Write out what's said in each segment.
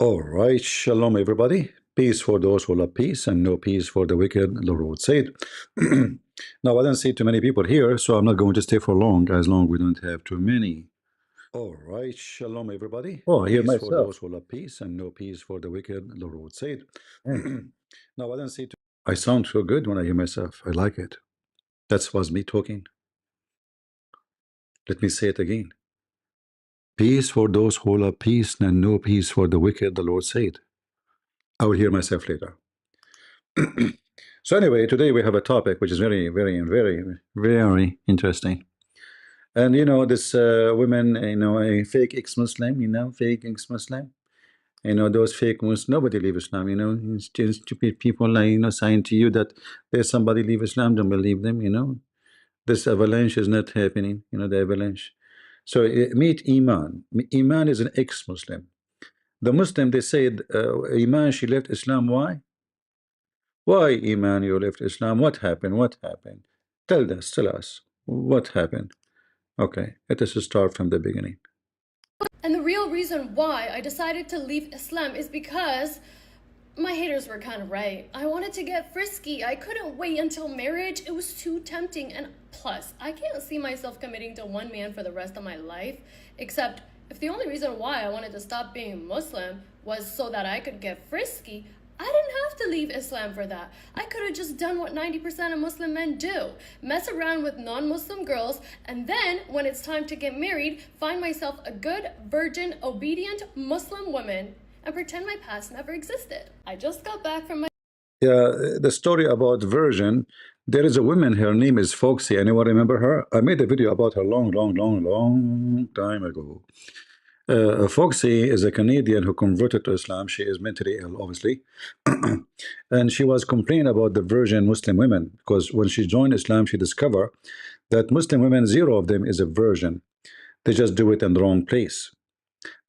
All right, shalom, everybody. Peace for those who love peace and no peace for the wicked, the Lord said. Now, I don't see too many people here, so I'm not going to stay for long, as long we don't have too many. All right, shalom, everybody. Oh, I hear Peace for myself. those who love peace and no peace for the wicked, the Lord said. Hey, Now, I don't see too I sound so good when I hear myself. I like it. That was me talking. Let me say it again. Peace for those who love peace and no peace for the wicked, the Lord said. I will hear myself later. So anyway, today we have a topic which is very interesting. And this women, a fake ex-Muslim, fake ex-Muslim. Those fake Muslims, nobody leave Islam. It's just stupid people like saying to you that there's somebody leave Islam, don't believe them. This avalanche is not happening. The avalanche. So meet Eman. Eman is an ex-Muslim. The Muslim, they said, Iman, she left Islam. Why? Why, Iman, you left Islam? What happened? What happened? Tell us. What happened? Okay, let us start from the beginning. And the real reason why I decided to leave Islam is because my haters were kind of right. I wanted to get frisky. I couldn't wait until marriage. It was too tempting. And plus, I can't see myself committing to one man for the rest of my life, except if the only reason why I wanted to stop being Muslim was so that I could get frisky, I didn't have to leave Islam for that. I could have just done what 90% of Muslim men do. Mess around with non-Muslim girls, and then, when it's time to get married, find myself a good, virgin, obedient Muslim woman and pretend my past never existed. I just got back from my Yeah, the story about virgin. There is a woman. Her name is Foxy. Anyone remember her? I made a video about her long time ago. Foxy is a Canadian who converted to Islam. She is mentally ill, obviously, and she was complaining about the virgin Muslim women because when she joined Islam, she discovered that Muslim women, zero of them is a virgin. They just do it in the wrong place.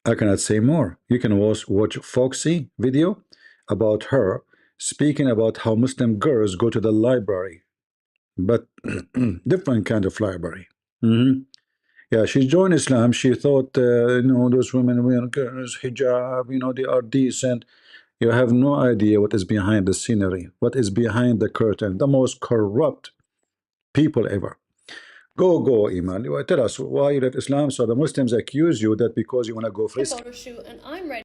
I cannot say more. You can watch Foxy video about her speaking about how Muslim girls go to the library, but different kind of library. Yeah, she joined Islam. She thought, those women, girls, hijab, they are decent. You have no idea what is behind the scenery, what is behind the curtain. The most corrupt people ever. Go, Iman. You tell us why you left Islam. So the Muslims accuse you that because you want to go frisky. photo shoot and I'm ready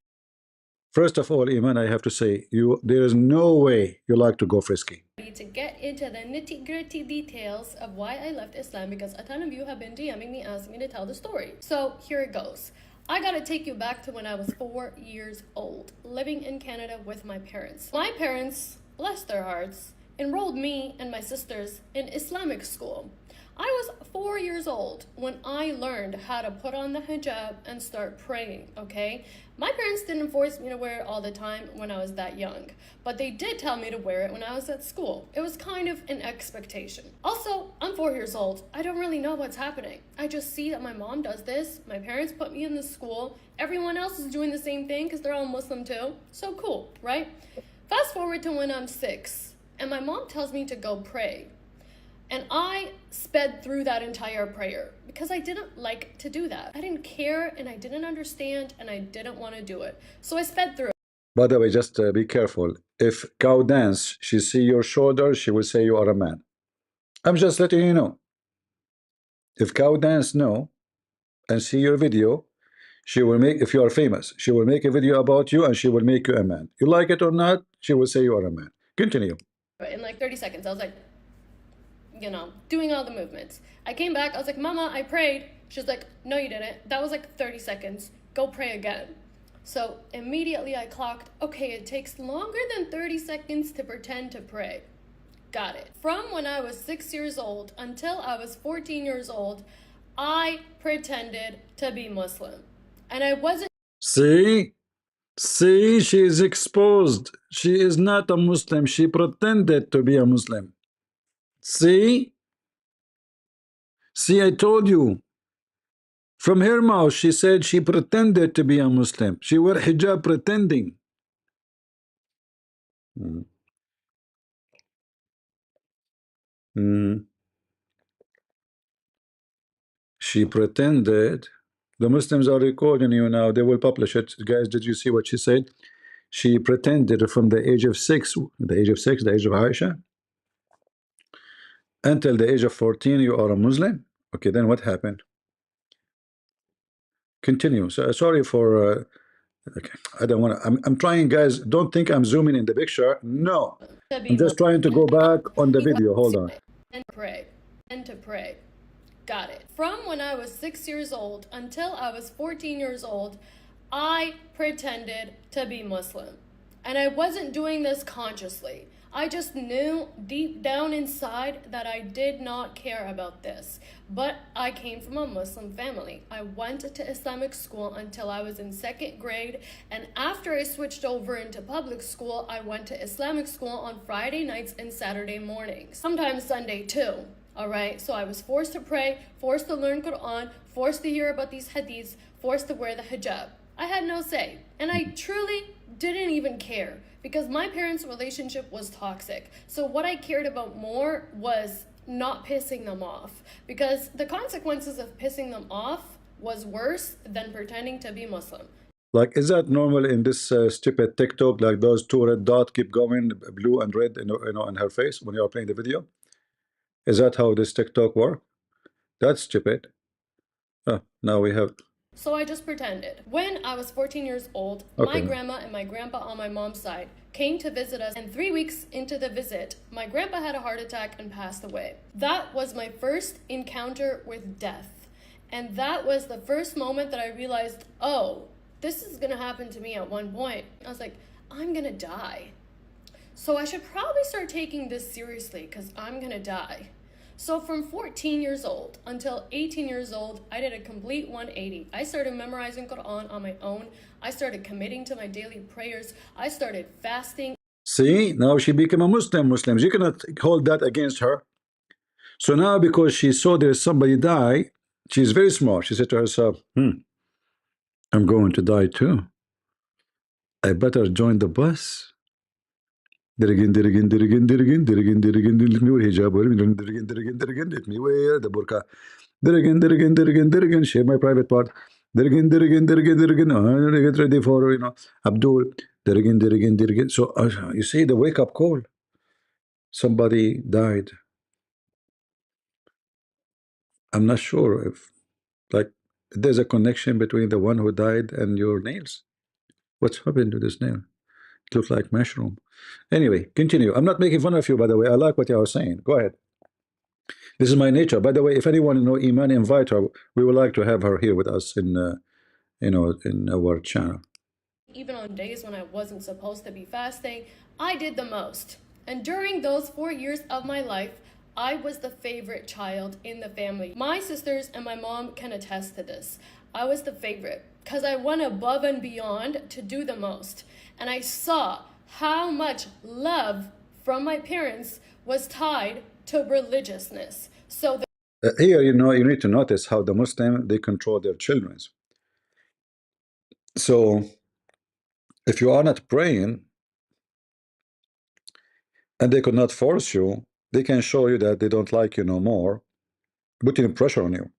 First of all, Iman, I have to say, there is no way you like to go frisky. to get into the nitty-gritty details of why I left Islam because a ton of you have been DMing me asking me to tell the story. So here it goes. I gotta take you back to when I was 4 years old, living in Canada with my parents. My parents, bless their hearts, enrolled me and my sisters in Islamic school. I was 4 years old when I learned how to put on the hijab and start praying, okay? My parents didn't force me to wear it all the time when I was that young, but they did tell me to wear it when I was at school. It was kind of an expectation. Also, I'm 4 years old. I don't really know what's happening. I just see that my mom does this, my parents put me in this school, everyone else is doing the same thing because they're all Muslim too. So cool, right? Fast forward to when I'm 6, and my mom tells me to go pray. And I sped through that entire prayer because I didn't like to do that. I didn't care and I didn't understand and I didn't want to do it. So I sped through. By the way, just be careful. If cow dance, she see your shoulder, she will say you are a man. I'm just letting you know. If cow dance no and see your video, she will make, if you are famous, she will make a video about you and she will make you a man. You like it or not, she will say you are a man. Continue. In like 30 seconds, I was like, doing all the movements. I came back, I was like, Mama, I prayed. She's like, no, you didn't. That was like 30 seconds. Go pray again. So immediately I clocked, okay, it takes longer than 30 seconds to pretend to pray. Got it. From when I was 6 years old until I was 14 years old, I pretended to be Muslim. And I wasn't. See? See, she is exposed. She is not a Muslim. She pretended to be a Muslim. See? See, I told you. From her mouth, she said she pretended to be a Muslim. She wore hijab pretending. Mm. Mm. She pretended The Muslims are recording you now. They will publish it. Guys, did you see what she said? She pretended from the age of 6, the age of Aisha, until the age of 14, you are a Muslim. Okay, then what happened? Continue. So sorry for okay. I don't want to. I'm trying, guys. Don't think I'm zooming in the picture. No, To be I'm just Muslim. trying to go back on the video. Hold on. And pray. And to pray. Got it. From when I was 6 years old until I was 14 years old, I pretended to be Muslim. And I wasn't doing this consciously. I just knew deep down inside that I did not care about this. But I came from a Muslim family. I went to Islamic school until I was in second grade. And after I switched over into public school, I went to Islamic school on Friday nights and Saturday mornings. Sometimes Sunday too. Alright, so I was forced to pray, forced to learn Quran, forced to hear about these hadiths, forced to wear the hijab. I had no say, and I truly didn't even care because my parents' relationship was toxic. So what I cared about more was not pissing them off, because the consequences of pissing them off was worse than pretending to be Muslim. Like, is that normal in this stupid TikTok? Like those two red dots keep going, blue and red, in her face when you are playing the video. Is that how this TikTok work? That's stupid. Now we have. So I just pretended. When I was 14 years old, my Okay. grandma and my grandpa on my mom's side came to visit us, and 3 weeks into the visit, my grandpa had a heart attack and passed away. That was my first encounter with death. And that was the first moment that I realized, oh, this is gonna happen to me at one point. I was like, I'm gonna die. So I should probably start taking this seriously because I'm gonna die. So from 14 years old until 18 years old, I did a complete 180. I started memorizing Quran on my own. I started committing to my daily prayers. I started fasting. See, now she became a Muslim. Muslims, you cannot hold that against her. So now, because she saw there's somebody die, she's very smart. She said to herself, I'm going to die too. I better join the bus. Dirigin, dirigin, dirigin, dirigin, dirigin, dirigin, let me wear hijab, dirigin, dirigin, dirigin, let me wear the burqa. Dirigin, dirigin, dirigin, dirigin, share my private part. Dirigin, dirigin, dirigin, dirigin, get ready for, Abdul. Dirigin, dirigin, dirigin. So, you see the wake-up call. Somebody died. I'm not sure if, like, there's a connection between the one who died and your nails. What's happened to this nail? It looks like mushroom. Anyway, continue. I'm not making fun of you, by the way. I like what you are saying. Go ahead. This is my nature. By the way, if anyone know Eman, invite her. We would like to have her here with us in, in our channel. Even on days when I wasn't supposed to be fasting, I did the most. And during those 4 years of my life, I was the favorite child in the family. My sisters and my mom can attest to this. I was the favorite because I went above and beyond to do the most. And I saw how much love from my parents was tied to religiousness. So Here, you need to notice how the Muslim, they control their children. So if you are not praying and they could not force you, they can show you that they don't like you no more, putting pressure on you.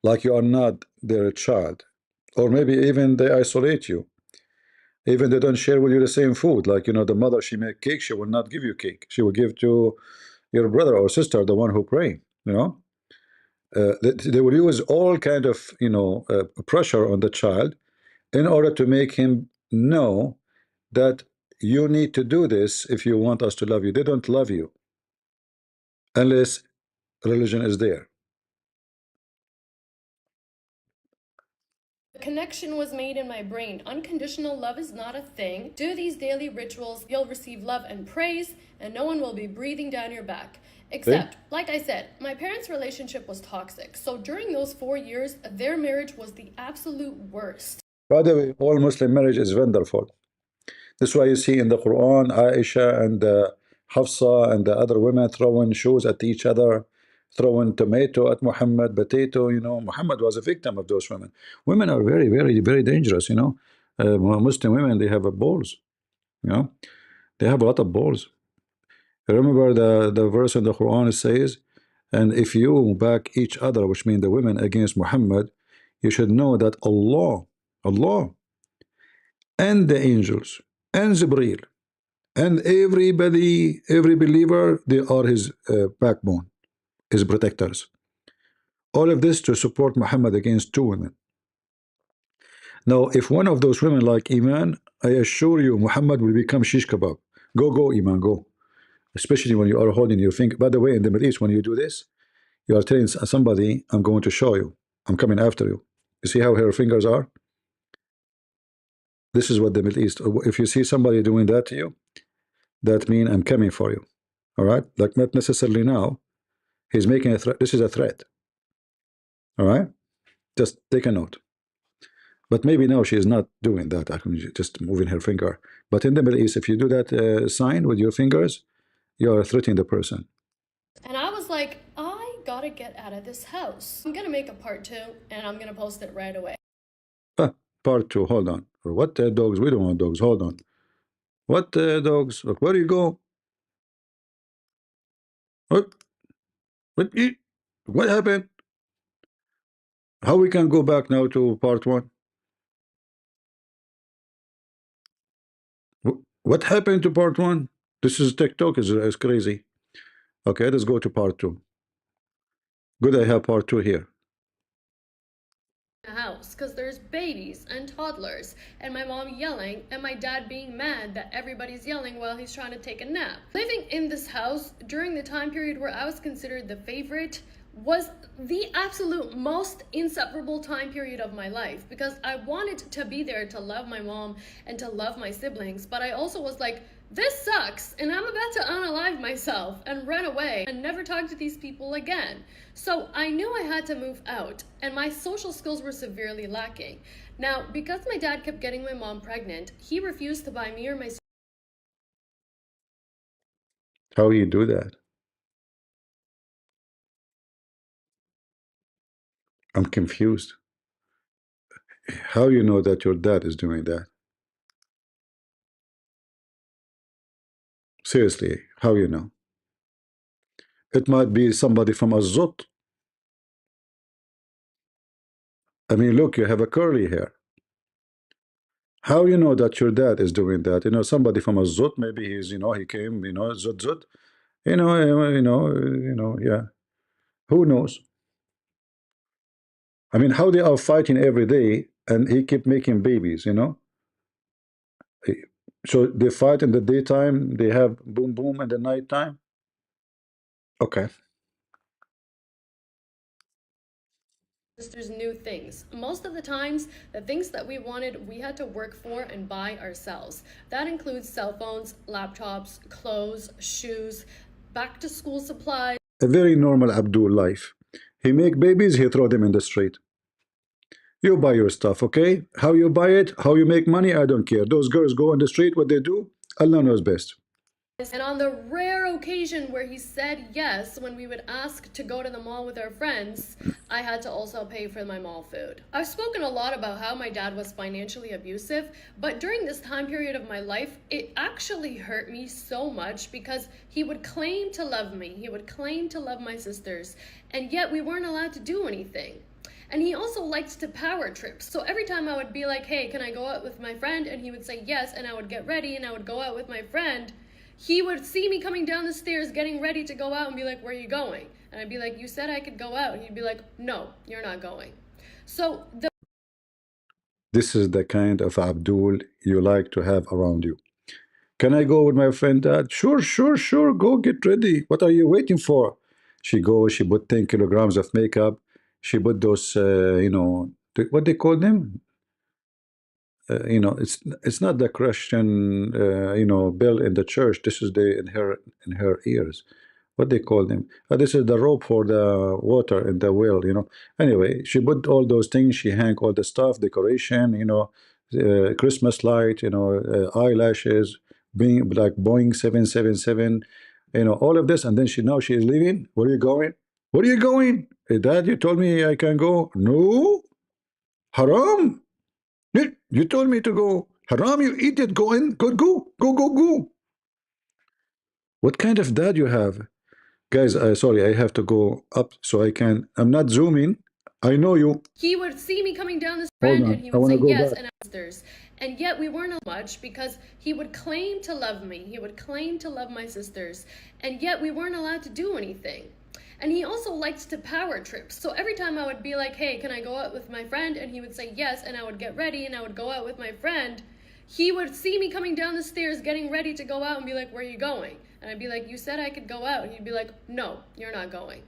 Like you are not their child. Or maybe even they isolate you. Even they don't share with you the same food. Like, the mother, she make cake, she will not give you cake. She will give to your brother or sister, the one who pray, they will use all kind of, pressure on the child in order to make him know that you need to do this if you want us to love you. They don't love you unless religion is there. the connection was made in my brain. Unconditional love is not a thing. Do these daily rituals, you'll receive love and praise, and no one will be breathing down your back. Except, like I said, my parents' relationship was toxic. So during those 4 years, their marriage was the absolute worst. By the way, all Muslim marriage is wonderful. That's why you see in the Quran, Aisha and Hafsa and the other women throwing shoes at each other, throwing tomato at Muhammad, potato. Muhammad was a victim of those women. Women are very, very, very dangerous. Muslim women, they have balls. They have a lot of balls. Remember the verse in the Quran says, And if you back each other, which means the women against Muhammad, you should know that Allah and the angels and Jibreel and everybody, every believer, they are his backbone, his protectors. All of this to support Muhammad against two women. Now, if one of those women like Eman, I assure you, Muhammad will become shish kebab. Go, Eman, go. Especially when you are holding your finger. By the way, in the Middle East, when you do this, you are telling somebody, I'm going to show you. I'm coming after you. You see how her fingers are? This is what the Middle East. If you see somebody doing that to you, that means I'm coming for you. All right? Like not necessarily now. He's making a threat. This is a threat. All right? Just take a note. But maybe now she is not doing that. Actually, just moving her finger. But in the Middle East, if you do that sign with your fingers, you are threatening the person. And I was like, I gotta get out of this house. I'm gonna make a part 2 and I'm gonna post it right away. Ah, part 2. Hold on. What dogs? We don't want dogs. Hold on. What dogs? Look, where do you go? What? What? What happened? How we can go back now to part 1? What happened to part 1? This is TikTok is crazy. Okay, let's go to part 2. Good, I have part 2 here. House because there's babies and toddlers and my mom yelling and my dad being mad that everybody's yelling while he's trying to take a nap. Living in this house during the time period where I was considered the favorite was the absolute most inseparable time period of my life because I wanted to be there to love my mom and to love my siblings, but I also was like, this sucks and I'm about to unalive myself and run away and never talk to these people again. So I knew I had to move out and my social skills were severely lacking. Now, because my dad kept getting my mom pregnant, he refused to buy me or my How you do that? I'm confused. How you know that your dad is doing that? Seriously, how you know? It might be somebody from Azot. I mean, look, you have a curly hair. How you know that your dad is doing that? You know, somebody from Azot, maybe he's, he came, Zut Zut. Yeah. Who knows? I mean, how they are fighting every day and he keep making babies. So they fight in the daytime, they have boom boom in the nighttime. Okay. sisters new things. Most of the times, the things that we wanted, we had to work for and buy ourselves. That includes cell phones, laptops, clothes, shoes, back to school supplies. A very normal Abdul life. He make babies, he throw them in the street. You buy your stuff, okay? How you buy it, how you make money, I don't care. Those girls go on the street, what they do, Allah knows best. And on the rare occasion where he said yes when we would ask to go to the mall with our friends, I had to also pay for my mall food. I've spoken a lot about how my dad was financially abusive, but during this time period of my life, it actually hurt me so much because he would claim to love me, he would claim to love my sisters, and yet we weren't allowed to do anything. And he also liked to power trip. So every time I would be like, hey, can I go out with my friend? And he would say yes, and I would get ready and I would go out with my friend. He would see me coming down the stairs getting ready to go out and be like, where are you going? And I'd be like, you said I could go out. And he'd be like, no, you're not going. So This is the kind of Abdul you like to have around you. Can I go with my friend Dad? Sure, sure, sure. Go get ready. What are you waiting for? She goes, she put 10 kilograms of makeup. She put those, what they call them? It's not the Christian, bell in the church. This is the in her ears. What they call them? This is the rope for the water in the well. Anyway, she put all those things. She hang all the stuff, decoration. Christmas light. Eyelashes, being like Boeing 777. All of this, and then now she is leaving. Where are you going? Where are you going? Hey, Dad, you told me I can go. No, haram. You told me to go. Haram, you idiot. Go in. Go, go, go, go, go. What kind of dad you have? Guys, sorry, I have to go up so I can. I'm not zooming. I know you. He would see me coming down this Hold friend and on. he I would want say to go yes back. and sisters. And yet we weren't much because he would claim to love me. He would claim to love my sisters. And yet we weren't allowed to do anything. And he also liked to power trip. So every time I would be like, hey, can I go out with my friend? And he would say yes, and I would get ready and I would go out with my friend. He would see me coming down the stairs getting ready to go out and be like, where are you going? And I'd be like, you said I could go out. And he'd be like, no, you're not going.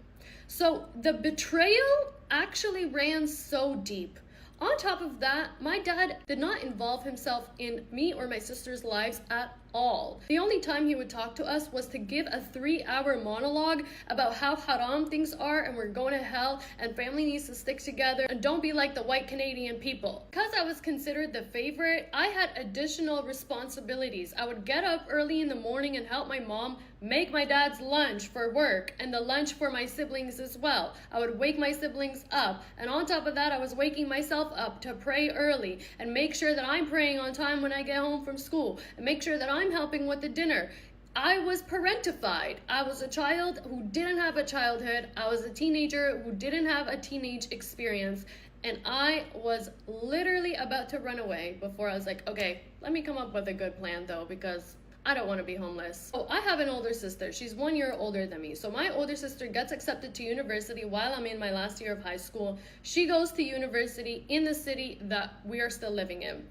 So the betrayal actually ran so deep. On top of that, my dad did not involve himself in me or my sister's lives at all. The only time he would talk to us was to give a 3-hour monologue about how haram things are and we're going to hell and family needs to stick together and don't be like the white Canadian people. Because I was considered the favorite, I had additional responsibilities. I would get up early in the morning and help my mom make my dad's lunch for work and the lunch for my siblings as well. I would wake my siblings up, and on top of that I was waking myself up to pray early and make sure that I'm praying on time when I get home from school and make sure that I'm helping with the dinner. I was parentified. I was a child who didn't have a childhood. I was a teenager who didn't have a teenage experience. And I was literally about to run away before I was like, okay, let me come up with a good plan though, because I don't want to be homeless. Oh, I have an older sister. She's 1 year older than me. So my older sister gets accepted to university while I'm in my last year of high school. She goes to university in the city that we are still living in.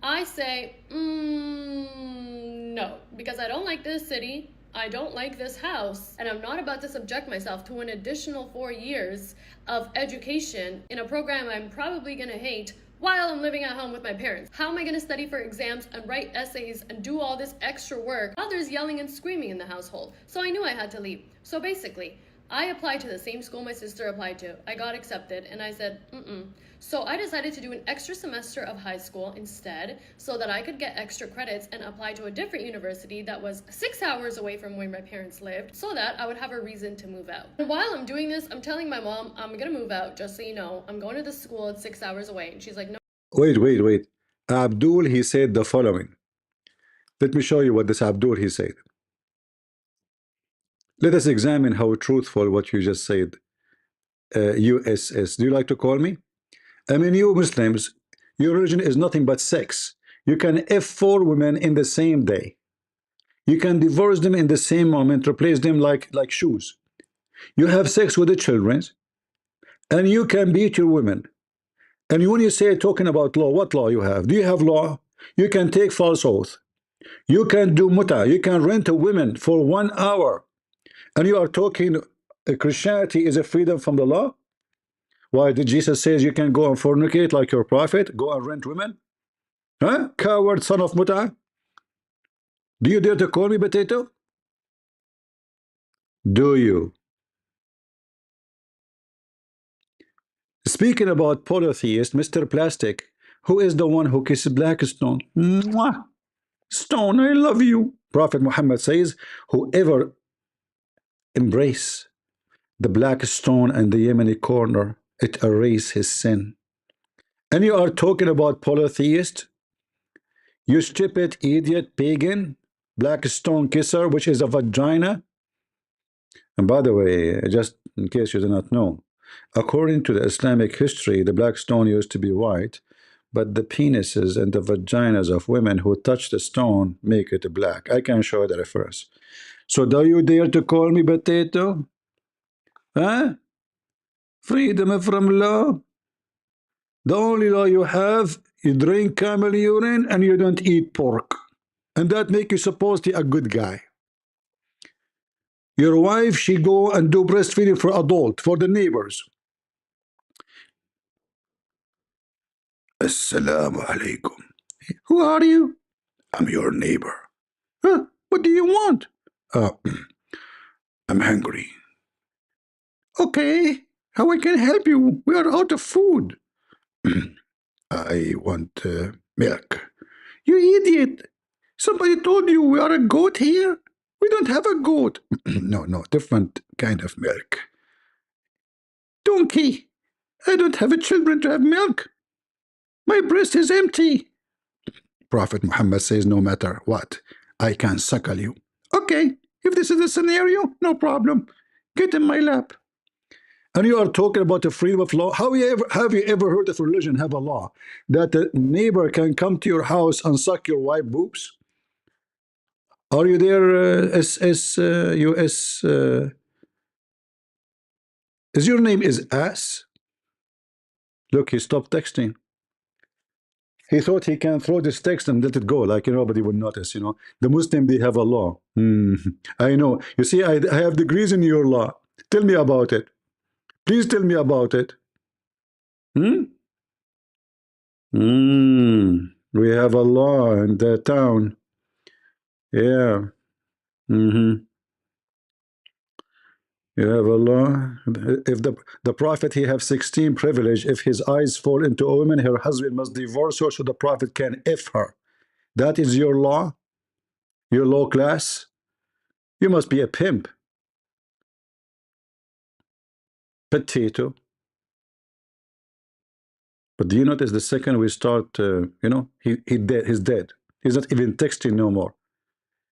I say, no, because I don't like this city. I don't like this house, and I'm not about to subject myself to an additional 4 years of education in a program I'm probably gonna hate while I'm living at home with my parents. How am I gonna study for exams and write essays and do all this extra work while there's yelling and screaming in the household? So I knew I had to leave. So basically, I applied to the same school my sister applied to. I got accepted, and I said, So I decided to do an extra semester of high school instead so that I could get extra credits and apply to a different university that was 6 hours away from where my parents lived so that I would have a reason to move out. And while I'm doing this, I'm telling my mom, I'm gonna move out, just so you know. I'm going to the school, it's 6 hours away. And she's like, no. Wait. Abdul, he said the following. Let me show you what this Abdul, he said. Let us examine how truthful what you just said. USS, do you like to call me? I mean, you Muslims, your religion is nothing but sex. You can F4 women in the same day. You can divorce them in the same moment, replace them like shoes. You have sex with the children, and you can beat your women. And when you say talking about law, what law you have? Do you have law? You can take false oath. You can do muta. You can rent a woman for 1 hour. And you are talking Christianity is a freedom from the law? Why did Jesus says you can go and fornicate like your prophet? Go and rent women? Huh? Coward son of muta? Do you dare to call me potato? Do you? Speaking about polytheist, Mr. Plastic, who is the one who kisses Black Stone? Mwah! Stone, I love you. Prophet Muhammad says, whoever embrace the black stone and the Yemeni corner, it erases his sin. And you are talking about polytheist? You stupid idiot pagan, black stone kisser, which is a vagina. And by the way, just in case you do not know, according to the Islamic history, the black stone used to be white, but the penises and the vaginas of women who touch the stone make it black. I can show the reference. So do you dare to call me potato? Huh? Freedom from law? The only law you have, you drink camel urine and you don't eat pork. And that make you supposed to be a good guy. Your wife, she go and do breastfeeding for adult, for the neighbors. Assalamu alaikum. Who are you? I'm your neighbor. Huh? What do you want? I'm hungry. Okay, how I can help you? We are out of food. I want milk. You idiot! Somebody told you we are a goat here? We don't have a goat. No, different kind of milk. Donkey! I don't have a children to have milk. My breast is empty. Prophet Muhammad says no matter what, I can suckle you. Okay, if this is the scenario, no problem. Get in my lap. And you are talking about the freedom of law. Have you ever heard of religion have a law that a neighbor can come to your house and suck your wife boobs? Are you there, US? Is your name is ass? Look, he stopped texting. He thought he can throw this text and let it go, like nobody would notice. The Muslim, they have a law. I know. You see, I have degrees in your law. Tell me about it. Please tell me about it. Hmm? We have a law in the town. Yeah. Mm-hmm. You have a law. If the prophet, he have 16 privilege. If his eyes fall into a woman, her husband must divorce her so the prophet can F her. That is your law? Your law class? You must be a pimp. Potato. But do you notice the second we start, he's dead. He's not even texting no more.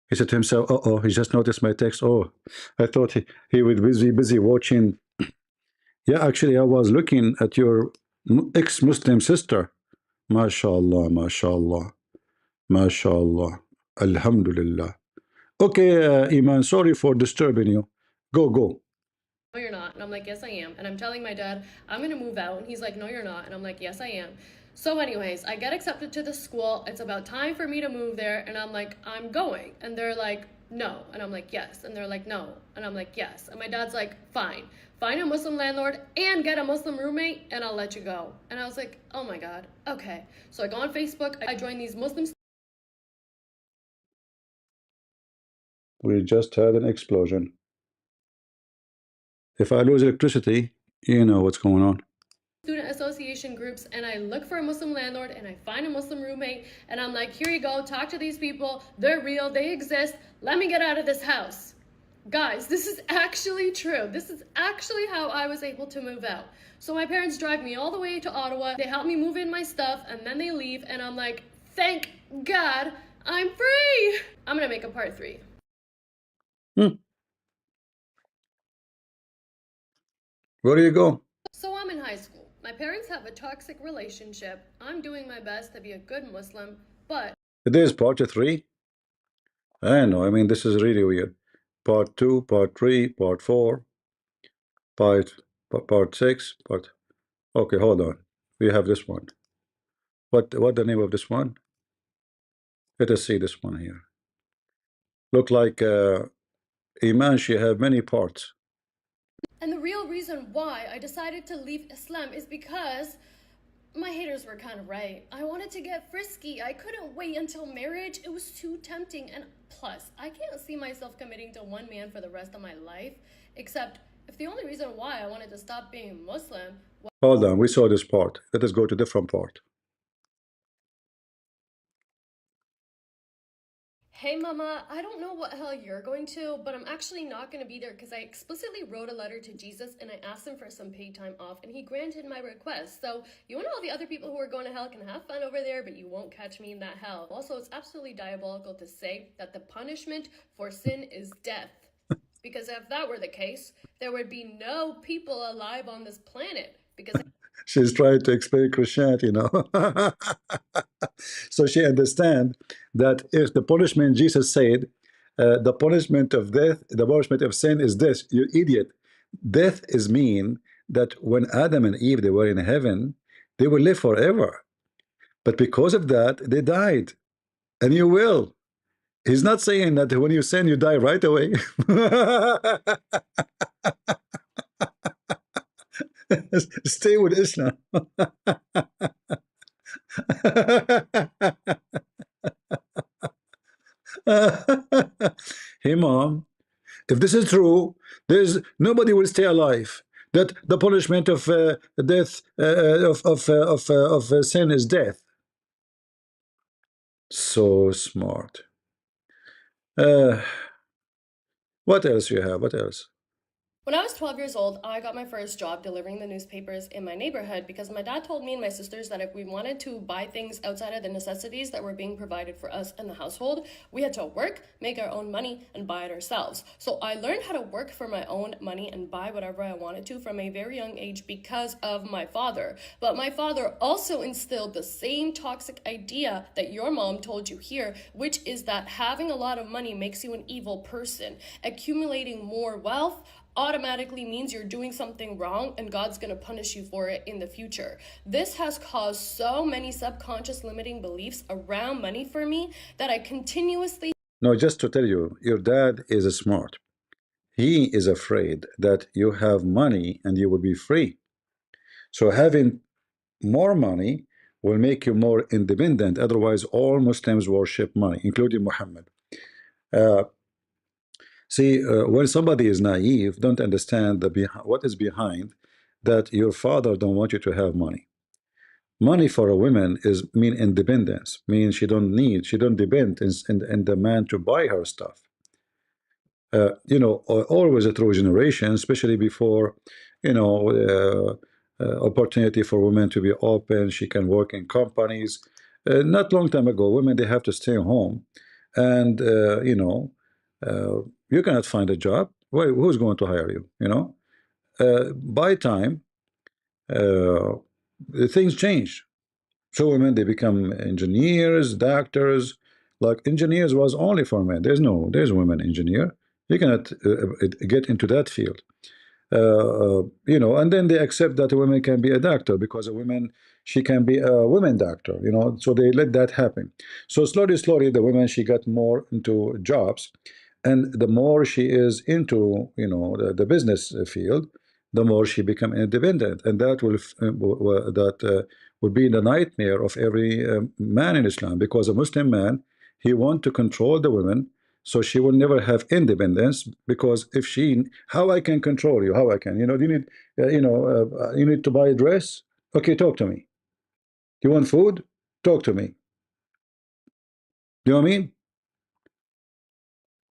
He said to himself, uh-oh, he just noticed my text. Oh, I thought he was busy watching. Yeah, actually, I was looking at your ex-Muslim sister. MashaAllah, MashaAllah, MashaAllah. Alhamdulillah. Okay, Eman, sorry for disturbing you. Go, go. No, you're not. And I'm like, yes, I am. And I'm telling my dad, I'm going to move out. And he's like, no, you're not. And I'm like, yes, I am. So, anyways, I get accepted to the school. It's about time for me to move there. And I'm like, I'm going. And they're like, no. And I'm like, yes. And they're like, no. And I'm like, yes. And my dad's like, fine. Find a Muslim landlord and get a Muslim roommate, and I'll let you go. And I was like, oh my God. Okay. So I go on Facebook. I join these Muslim. We just had an explosion. If I lose electricity, you know what's going on. Student association groups, and I look for a Muslim landlord and I find a Muslim roommate, and I'm like, here you go, talk to these people, they're real, they exist, let me get out of this house. Guys, this is actually true. This is actually how I was able to move out. So my parents drive me all the way to Ottawa, they help me move in my stuff, and then they leave, and I'm like, thank God I'm free. I'm gonna make a part 3. Where do you go? So I'm in high school. My parents have a toxic relationship. I'm doing my best to be a good Muslim, but It is part 3. I know. I mean, this is really weird. Part 2, part 3, part 4, part 6, part. Okay, hold on. We have this one. What the name of this one? Let us see this one here. Look like Iman, she have many parts. and the real reason why I decided to leave Islam is because my haters were kind of right. I wanted to get frisky. I couldn't wait until marriage. It was too tempting. And plus, I can't see myself committing to one man for the rest of my life. Except if the only reason why I wanted to stop being Muslim. Hold on, we saw this part. Let us go to different part. Hey mama, I don't know what hell you're going to, but I'm actually not going to be there because I explicitly wrote a letter to Jesus and I asked him for some paid time off and he granted my request. So you and all the other people who are going to hell can have fun over there, but you won't catch me in that hell. Also, it's absolutely diabolical to say that the punishment for sin is death. Because if that were the case, there would be no people alive on this planet. Because She's trying to explain Christianity now. So she understand that if the punishment Jesus said, the punishment of death, the punishment of sin is this. You idiot. Death is mean that when Adam and Eve, they were in heaven, they will live forever. But because of that, they died. And you will. He's not saying that when you sin, you die right away. Stay with Islam. Hey, mom, if this is true, there's nobody will stay alive. That the punishment of death of sin is death. So smart. What else you have? What else? When I was 12 years old, I got my first job delivering the newspapers in my neighborhood because my dad told me and my sisters that if we wanted to buy things outside of the necessities that were being provided for us in the household, we had to work, make our own money, and buy it ourselves. So I learned how to work for my own money and buy whatever I wanted to from a very young age because of my father. But my father also instilled the same toxic idea that your mom told you here, which is that having a lot of money makes you an evil person. Accumulating more wealth automatically means you're doing something wrong and God's going to punish you for it in the future. This has caused so many subconscious limiting beliefs around money for me that I continuously. No, just to tell you, your dad is smart. He is afraid that you have money and you will be free. So having more money will make you more independent. Otherwise, all Muslims worship money, including Muhammad. Uh, See, when somebody is naive, don't understand what is behind that your father don't want you to have money. Money for a woman is mean independence, mean she don't depend in the man to buy her stuff. Always through generation, especially before, opportunity for women to be open. She can work in companies. Not long time ago, women they have to stay home, and you cannot find a job. Well, who's going to hire you? By time, uh, things change. So women they become engineers, doctors. Like engineers was only for men. There's women engineer. You cannot get into that field. And then they accept that a woman can be a doctor because a woman she can be a women doctor. So they let that happen. So slowly, slowly, the woman she got more into jobs, and the more she is into the business field, the more she become independent, and that will be the nightmare of every man in Islam, because a Muslim man he want to control the women, so she will never have independence. Because if she, how I can control you, how I can, do you need you need to buy a dress, okay, talk to me. You want food, talk to me. You know what I mean?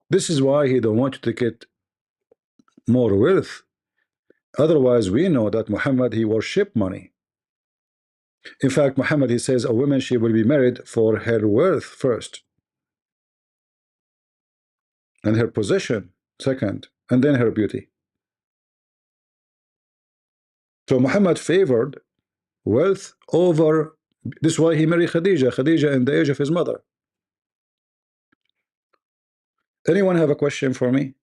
This is why he don't want you to get more wealth. Otherwise we know that Muhammad he worship money. In fact, Muhammad he says a woman she will be married for her worth first, and her position second, and then her beauty. So Muhammad favored wealth over. This is why he married Khadija in the age of his mother. Anyone have a question for me?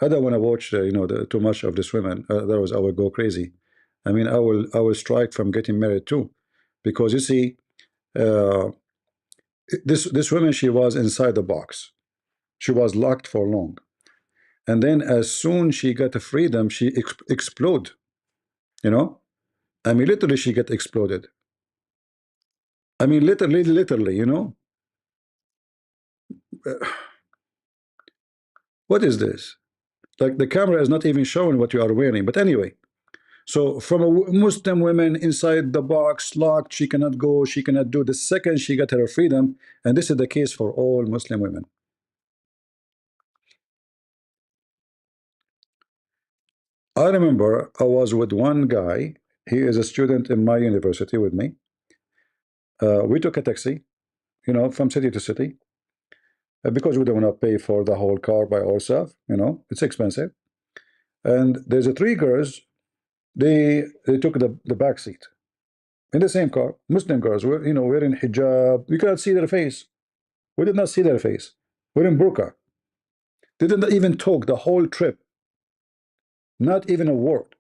I don't want to watch too much of this women. Otherwise I will go crazy. I mean, I will strike from getting married too, because you see, uh, this woman she was inside the box. She was locked for long, and then as soon she got the freedom, she explode. You know, I mean, literally she get exploded. I mean, literally. What is this? Like the camera is not even showing what you are wearing. But anyway, so from a Muslim woman inside the box, locked, she cannot go, she cannot do. The second she got her freedom, and this is the case for all Muslim women. I remember I was with one guy. He is a student in my university with me. We took a taxi, from city to city, because we don't want to pay for the whole car by ourselves. It's expensive. And there's a three girls. They took the back seat in the same car. Muslim girls were wearing hijab. You cannot see their face. We did not see their face. We're in burqa. They didn't even talk the whole trip. Not even a word.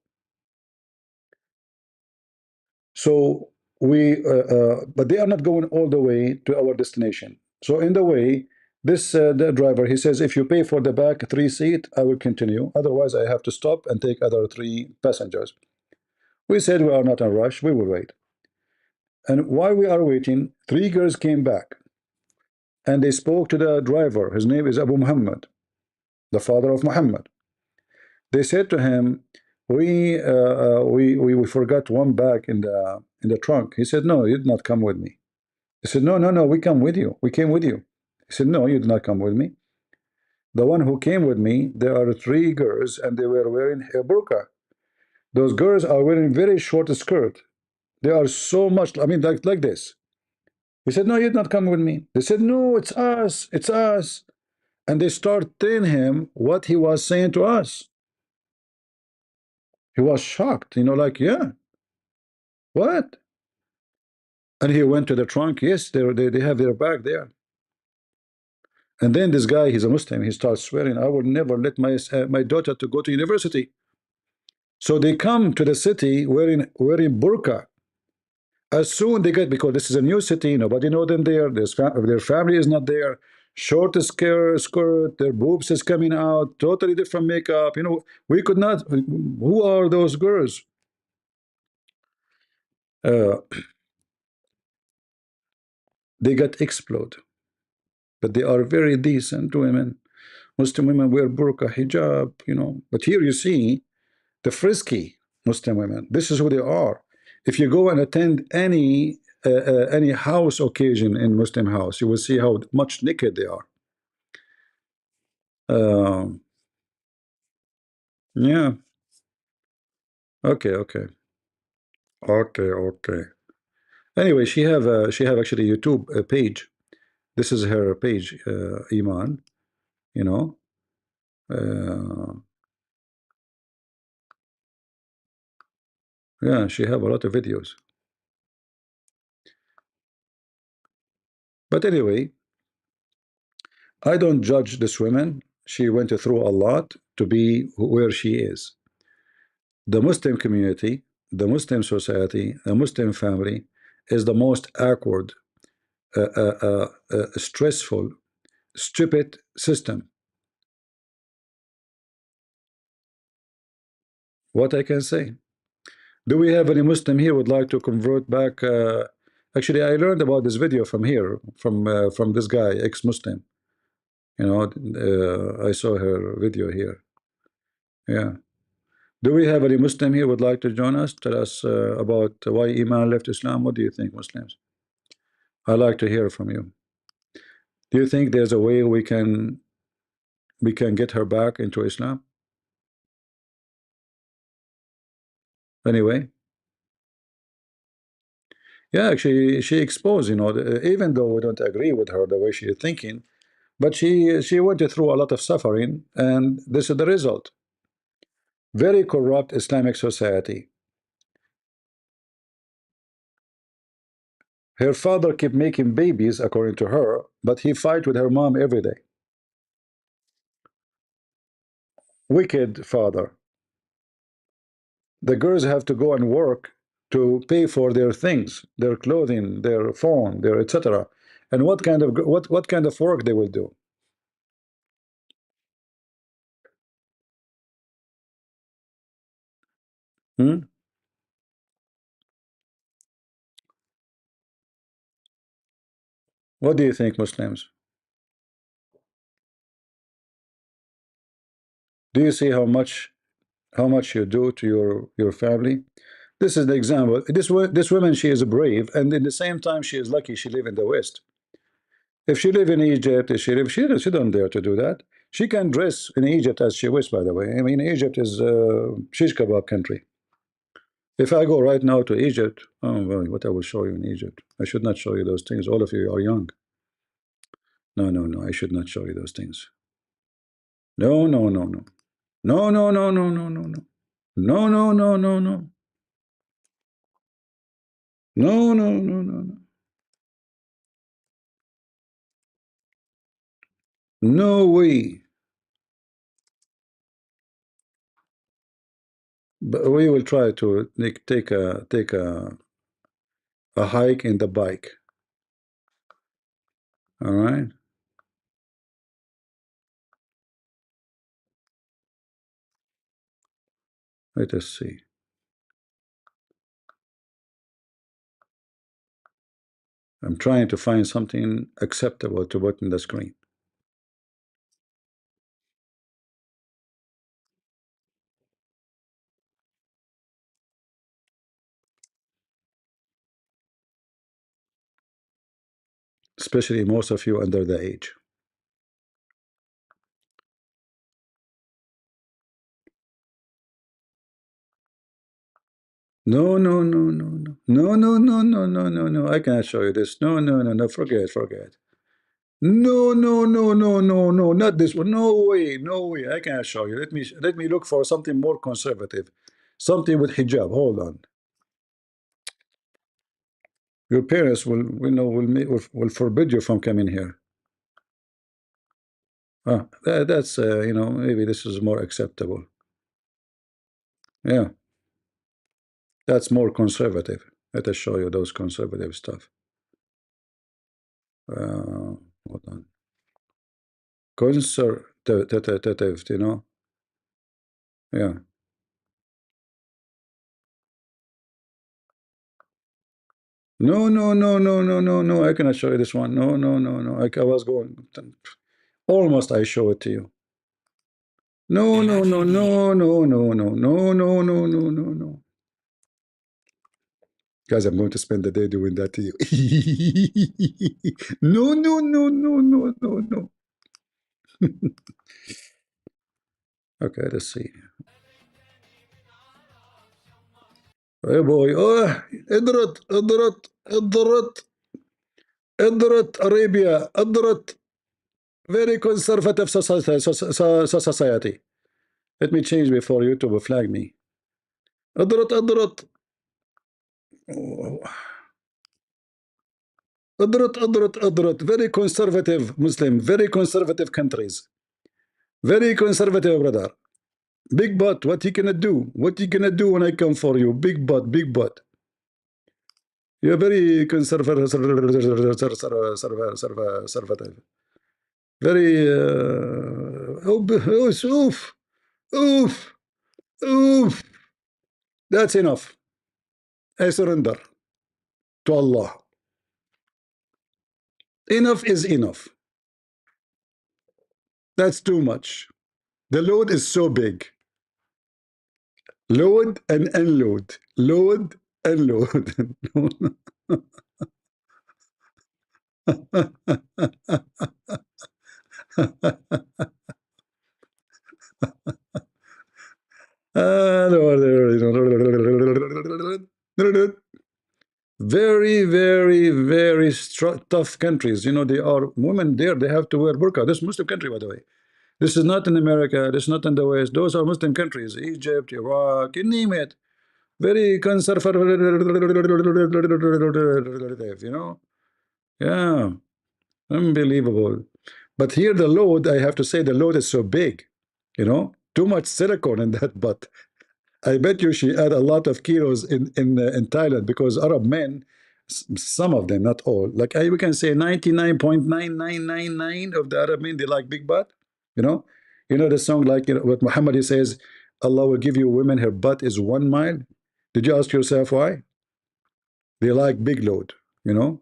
So but they are not going all the way to our destination. So in the way, the driver he says, if you pay for the back three seat, I will continue. Otherwise, I have to stop and take other three passengers. We said we are not in a rush. We will wait. And while we are waiting, three girls came back, and they spoke to the driver. His name is Abu Muhammad, the father of Muhammad. They said to him, we forgot one bag in the trunk. He said, no, you did not come with me. He said, no, no, no, we come with you. We came with you. He said, no, you did not come with me. The one who came with me, there are three girls, and they were wearing a burqa. Those girls are wearing very short skirt. They are so much, I mean, like this. He said, no, you're not coming with me. They said, no, it's us, it's us. And they start telling him what he was saying to us. He was shocked, like, yeah, what? And he went to the trunk. Yes, they have their bag there. And then this guy, he's a Muslim. He starts swearing, I will never let my daughter to go to university. So they come to the city wearing burqa. As soon they get, because this is a new city, nobody know them there. Their family is not there. Short skirt, their boobs is coming out, totally different makeup. We could not. Who are those girls? Uh, they got explode, but they are very decent women. Muslim women wear burqa, hijab, But here you see the frisky Muslim women. This is who they are. If you go and attend any house occasion in Muslim house, you will see how much naked they are. Um, yeah. Okay. Okay. Okay. Okay. Anyway, she have actually a YouTube page. This is her page, Iman. You know. Uh, yeah, she have a lot of videos. But anyway, I don't judge this woman. She went through a lot to be where she is. The Muslim community, the Muslim society, the Muslim family is the most awkward, stressful, stupid system. What I can say. Do we have any Muslim here would like to convert back? Actually, I learned about this video from here, from this guy, ex-Muslim. I saw her video here. Yeah. Do we have any Muslim here would like to join us? Tell us about why Iman left Islam. What do you think, Muslims? I like to hear from you. Do you think there's a way we can get her back into Islam? Anyway, yeah, actually, she exposed, even though we don't agree with her the way she is thinking, but she went through a lot of suffering, and this is the result. Very corrupt Islamic society. Her father kept making babies, according to her, but he fight with her mom every day. Wicked father. The girls have to go and work to pay for their things, their clothing, their phone, their etc. And what kind of work they will do? Hmm? What do you think, Muslims? Do you see how much you do to your family? This is the example. This woman, she is brave, and in the same time, she is lucky she live in the West. If she live in Egypt, if she don't dare to do that. She can dress in Egypt as she wish. By the way, I mean Egypt is shish kebab country. If I go right now to Egypt, oh well, what I will show you in Egypt? I should not show you those things. All of you are young. No, no, no. I should not show you those things. No, no, no, no. No, no, no, no, no, no, no. No, no, no, no, no. No, no, no, no, no. No way. But we will try to take a hike in the bike. All right. Let us see. I'm trying to find something acceptable to put in the screen. Especially most of you under the age. No, no, no, no, no. No, no, no, no, no, no, no. I cannot show you this. No, no, no, no. Forget, forget. No, no, no, no, no, no, not this one. No way, no way. I cannot show you. Let me look for something more conservative. Something with hijab. Hold on. Your parents will know will forbid you from coming here. That's maybe this is more acceptable. Yeah, that's more conservative. Let us show you those conservative stuff. Hold on. Conservative, Yeah. No, no, no, no, no, no, no. I cannot show you this one. No, no, no, no. I was going almost. I show it to you. No, no, no, no, no, no, no, no, no, no, no, no, no. Guys, I'm going to spend the day doing that to you. No, no, no, no, no, no, no. Okay, let's see. Hey boy, oh, Idrat, Arabia, Idrat, very conservative society. Let me change before YouTube will flag me. Idrat, very conservative Muslim, very conservative countries, very conservative brother. Big butt, what you gonna do? What you gonna do when I come for you? Big butt, big butt. You're very conservative. Very oof, oof, oof. That's enough. I surrender to Allah. Enough is enough. That's too much. The load is so big. Load and unload. Load and load. Very, very, very tough countries. They are women there. They have to wear burqa. This Muslim country, by the way. This is not in America. This is not in the West. Those are Muslim countries. Egypt, Iraq, you name it. Very conservative, Yeah, unbelievable. But here the load, I have to say, the load is so big. Too much silicone in that butt. I bet you she had a lot of kilos in Thailand because Arab men, some of them, not all, like we can say 99.9999 of the Arab men, they like big butt. You know, the song like what Muhammad he says, Allah will give you women her butt is 1 mile. Did you ask yourself why? They like big load. You know,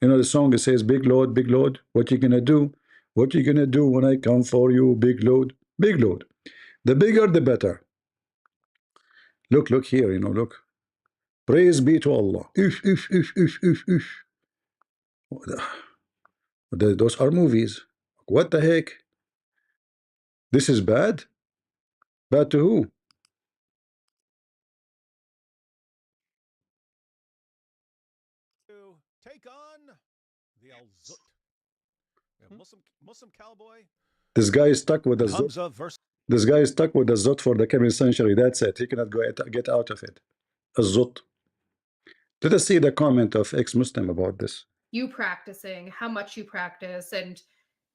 the song it says big load, big load. What you gonna do? What you gonna do when I come for you? Big load, big load. The bigger, the better. Look here. Look. Praise be to Allah. Those are movies. What the heck? This is bad? Bad to who? To take on the Al Zut. Muslim cowboy. This guy is stuck with a zot. Hamza versus. This guy is stuck with a zot for the coming century. That's it. He cannot get out of it. A zot. Let us see the comment of ex-Muslim about this. You practicing, how much you practice, and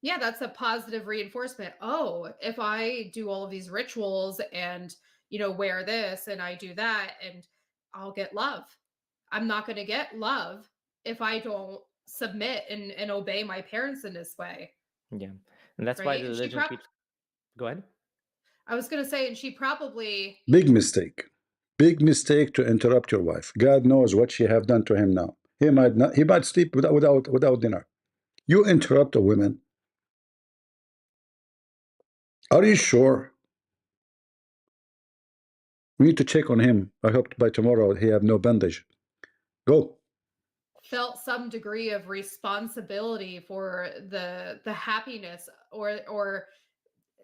yeah, that's a positive reinforcement. Oh, if I do all of these rituals and wear this and I do that, and I'll get love. I'm not going to get love if I don't submit and obey my parents in this way. Yeah, and that's why Right? the And she religion keeps. Go ahead. I was going to say, and she probably Big mistake. Big mistake to interrupt your wife. God knows what she have done to him now. He might sleep without dinner. You interrupt a woman. Are you sure? We need to check on him. I hope by tomorrow he have no bandage. Go. felt some degree of responsibility for the happiness or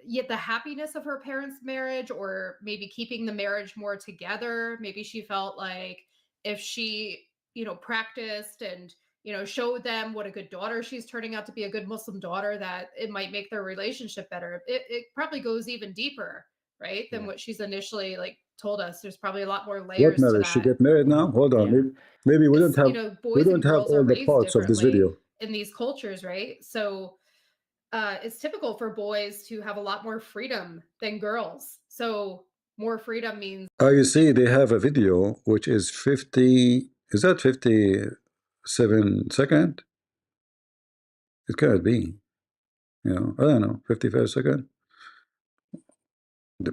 yet the happiness of her parents' marriage, or maybe keeping the marriage more together. Maybe she felt like if she, practiced and, showed them what a good daughter she's turning out to be, a good Muslim daughter, that it might make their relationship better. It probably goes even deeper, right, than Yeah. what she's initially like told us. There's probably a lot more What layers to marriage? She that. get married now? Hold on. Yeah. Maybe we don't Because, have boys and girls are all the raised parts of this differently video. in these cultures, right? So it's typical for boys to have a lot more freedom than girls. So more freedom means You see, they have a video which is 50. Is that 57 second? It cannot be. I don't know. 55 second.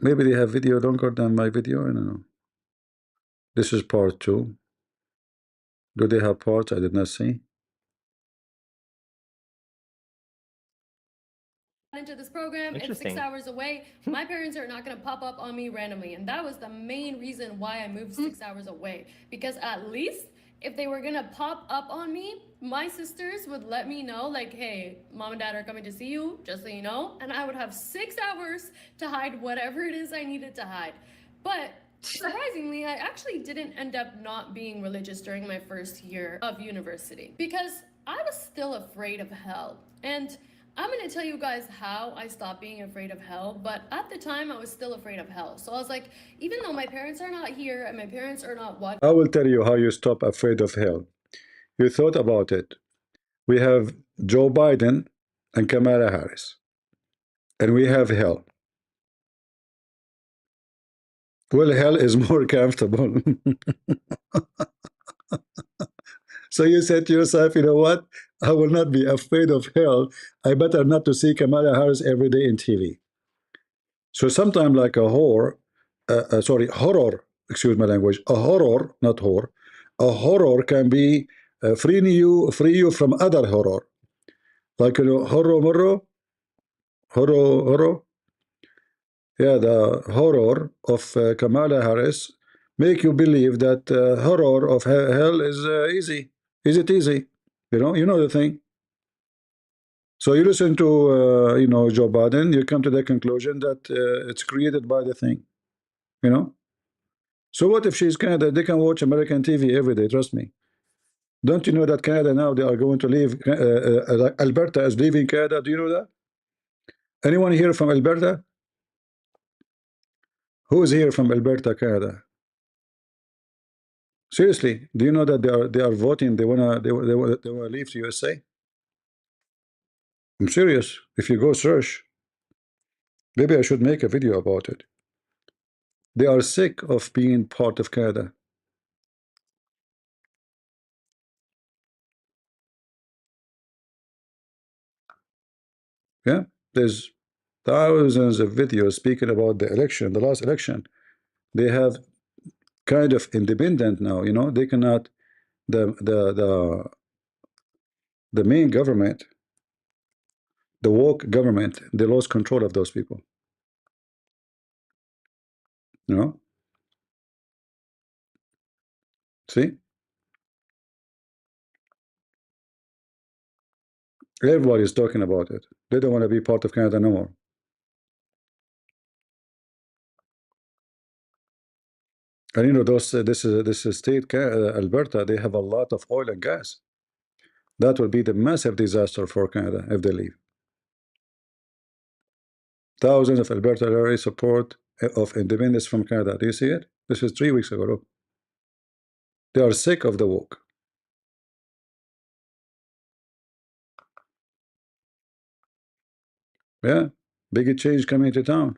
Maybe they have video longer than my video. I don't know. This is part 2. Do they have parts I did not see? into this program. It's 6 Interesting. hours away. My parents are not going to pop up on me randomly. And that was the main reason why I moved 6 hours away. Because at least if they were going to pop up on me, my sisters would let me know, like, hey, mom and dad are coming to see you, just so you know. And I would have 6 hours to hide whatever it is I needed to hide. But surprisingly, I actually didn't end up not being religious during my first year of university because I was still afraid of hell. And I'm gonna tell you guys how I stopped being afraid of hell, but at the time I was still afraid of hell. So I was like, even though my parents are not here and my parents are not watching, I will tell you how you stop afraid of hell. You thought about it. We have Joe Biden and Kamala Harris, and we have hell. Well, hell is more comfortable. So you said to yourself, you know what? I will not be afraid of hell. I better not to see Kamala Harris every day in TV. So sometimes like a horror, horror, excuse my language, a horror, not horror, a horror can be free you from other horror. Like, horror, yeah, the horror of Kamala Harris make you believe that horror of hell is easy. Is it easy? You know the thing. So you listen to Joe Biden, you come to the conclusion that it's created by the thing. So what if she's Canada? They can watch American TV every day. Trust me. Don't you know that Canada now they are going to leave? Alberta is leaving Canada. Do you know that? Anyone here from Alberta? Who is here from Alberta, Canada? Seriously, do you know that they are voting? They wanna leave to USA. I'm serious. If you go search, maybe I should make a video about it. They are sick of being part of Canada. Yeah, there's thousands of videos speaking about the election, the last election. They have kind of independent now. They cannot the main government, the woke government, they lost control of those people. See, everybody's talking about it. They don't want to be part of Canada no more. And this is state Alberta. They have a lot of oil and gas. That will be the massive disaster for Canada if they leave. Thousands of Alberta already support of independence from Canada. Do you see it? This is 3 weeks ago. Look. They are sick of the woke. Yeah, big change coming to town.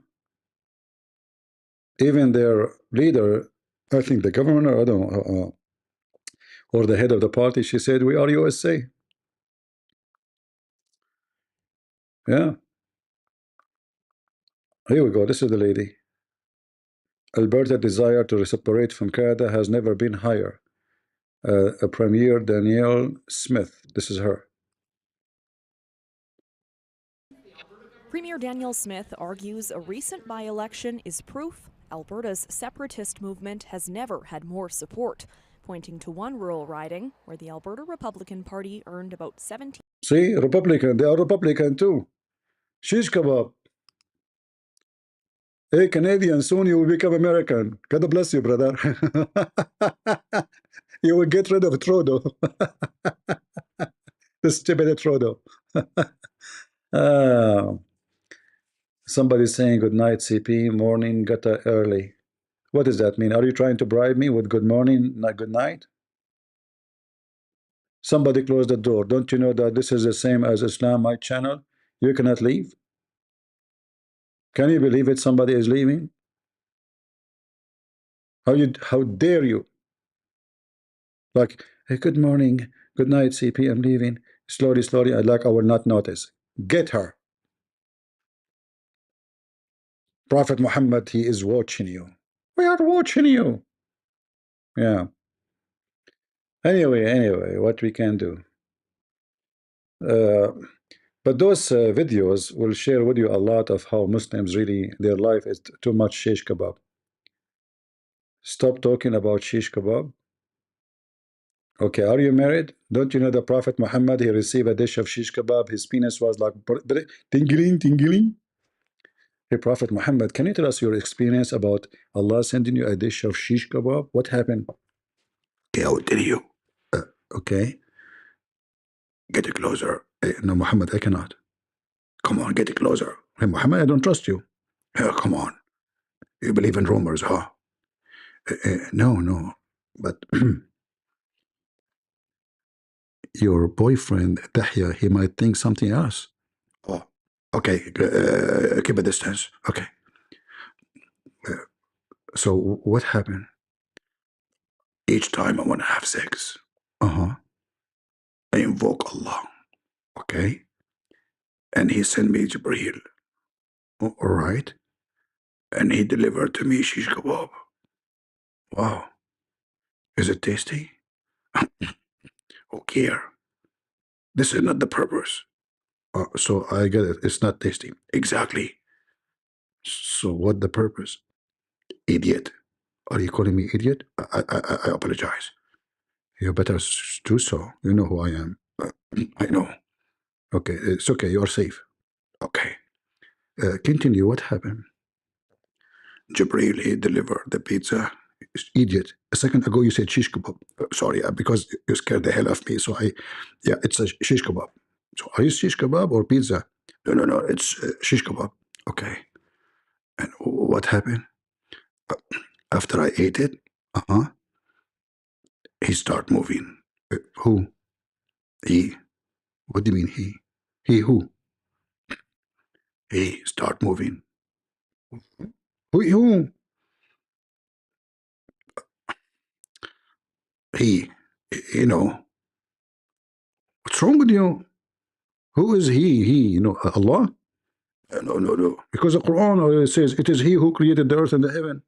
Even their leader, I think the governor, I don't know, or the head of the party, she said, "We are USA." Yeah. Here we go. This is the lady. Alberta's desire to separate from Canada has never been higher. Premier Danielle Smith. This is her. Premier Danielle Smith argues a recent by-election is proof Alberta's separatist movement has never had more support, pointing to one rural riding where the Alberta Republican Party earned about 17. See, Republican. They are Republican too. Shish kebab. Hey, Canadian, soon you will become American. God bless you, brother. You will get rid of Trudeau. The stupid Trudeau. uh, Somebody saying good night, CP. Morning, gata early. What does that mean? Are you trying to bribe me with good morning, not good night? Somebody close the door. Don't you know that this is the same as Islam, my channel? You cannot leave. Can you believe it? Somebody is leaving. How dare you? Like, hey, good morning, good night, CP. I'm leaving. Slowly, slowly. I will not notice. Get her. Prophet Muhammad, he is watching you. We are watching you. Yeah. Anyway, what we can do. Uh, but those videos will share with you a lot of how Muslims really, their life is too much shish kebab. Stop talking about shish kebab. Okay, are you married? Don't you know the Prophet Muhammad, he received a dish of shish kebab. His penis was like tingling, tingling. Hey, Prophet Muhammad, can you tell us your experience about Allah sending you a dish of shish kebab? What happened? Okay, I will tell you. Okay, get it closer. No, Muhammad, I cannot. Come on, get it closer. Hey, Muhammad, I don't trust you. Come on. You believe in rumors, huh? No. But your boyfriend, Dahya, he might think something else. Oh, okay. Keep a distance. Okay. So what happened? Each time I want to have sex, I invoke Allah. Okay. And he sent me Jibreel. All right. And he delivered to me shish kebab. Wow. Is it tasty? Who care? This is not the purpose. So I get it. It's not tasty. Exactly. So what the purpose? Idiot. Are you calling me idiot? I apologize. You better do so. You know who I am. I know. Okay, it's okay. You're safe. Okay. Continue. What happened? Jibril, he delivered the pizza. Idiot. A second ago you said shish kebab. Sorry, because you scared the hell of me. So yeah, it's a shish kebab. So are you shish kebab or pizza? No, it's shish kebab. Okay. And what happened? Uh, After I ate it, he start moving. Who? He. What do you mean he? He who? He start moving. Who? He. You know. What's wrong with you? Who is he? He. You know, Allah? No. Because the Quran says it is He who created the earth and the heaven.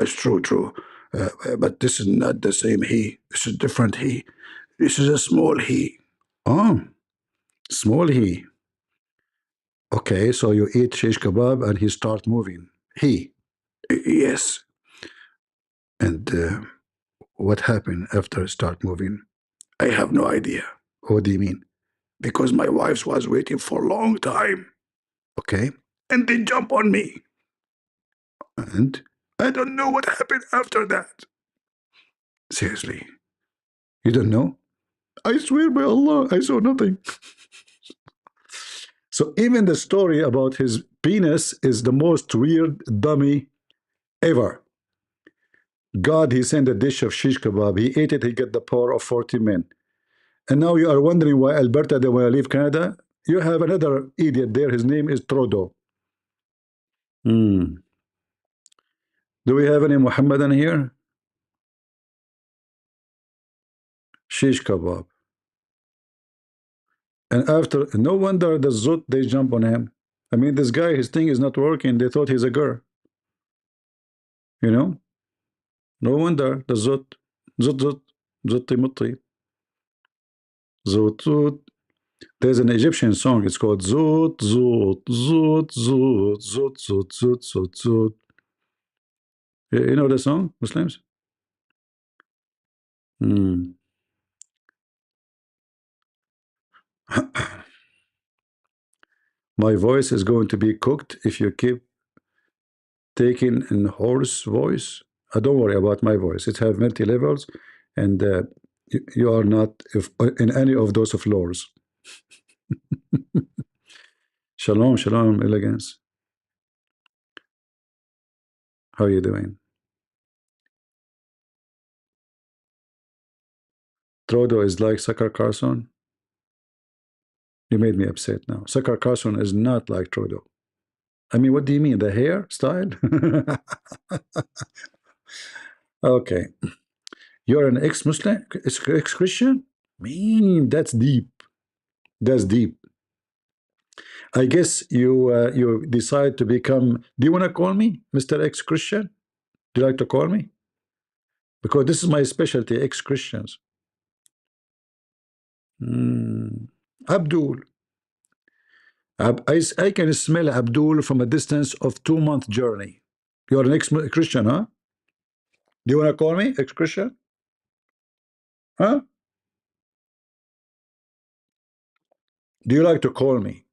It's true. But this is not the same He. This is different He. This is a small He. Oh, small He. Okay, so you eat shish kebab and he start moving. He. Yes. And what happened after start moving? I have no idea. What do you mean? Because my wife was waiting for a long time. Okay. And they jump on me. And I don't know what happened after that. Seriously. You don't know? I swear by Allah, I saw nothing. So even the story about his penis is the most weird dummy ever. God, he sent a dish of shish kebab. He ate it, he got the power of 40 men. And now you are wondering why Alberta they want to leave Canada? You have another idiot there. His name is Trudeau. Do we have any Mohammedan here? Shish kebab. And after, no wonder the Zut, they jump on him. I mean, this guy, his thing is not working. They thought he's a girl. You know? No wonder the Zut. Zutti mutti. Zut. There's an Egyptian song. It's called Zut. You know the song, Muslims? My voice is going to be cooked if you keep taken in hoarse voice. Don't worry about my voice. It have multi levels, and you are not in any of those floors. Shalom, shalom, elegance. How are you doing? Trodo is like Sucker Carson. You made me upset now. Sucker Carson is not like Trodo. I mean, what do you mean? The hair style? Okay. You're an ex-Muslim? Ex-Christian? Man, that's deep. That's deep. I guess you decide to become. Do you want to call me Mr. Ex-Christian? Do you like to call me? Because this is my specialty, ex-Christians. Abdul. I can smell Abdul from a distance of 2-month journey. You're an ex-Christian, huh? Do you want to call me ex-Christian? Huh? Do you like to call me?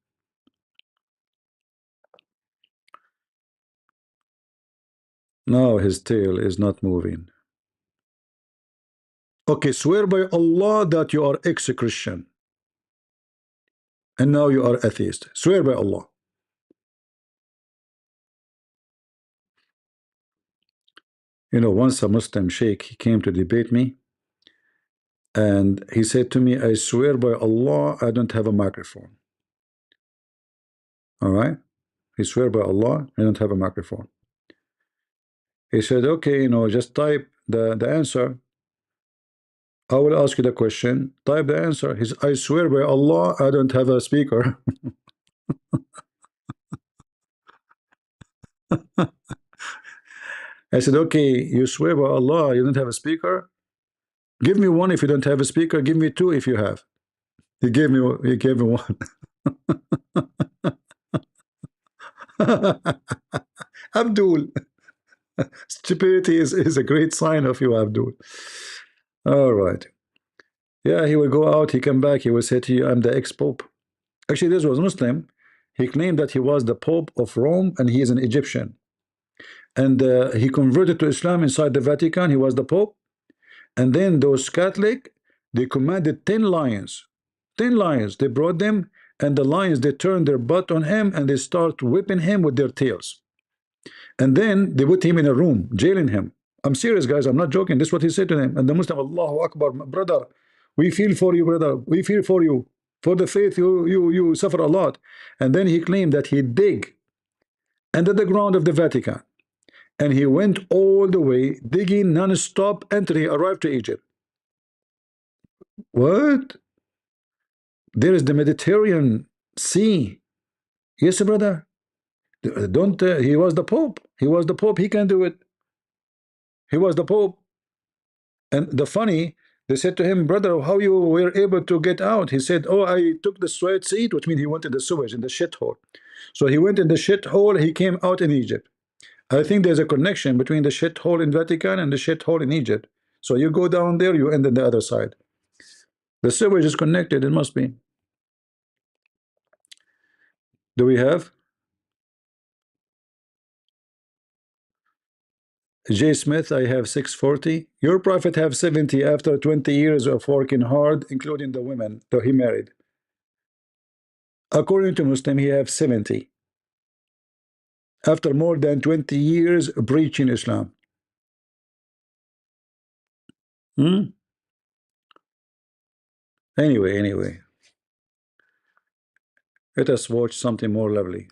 No, his tail is not moving. Okay, swear by Allah that you are ex-Christian. And now you are atheist. Swear by Allah. You know, once a Muslim sheikh, he came to debate me, and he said to me, I swear by Allah, I don't have a microphone. All right? He swear by Allah, I don't have a microphone. He said, okay, you know, just type the answer. I will ask you the question. Type the answer. He said, I swear by Allah, I don't have a speaker. I said, okay, you swear by Allah, you don't have a speaker? Give me one if you don't have a speaker. Give me two if you have. He gave me one. Abdul. Stupidity is a great sign of you, Abdul. All right. Yeah, he will go out, he come back, he will say to you, I'm the ex-pope. Actually, this was Muslim. He claimed that he was the Pope of Rome and he is an Egyptian. And he converted to Islam inside the Vatican. He was the Pope. And then those Catholic, they commanded 10 lions. 10 lions. They brought them, and the lions, they turned their butt on him and they start whipping him with their tails. And then they put him in a room, jailing him. I'm serious, guys. I'm not joking. This is what he said to them. And the Muslim, Allahu Akbar, brother, we feel for you, brother. We feel for you. For the faith, you suffer a lot. And then he claimed that he dig under the ground of the Vatican. And he went all the way, digging non-stop until he arrived to Egypt. What? There is the Mediterranean Sea. Yes, brother. Don't. He was the Pope. He was the Pope. He can do it. He was the Pope. And the funny, they said to him, brother, how you were able to get out? He said, oh, I took the sweat seat, which means he went in the sewage, in the shithole. So he went in the shithole, he came out in Egypt. I think there's a connection between the shithole in Vatican and the shithole in Egypt. So you go down there, you end on the other side. The sewage is connected, it must be. Do we have? J. Smith, I have 640. Your prophet have 70 after 20 years of working hard, including the women that he married. According to Muslim, he have 70. After more than 20 years preaching Islam. Anyway. Let us watch something more lovely.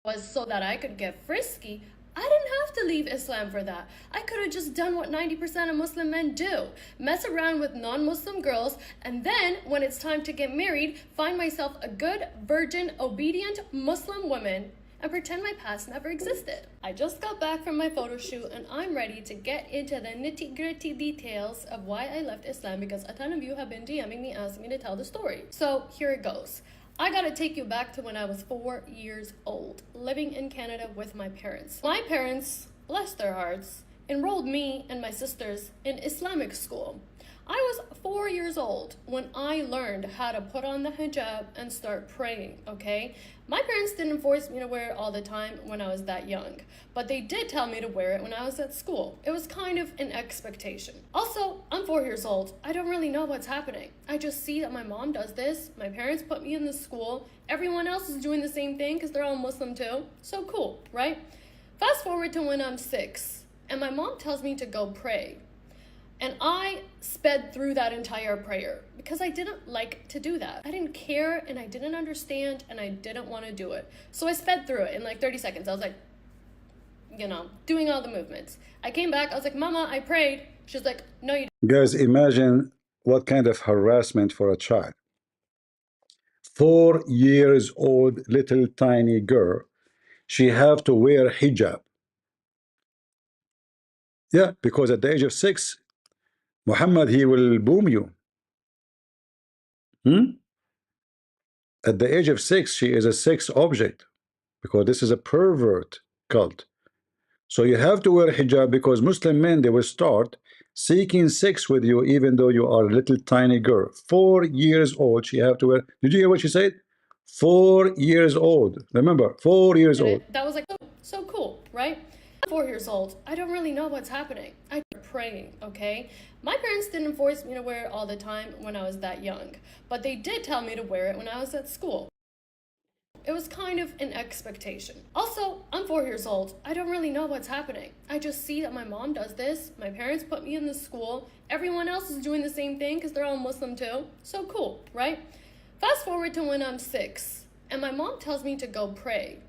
Was so that I could get frisky. I didn't have to leave Islam for that. I could have just done what 90% of Muslim men do. Mess around with non-Muslim girls, and then, when it's time to get married, find myself a good, virgin, obedient Muslim woman and pretend my past never existed. I just got back from my photo shoot and I'm ready to get into the nitty-gritty details of why I left Islam, because a ton of you have been DMing me asking me to tell the story. So here it goes. I gotta take you back to when I was 4 years old, living in Canada with my parents. My parents, bless their hearts, enrolled me and my sisters in Islamic school. I was 4 years old when I learned how to put on the hijab and start praying, okay? My parents didn't force me to wear it all the time when I was that young, but they did tell me to wear it when I was at school. It was kind of an expectation. Also, I'm 4 years old. I don't really know what's happening. I just see that my mom does this, my parents put me in this school, everyone else is doing the same thing because they're all Muslim too. So cool, right? Fast forward to when I'm 6, and my mom tells me to go pray. And I sped through that entire prayer because I didn't like to do that. I didn't care and I didn't understand and I didn't want to do it. So I sped through it in like 30 seconds. I was like, doing all the movements. I came back, I was like, Mama, I prayed. She's like, no, you Guys, imagine what kind of harassment for a child. 4 years old little tiny girl, she have to wear hijab. Yeah, because at the age of 6, Muhammad, he will boom you. At the age of 6, she is a sex object because this is a pervert cult. So you have to wear hijab because Muslim men, they will start seeking sex with you even though you are a little tiny girl. 4 years old, she have to wear. Did you hear what she said? 4 years old. Remember, 4 years did old. it. That was like so cool, right? I'm 4 years old. I don't really know what's happening. I praying, okay? My parents didn't force me to wear it all the time when I was that young, but they did tell me to wear it when I was at school. It was kind of an expectation. Also, I'm 4 years old. I don't really know what's happening. I just see that my mom does this, my parents put me in this school, everyone else is doing the same thing because they're all Muslim too. So cool, right? Fast forward to when I'm 6, and my mom tells me to go pray.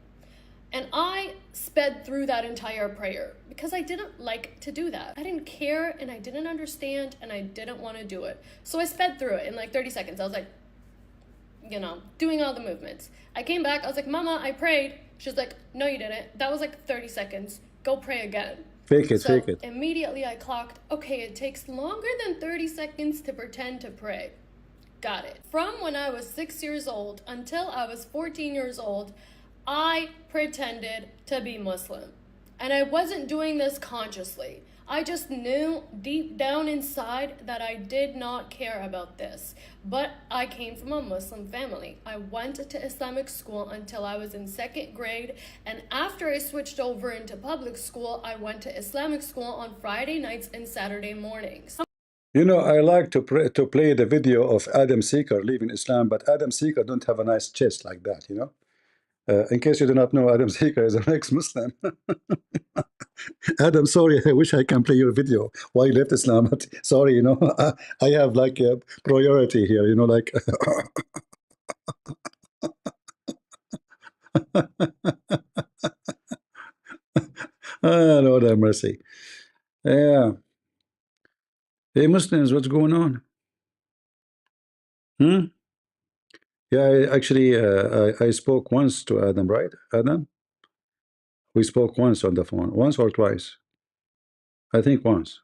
And I sped through that entire prayer because I didn't like to do that. I didn't care and I didn't understand and I didn't want to do it. So I sped through it in like 30 seconds. I was like, doing all the movements. I came back, I was like, Mama, I prayed. She's like, no, you didn't. That was like 30 seconds. Go pray again. Fake it, So fake it. immediately I clocked, okay, it takes longer than 30 seconds to pretend to pray. Got it. From when I was 6 years old until I was 14 years old, I pretended to be Muslim. And I wasn't doing this consciously. I just knew deep down inside that I did not care about this. But I came from a Muslim family. I went to Islamic school until I was in 2nd grade. And after I switched over into public school, I went to Islamic school on Friday nights and Saturday mornings. You know, I like to play the video of Adam Seeker leaving Islam, but Adam Seeker don't have a nice chest like that, you know. In case you do not know, Adam Seeker is an ex-Muslim. Adam, sorry, I wish I can play your video why you left Islam, but sorry, you know, I have like a priority here, you know, like. Lord have mercy. Yeah. Hey, Muslims, what's going on? Yeah, I spoke once to Adam, right? Adam? We spoke once on the phone, once or twice. I think once.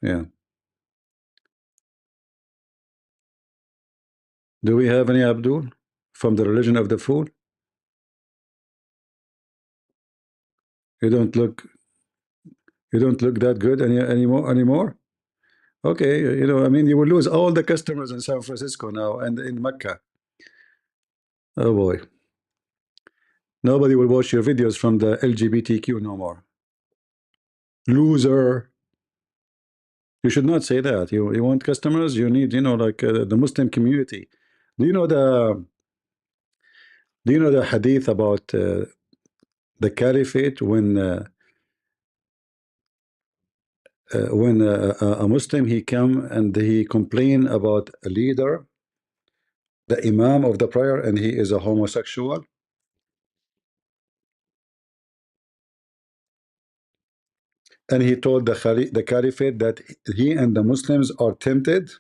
Yeah. Do we have any Abdul from the religion of the fool? You don't look that good anymore. Okay, you know, I mean, you will lose all the customers in San Francisco now and in Mecca. Oh boy. Nobody will watch your videos from the LGBTQ no more. Loser. You should not say that. You want customers, you need, you know, like the Muslim community. Do you know the hadith about the caliphate when a Muslim he come and he complain about a leader, the imam of the prayer, and he is a homosexual? And he told the caliphate that he and the Muslims are tempted.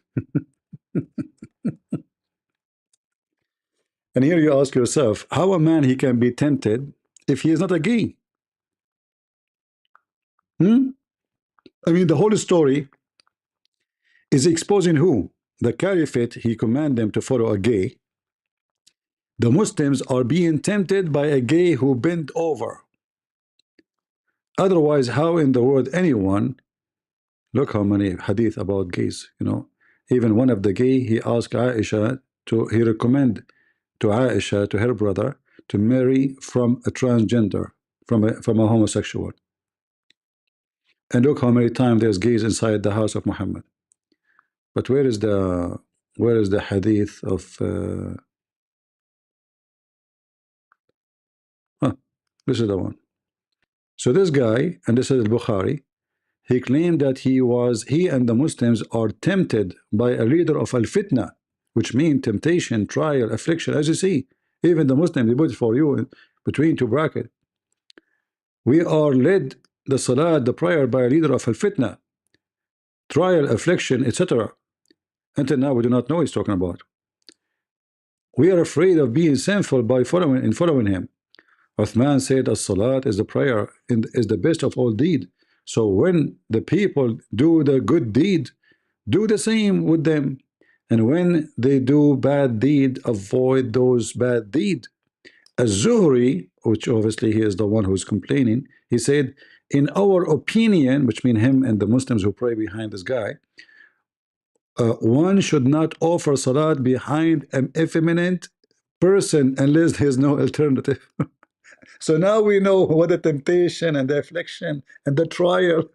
And here you ask yourself, how a man he can be tempted if he is not a gay? I mean, the whole story is exposing who? The caliphate, he command them to follow a gay. The Muslims are being tempted by a gay who bent over. Otherwise, how in the world anyone Look how many hadith about gays, you know. Even one of the gay, he asked Aisha he recommend to Aisha, to her brother, to marry from a transgender, from a homosexual. And look how many times there's gays inside the house of Muhammad. But where is the hadith of this is the one. So this guy, and this is Bukhari, he claimed that he and the Muslims are tempted by a leader of al-fitna, which means temptation, trial, affliction. As you see, even the Muslim, they put it for you in between two brackets. We are led the salat, the prayer, by a leader of al-fitna, trial, affliction, etc. Until now, we do not know what he's talking about. We are afraid of being sinful by following him. Uthman said, as-salat is the prayer, is the best of all deed. So when the people do the good deed, do the same with them. And when they do bad deed, avoid those bad deed. Az-Zuhri, which obviously he is the one who's complaining, he said, in our opinion, which means him and the Muslims who pray behind this guy, one should not offer salat behind an effeminate person unless there's no alternative. So now we know what the temptation and the affliction and the trial.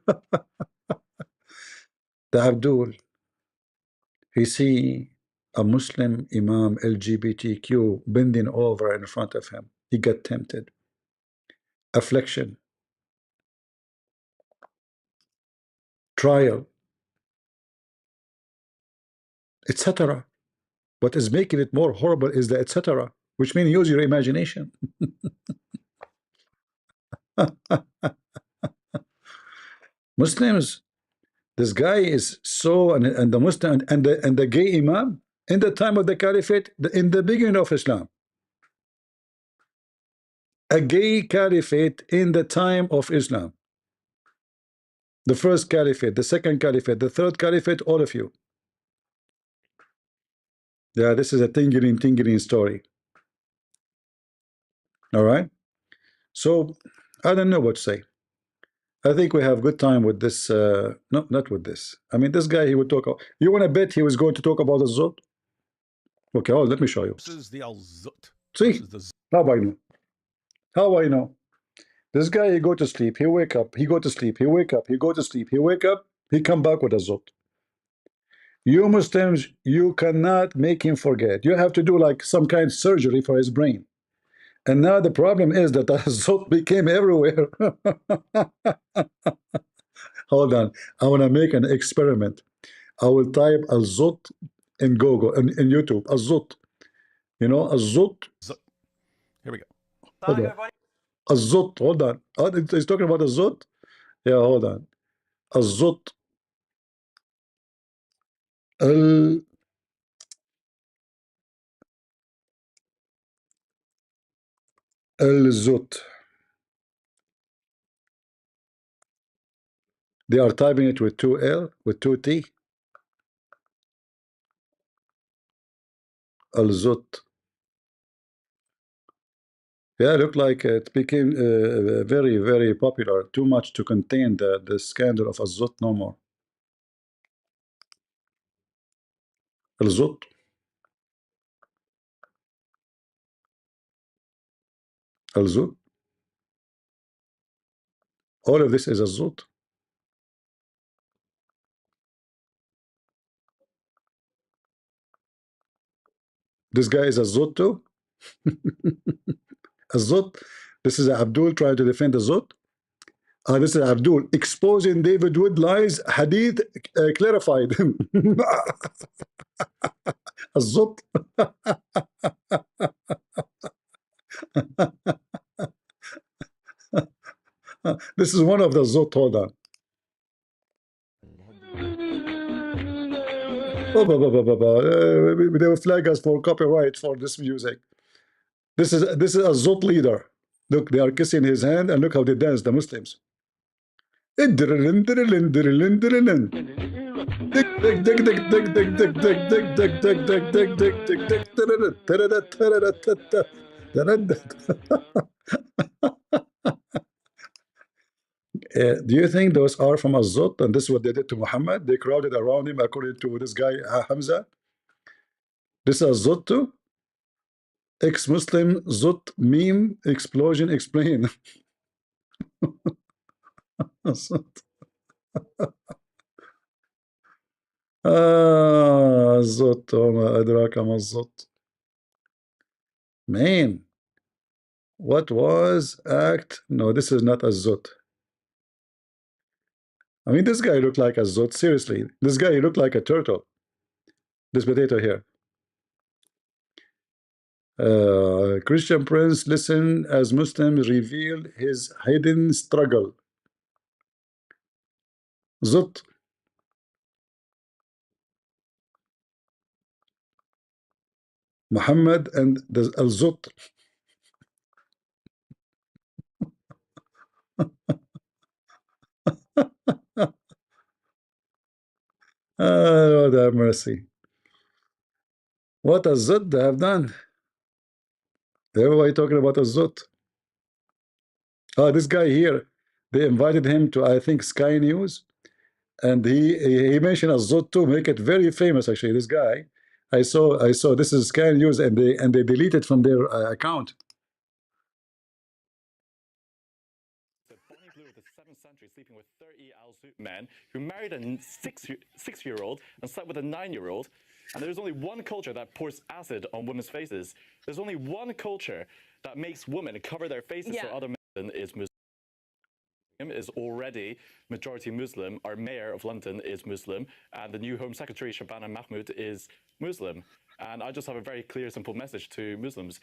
The Abdul, he see a Muslim Imam LGBTQ bending over in front of him. He got tempted. Affliction, trial, etc. What is making it more horrible is the etc., which means use your imagination. Muslims, this guy is so, and the Muslim and the gay Imam in the time of the Caliphate, in the beginning of Islam, a gay caliphate in the time of Islam, the first caliphate, the second caliphate, the third caliphate, all of you. Yeah, this is a tingling story. All right. So I don't know what to say. I think we have good time with this. No, not with this. I mean, this guy, he would talk. You want to bet he was going to talk about the Zot? Okay, oh, let me show you. This is the al-zut. See, This is the how I know? How I know? This guy, he go to sleep, he wake up, he go to sleep, he wake up, he go to sleep, he wake up, he come back with a Zot. You Muslims, you cannot make him forget. You have to do like some kind of surgery for his brain. And now the problem is that the Zot became everywhere. Hold on, I want to make an experiment. I will type al-Zut in Google, in YouTube, al-Zut. You know, al-Zut. zut. Here we go. Hold on. Al-Zut, hold on. Oh, he's talking about al-Zut? Yeah, hold on. Al-Zut. Al-Zut. They are typing it with two L, with two T. Al-Zut. Yeah, it looked like it became very, very popular. Too much to contain the scandal of Al-Zut no more. Al-Zut. Al-Zut. All of this is Al-Zut. This guy is Al-Zut too. Al-Zut. This is Abdul trying to defend Al-Zut. This is Abdul exposing David Wood lies. Hadith clarified. Al-Zut. This is one of the Zut. Hold on. They will flag us for copyright for this music. This is a Zut leader. Look, they are kissing his hand, and look how they dance, the Muslims. Do you think those are from Azot and this is what they did to Muhammad? They crowded around him according to this guy Hamza. This is Azot too? Ex-Muslim Zot meme explosion explain. الزوت وما أدراك ما الزوت. Man, what was act? No, this is not a zot. I mean, this guy looked like a zot. Seriously, this guy looked like a turtle. This potato here. Christian Prince, listen as Muslims reveal his hidden struggle. Zot. Muhammad and the al-Zot. Lord have mercy. What a Zot they have done. Everybody talking about a Zot. Oh, this guy here, they invited him to, I think, Sky News, and he mentioned a Zot too, make it very famous. Actually, this guy, I saw this is Sky News, and they deleted from their account. Bonnie Blue of the 7th century sleeping with 30 Al-Zut men who married a six-year-old and slept with a 9-year-old. And there's only one culture that pours acid on women's faces. There's only one culture that makes women cover their faces so other men is Muslim. Is already majority Muslim. Our mayor of London is Muslim, and the new Home Secretary Shabana Mahmood is Muslim. And I just have a very clear, simple message to Muslims,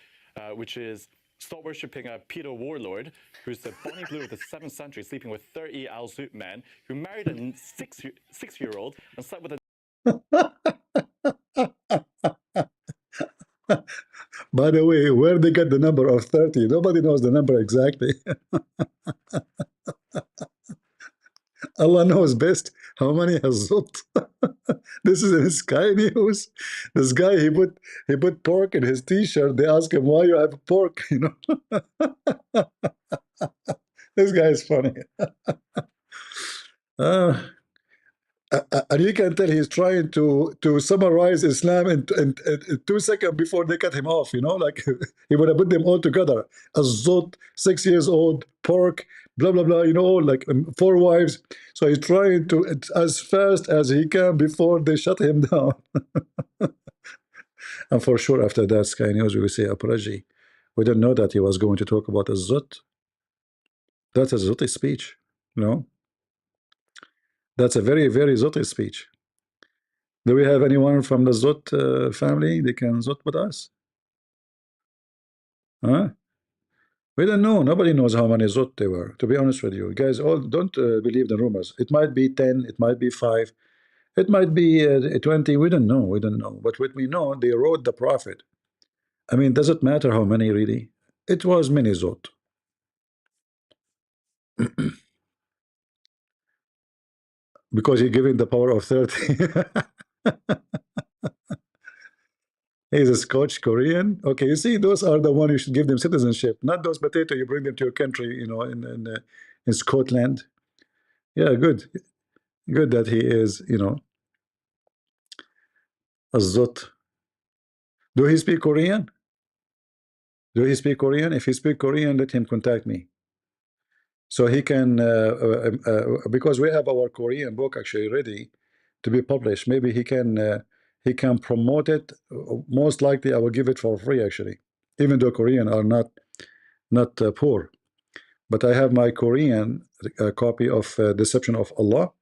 which is stop worshipping a pedo warlord who's the Bonnie Blue of the 7th century, sleeping with 30 Al-Zut men who married a six-year-old and slept with a. By the way, where they got the number of 30? Nobody knows the number exactly. Allah knows best how many has Zot. This is in Sky News. This guy, he put pork in his t-shirt. They ask him why you have pork, you know. This guy is funny. And you can tell he's trying to summarize Islam in 2 seconds before they cut him off, you know, like he would have put them all together. Azot, 6 years old, pork, blah, blah, blah, you know, like 4 wives. So he's trying to, as fast as he can before they shut him down. And for sure, after that, Sky News, we will say apology. We didn't know that he was going to talk about Azot. That's a Zoti speech, you know. That's a very, very Zoti speech. Do we have anyone from the Zot family? They can Zot with us? Huh? We don't know. Nobody knows how many Zot they were, to be honest with you. Guys, all don't believe the rumors. It might be 10, it might be 5, it might be 20. We don't know. We don't know. But what we know, they wrote the prophet. I mean, does it matter how many really? It was many Zot. Because he giving the power of 30. He's a Scotch Korean. Okay, you see, those are the one you should give them citizenship, not those potato you bring them to your country, you know, in Scotland. Yeah, good that he is, you know, a Zot. Do he speak Korean? Do he speak Korean? If he speak Korean, let him contact me, so he can because we have our Korean book actually ready to be published. Maybe he can promote it. Most likely I will give it for free actually, even though Korean are not poor. But I have my Korean copy of Deception of Allah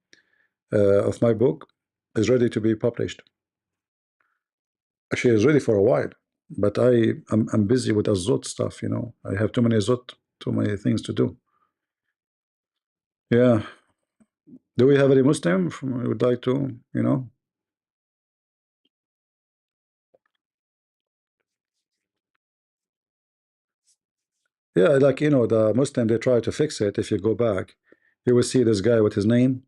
of my book is ready to be published. Actually, it's ready for a while, but I'm busy with Azot stuff, you know. I have too many Azot, too many things to do. Yeah. Do we have any Muslim who would like to, you know? Yeah, like, you know, the Muslim, they try to fix it. If you go back, you will see this guy with his name,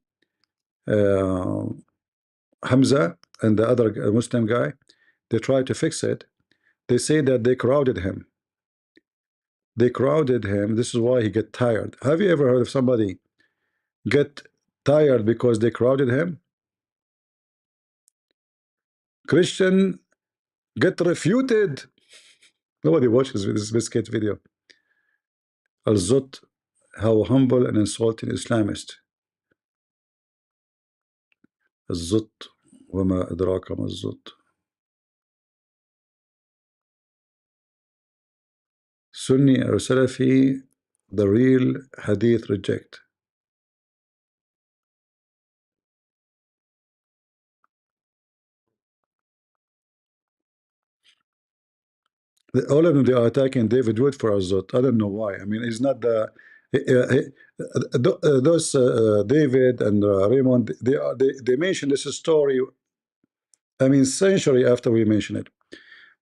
uh, Hamza, and the other Muslim guy. They try to fix it. They say that they crowded him. They crowded him. This is why he get tired. Have you ever heard of somebody get tired because they crowded him. Christian get refuted. Nobody watches this biscuit video. Al-Zut, how humble and insulting Islamist. الزط وما أدراك ما الزط. Sunni or Salafi, the real hadith reject. All of them, they are attacking David Wood for Azot. I don't know why. I mean, he's not the those David and Raymond. They mentioned this story. I mean, century after we mentioned it,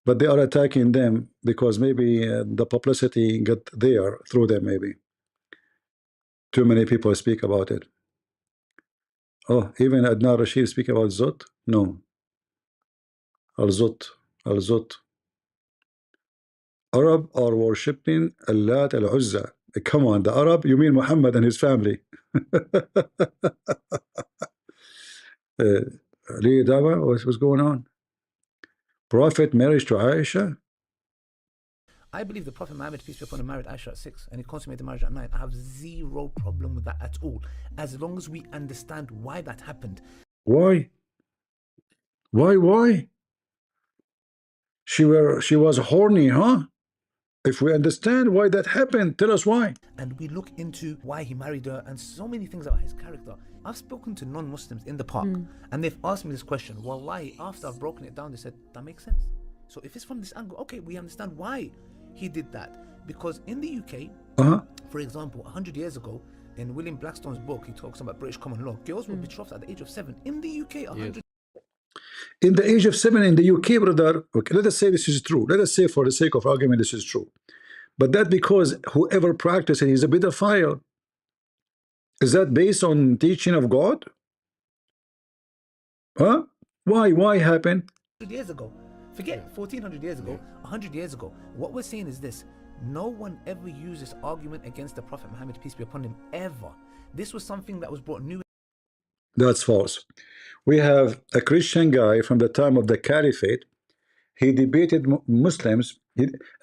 but they are attacking them because maybe the publicity got there through them. Maybe too many people speak about it. Oh, even Adnan Rashid speak about Zot? No, Al-Zut, Al-Zut. Arab are worshipping Allat al-Uzza. Come on, the Arab, you mean Muhammad and his family. Ali Dava, what's going on? Prophet marriage to Aisha? I believe the Prophet Muhammad, peace be upon him, married Aisha at 6 and he consummated the marriage at 9. I have zero problem with that at all, as long as we understand why that happened. Why? Why? She was horny, huh? If we understand why that happened, tell us why. And we look into why he married her and so many things about his character. I've spoken to non-Muslims in the park and they've asked me this question. Wallahi, after I've broken it down, they said, that makes sense. So if it's from this angle, okay, we understand why he did that. Because in the UK, for example, 100 years ago, in William Blackstone's book, he talks about British common law. Girls were betrothed at the age of 7. In the UK, 100 in the age of 7 in the UK, brother, okay, let us say this is true. Let us say for the sake of argument this is true. But that because whoever practices it is a pedophile. Is that based on teaching of God? Huh? Why happen? years ago. Forget 1400 years ago, 100 years ago. What we're saying is this: no one ever used this argument against the Prophet Muhammad, peace be upon him, ever. This was something that was brought new. That's false. We have a Christian guy from the time of the Caliphate. He debated Muslims.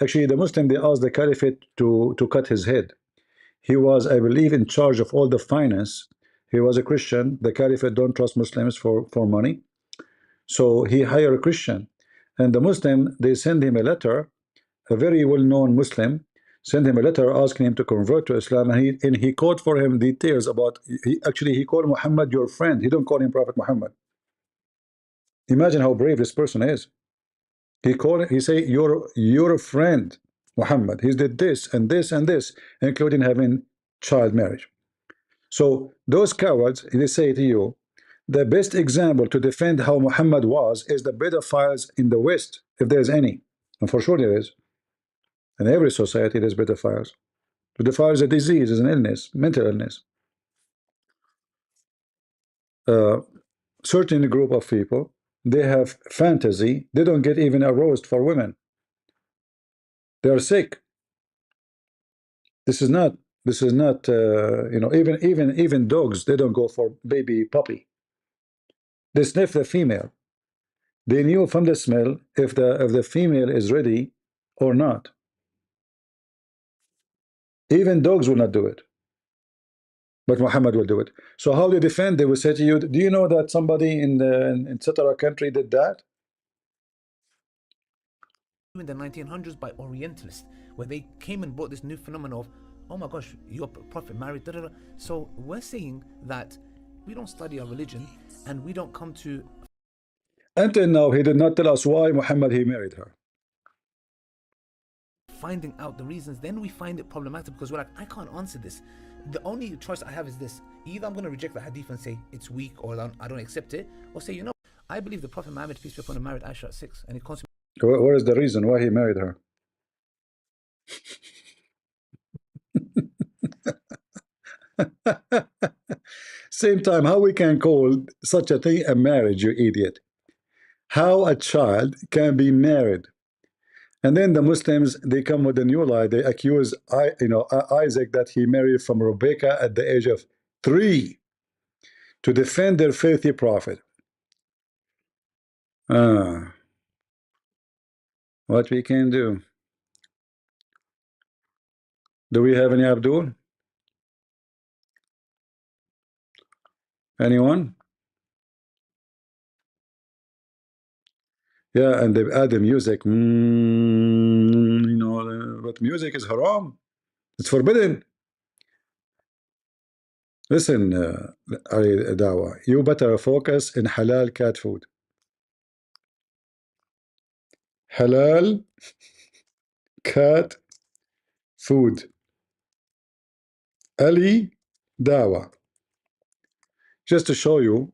Actually, the Muslim, they asked the Caliphate to cut his head. He was, I believe, in charge of all the finance. He was a Christian. The Caliphate don't trust Muslims for money. So he hired a Christian. And the Muslim, they send him a letter, a very well-known Muslim, sent him a letter asking him to convert to Islam, and he quote for him details about, he called Muhammad your friend. He don't call him Prophet Muhammad. Imagine how brave this person is. He say you're a friend, Muhammad. He did this and this and this, including having child marriage. So those cowards, they say to you, the best example to defend how Muhammad was is the pedophiles in the West, if there's any. And for sure there is. In every society there's pedophiles. Pedophiles is a disease, is an illness, mental illness. Certain group of people, they have fantasy, they don't get even aroused for women. They are sick. This is not even dogs, they don't go for baby puppy. They sniff the female. They knew from the smell if the female is ready or not. Even dogs will not do it, but Muhammad will do it. So how they defend? They will say to you, do you know that somebody in etc. country did that? In the 1900s by Orientalists, where they came and brought this new phenomenon of, oh my gosh, your Prophet married, da, da, da. So we're saying that we don't study our religion and we don't come to. Until now, he did not tell us why Muhammad he married her. Finding out the reasons, then we find it problematic because we're like, I can't answer this. The only choice I have is this: either I'm going to reject the hadith and say it's weak, or I don't accept it, or say, I believe the Prophet Muhammad, peace be upon him, married Aisha at 6 and he consummated. What is the reason why he married her? Same time, how we can call such a thing a marriage, you idiot? How a child can be married? And then the Muslims, they come with a new lie. They accuse Isaac that he married from Rebecca at the age of 3, to defend their filthy prophet. What we can do? Do we have any Abdul? Anyone? Yeah, and they add the music. You know, but music is haram. It's forbidden. Listen, Ali Dawa, you better focus in halal cat food. Halal cat food. Ali Dawa. Just to show you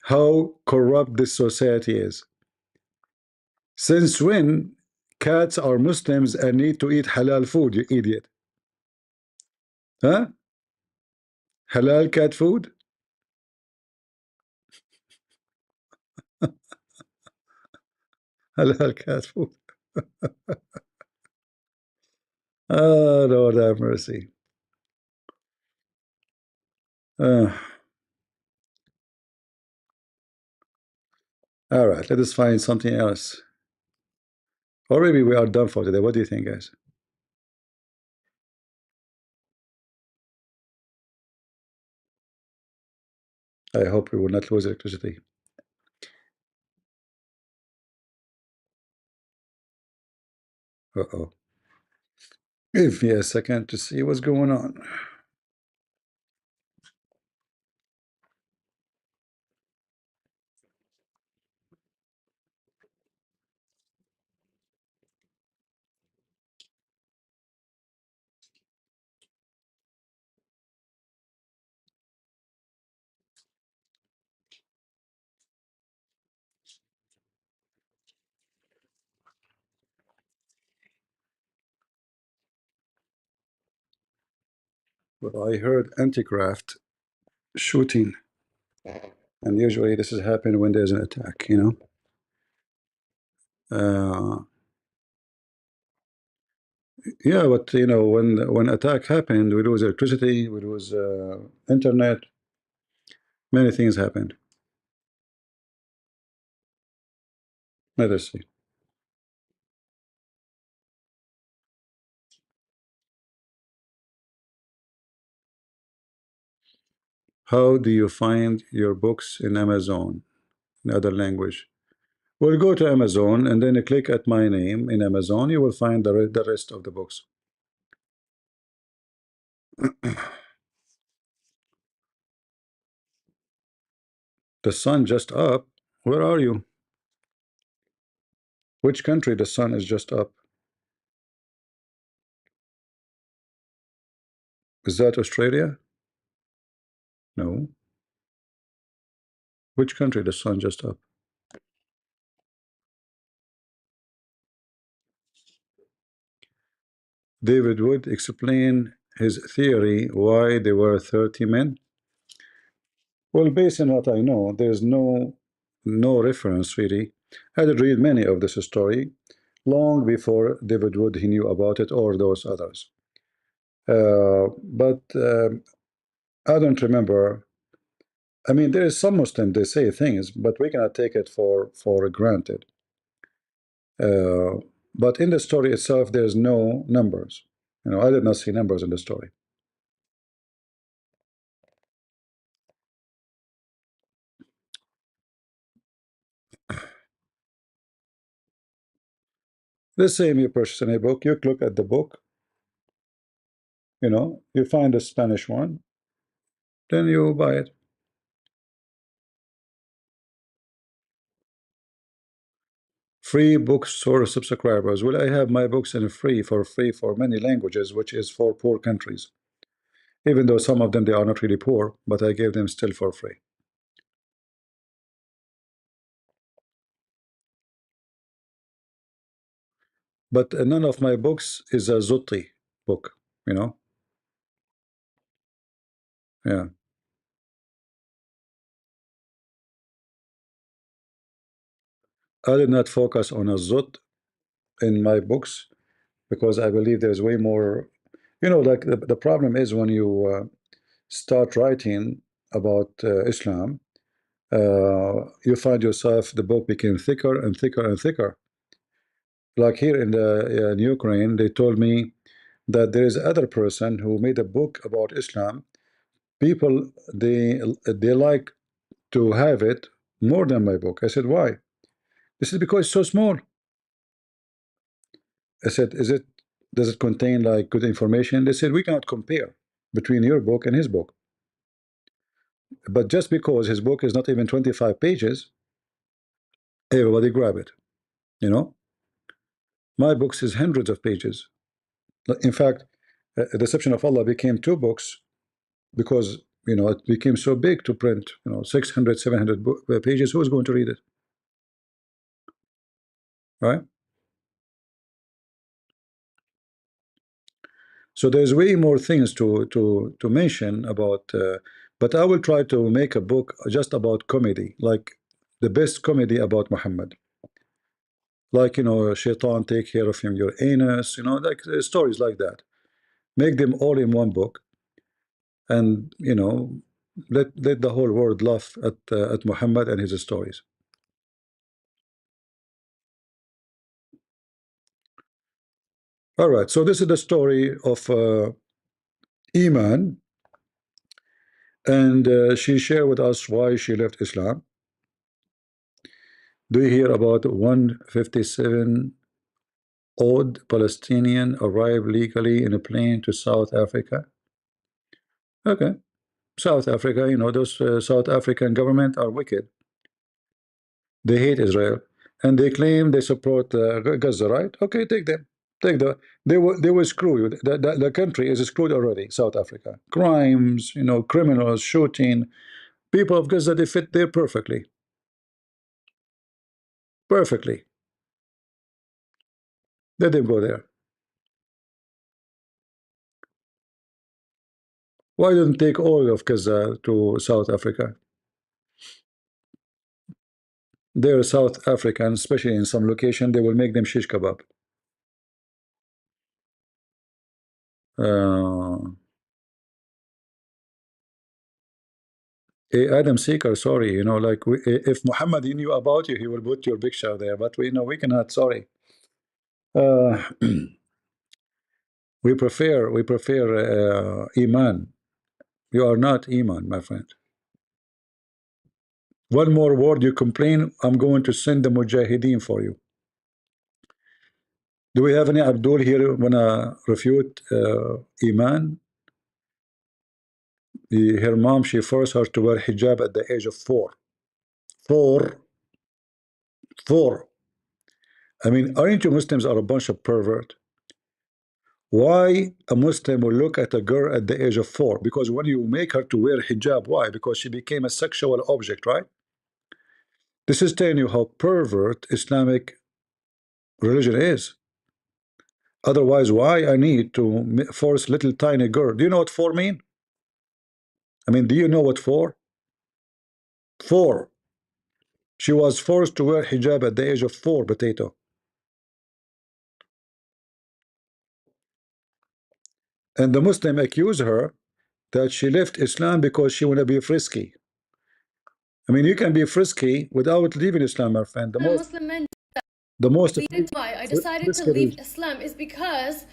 how corrupt this society is. Since when cats are Muslims and need to eat halal food, you idiot? Huh? Halal cat food? Halal cat food. Oh, Lord have mercy. Uh, all right, let us find something else. Or maybe we are done for today. What do you think, guys? I hope we will not lose electricity. Uh-oh. Give me a second to see what's going on. Well, I heard anti-craft shooting, and usually this has happened when there's an attack, you know. Yeah, but you know, when attack happened, we lose electricity, we lose internet, many things happened. Let us see. How do you find your books in Amazon in other language? Well, go to Amazon and then click at my name in Amazon. You will find the rest of the books. The sun just up. Where are you? Which country the sun is just up? Is that Australia? No. Which country the sun just up? David Wood explain his theory why there were 30 men. Well, based on what I know, there's no reference really. I did read many of this story long before David Wood he knew about it or those others. But I don't remember. I mean, there is some Muslim they say things, but we cannot take it for granted. But in the story itself, there's no numbers. You know, I did not see numbers in the story. The same, you purchase any book, you look at the book, you know, you find the Spanish one, then you buy it. Free bookstore subscribers. Well, I have my books in free for many languages, which is for poor countries. Even though some of them they are not really poor, but I gave them still for free. But none of my books is a Zutti book, you know. Yeah. I did not focus on a Zut in my books because I believe there's way more, you know, like the problem is when you start writing about Islam, you find yourself, the book became thicker and thicker and thicker. Like here in Ukraine, they told me that there is other person who made a book about Islam. People, they like to have it more than my book. I said, why? This is because it's so small. I said, does it contain like good information? They said, we cannot compare between your book and his book. But just because his book is not even 25 pages, everybody grab it. You know, my books is hundreds of pages. In fact, Deception of Allah became 2 books because it became so big to print. 600, 700 pages. Who is going to read it, right? So there's way more things to mention about, but I will try to make a book just about comedy, like the best comedy about Muhammad. Like, Shaitan take care of him, your anus, like stories like that. Make them all in one book, and let the whole world laugh at Muhammad and his stories. All right, so this is the story of Eman, and she shared with us why she left Islam. Do you hear about 157 odd Palestinian arrived legally in a plane to South Africa? Okay, South Africa, those South African government are wicked. They hate Israel, and they claim they support Gaza, right? Okay, take them. They will screw you. The country is screwed already. South Africa, crimes, criminals, shooting. People of Gaza, they fit there perfectly. Perfectly. Let them go there. Why don't take all of Gaza to South Africa? They're South African, especially in some location, they will make them shish kebab. Adam Seeker, sorry, like if Muhammad knew about you, he will put your picture there, but we cannot, sorry. We prefer Iman. You are not Iman, my friend. One more word you complain, I'm going to send the Mujahideen for you. Do we have any Abdul here wanna refute Iman? Her mom, she forced her to wear hijab at the age of 4. 4. I mean, aren't you Muslims are a bunch of pervert? Why a Muslim will look at a girl at the age of 4? Because when you make her to wear hijab, why? Because she became a sexual object, right? This is telling you how pervert Islamic religion is. Otherwise, why I need to force little tiny girl? Do you know what 4 mean? I mean, do you know what 4? 4. She was forced to wear hijab at the age of 4, potato. And the Muslim accused her that she left Islam because she want to be frisky. I mean, you can be frisky without leaving Islam, my friend. Muslim men. The most Why I decided to leave Islam is because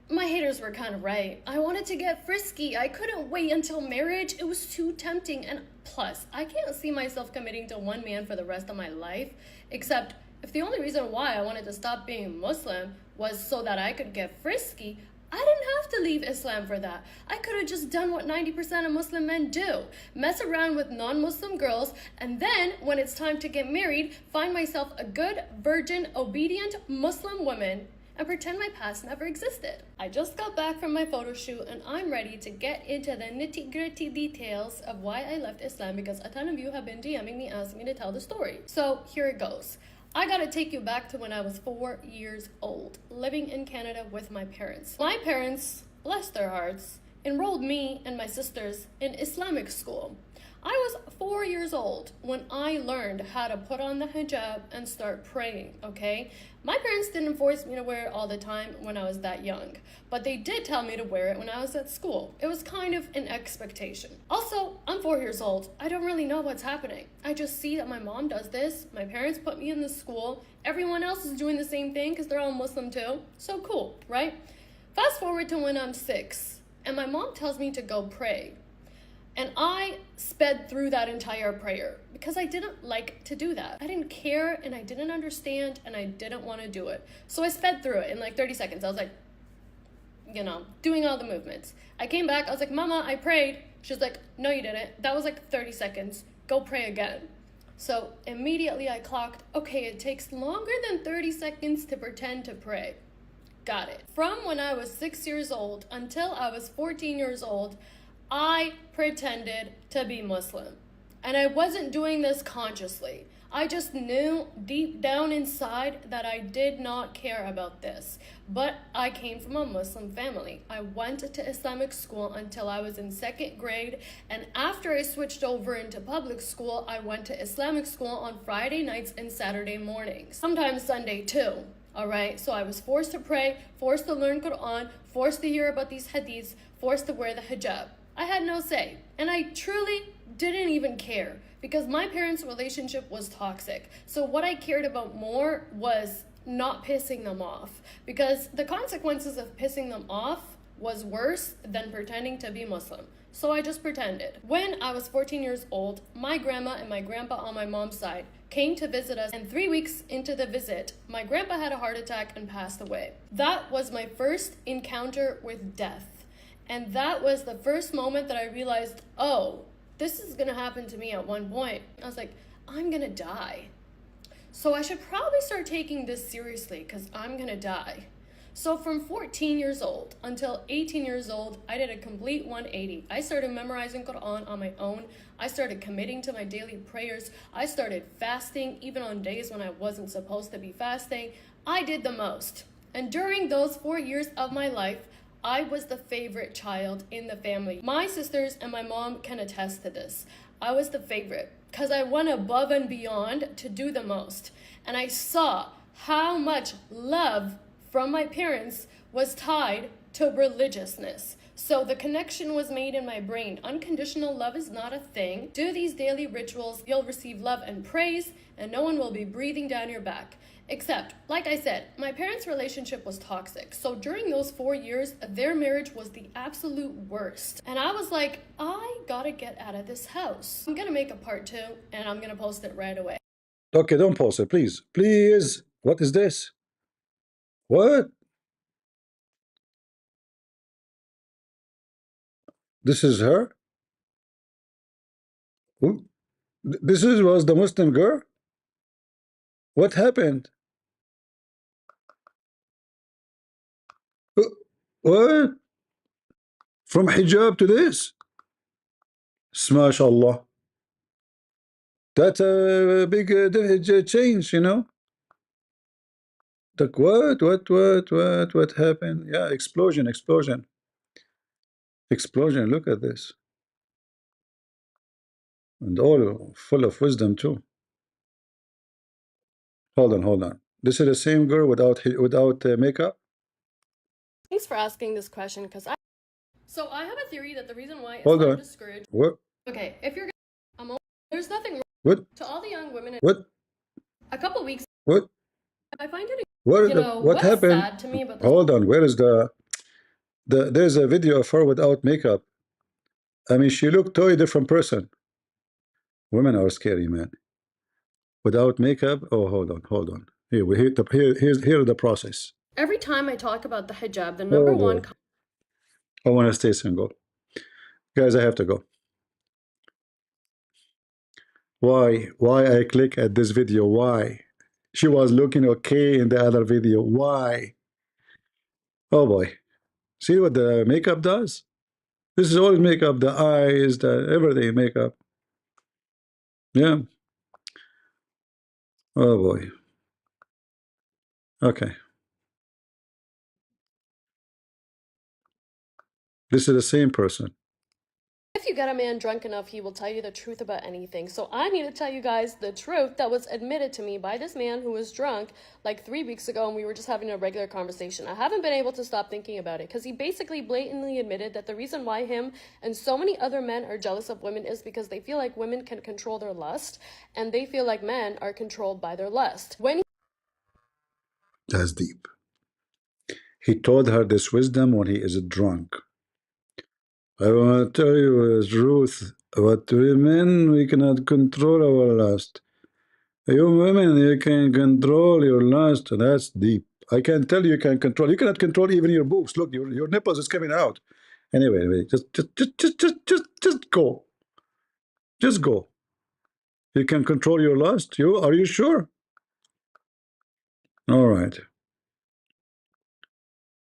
my haters were kind of right. I wanted to get frisky. I couldn't wait until marriage. It was too tempting. And plus, I can't see myself committing to one man for the rest of my life. Except if the only reason why I wanted to stop being Muslim was so that I could get frisky, I didn't have to leave Islam for that. I could have just done what 90% of Muslim men do. Mess around with non-Muslim girls, and then, when it's time to get married, find myself a good, virgin, obedient Muslim woman and pretend my past never existed. I just got back from my photo shoot and I'm ready to get into the nitty-gritty details of why I left Islam because a ton of you have been DMing me asking me to tell the story. So here it goes. I gotta take you back to when I was 4 years old, living in Canada with my parents. My parents, bless their hearts, enrolled me and my sisters in Islamic school. I was 4 years old when I learned how to put on the hijab and start praying, okay? My parents didn't force me to wear it all the time when I was that young, but they did tell me to wear it when I was at school. It was kind of an expectation. Also, I'm 4 years old. I don't really know what's happening. I just see that my mom does this, my parents put me in this school, everyone else is doing the same thing because they're all Muslim too. So cool, right? Fast forward to when I'm 6, and my mom tells me to go pray. And I sped through that entire prayer because I didn't like to do that. I didn't care and I didn't understand and I didn't want to do it. So I sped through it in like 30 seconds. I was like, doing all the movements. I came back, I was like, Mama, I prayed. She's like, no, you didn't. That was like 30 seconds. Go pray again. So immediately I clocked, okay, it takes longer than 30 seconds to pretend to pray. Got it. From when I was 6 years old until I was 14 years old, I pretended to be Muslim. And I wasn't doing this consciously. I just knew deep down inside that I did not care about this. But I came from a Muslim family. I went to Islamic school until I was in 2nd grade. And after I switched over into public school, I went to Islamic school on Friday nights and Saturday mornings. Sometimes Sunday too. All right, so I was forced to pray, forced to learn Quran, forced to hear about these hadiths, forced to wear the hijab. I had no say, and I truly didn't even care because my parents' relationship was toxic. So what I cared about more was not pissing them off because the consequences of pissing them off was worse than pretending to be Muslim. So I just pretended. When I was 14 years old, my grandma and my grandpa on my mom's side came to visit us, and 3 weeks into the visit, my grandpa had a heart attack and passed away. That was my first encounter with death. And that was the first moment that I realized, oh, this is gonna happen to me at one point. I was like, I'm gonna die. So I should probably start taking this seriously because I'm gonna die. So from 14 years old until 18 years old, I did a complete 180. I started memorizing Quran on my own. I started committing to my daily prayers. I started fasting even on days when I wasn't supposed to be fasting. I did the most. And during those 4 years of my life, I was the favorite child in the family. My sisters and my mom can attest to this. I was the favorite because I went above and beyond to do the most. And I saw how much love from my parents was tied to religiousness. So the connection was made in my brain. Unconditional love is not a thing. Do these daily rituals, you'll receive love and praise, and no one will be breathing down your back. Except, like I said, my parents' relationship was toxic. So during those 4 years, their marriage was the absolute worst. And I was like, I gotta get out of this house. I'm gonna make a part 2, and I'm gonna post it right away. Okay, don't post it, please. Please. What is this? What? This is her? Who? This was the Muslim girl? What happened? Uh, What? From hijab to this? Smash Allah. That's a big change, you know? Like what happened? Yeah, explosion, explosion. Explosion, look at this. And all full of wisdom too. Hold on, hold on. This is the same girl without makeup? Thanks for asking this question because So I have a theory that the reason why Hold Islam on. discouraged. What? Okay, if you're, there's nothing wrong What? to all the young women. What? A couple weeks, What? I find it. What What's happened? sad to me about this. Hold on. Where is there's a video of her without makeup. I mean, she looked totally different person. Women are scary, man. Without makeup. Oh, hold on. Here we here the process. Every time I talk about the hijab, the Oh number boy. one. I want to stay single. Guys, I have to go. Why? Why I click at this video? Why? She was looking okay in the other video. Why? Oh boy. See what the makeup does? This is all makeup, the eyes, the everything makeup. Yeah. Oh boy. Okay. This is the same person. If you get a man drunk enough, he will tell you the truth about anything. So I need to tell you guys the truth that was admitted to me by this man who was drunk like 3 weeks ago, and we were just having a regular conversation. I haven't been able to stop thinking about it because he basically blatantly admitted that the reason why him and so many other men are jealous of women is because they feel like women can control their lust, and they feel like men are controlled by their lust. That's deep. He told her this wisdom when he is drunk. I want to tell you the truth. But women, we cannot control our lust. You women, you can control your lust. That's deep. I can tell you can control. You cannot control even your boobs. Look, your nipples is coming out. Anyway, just go. Just go. You can control your lust. Are you sure? All right.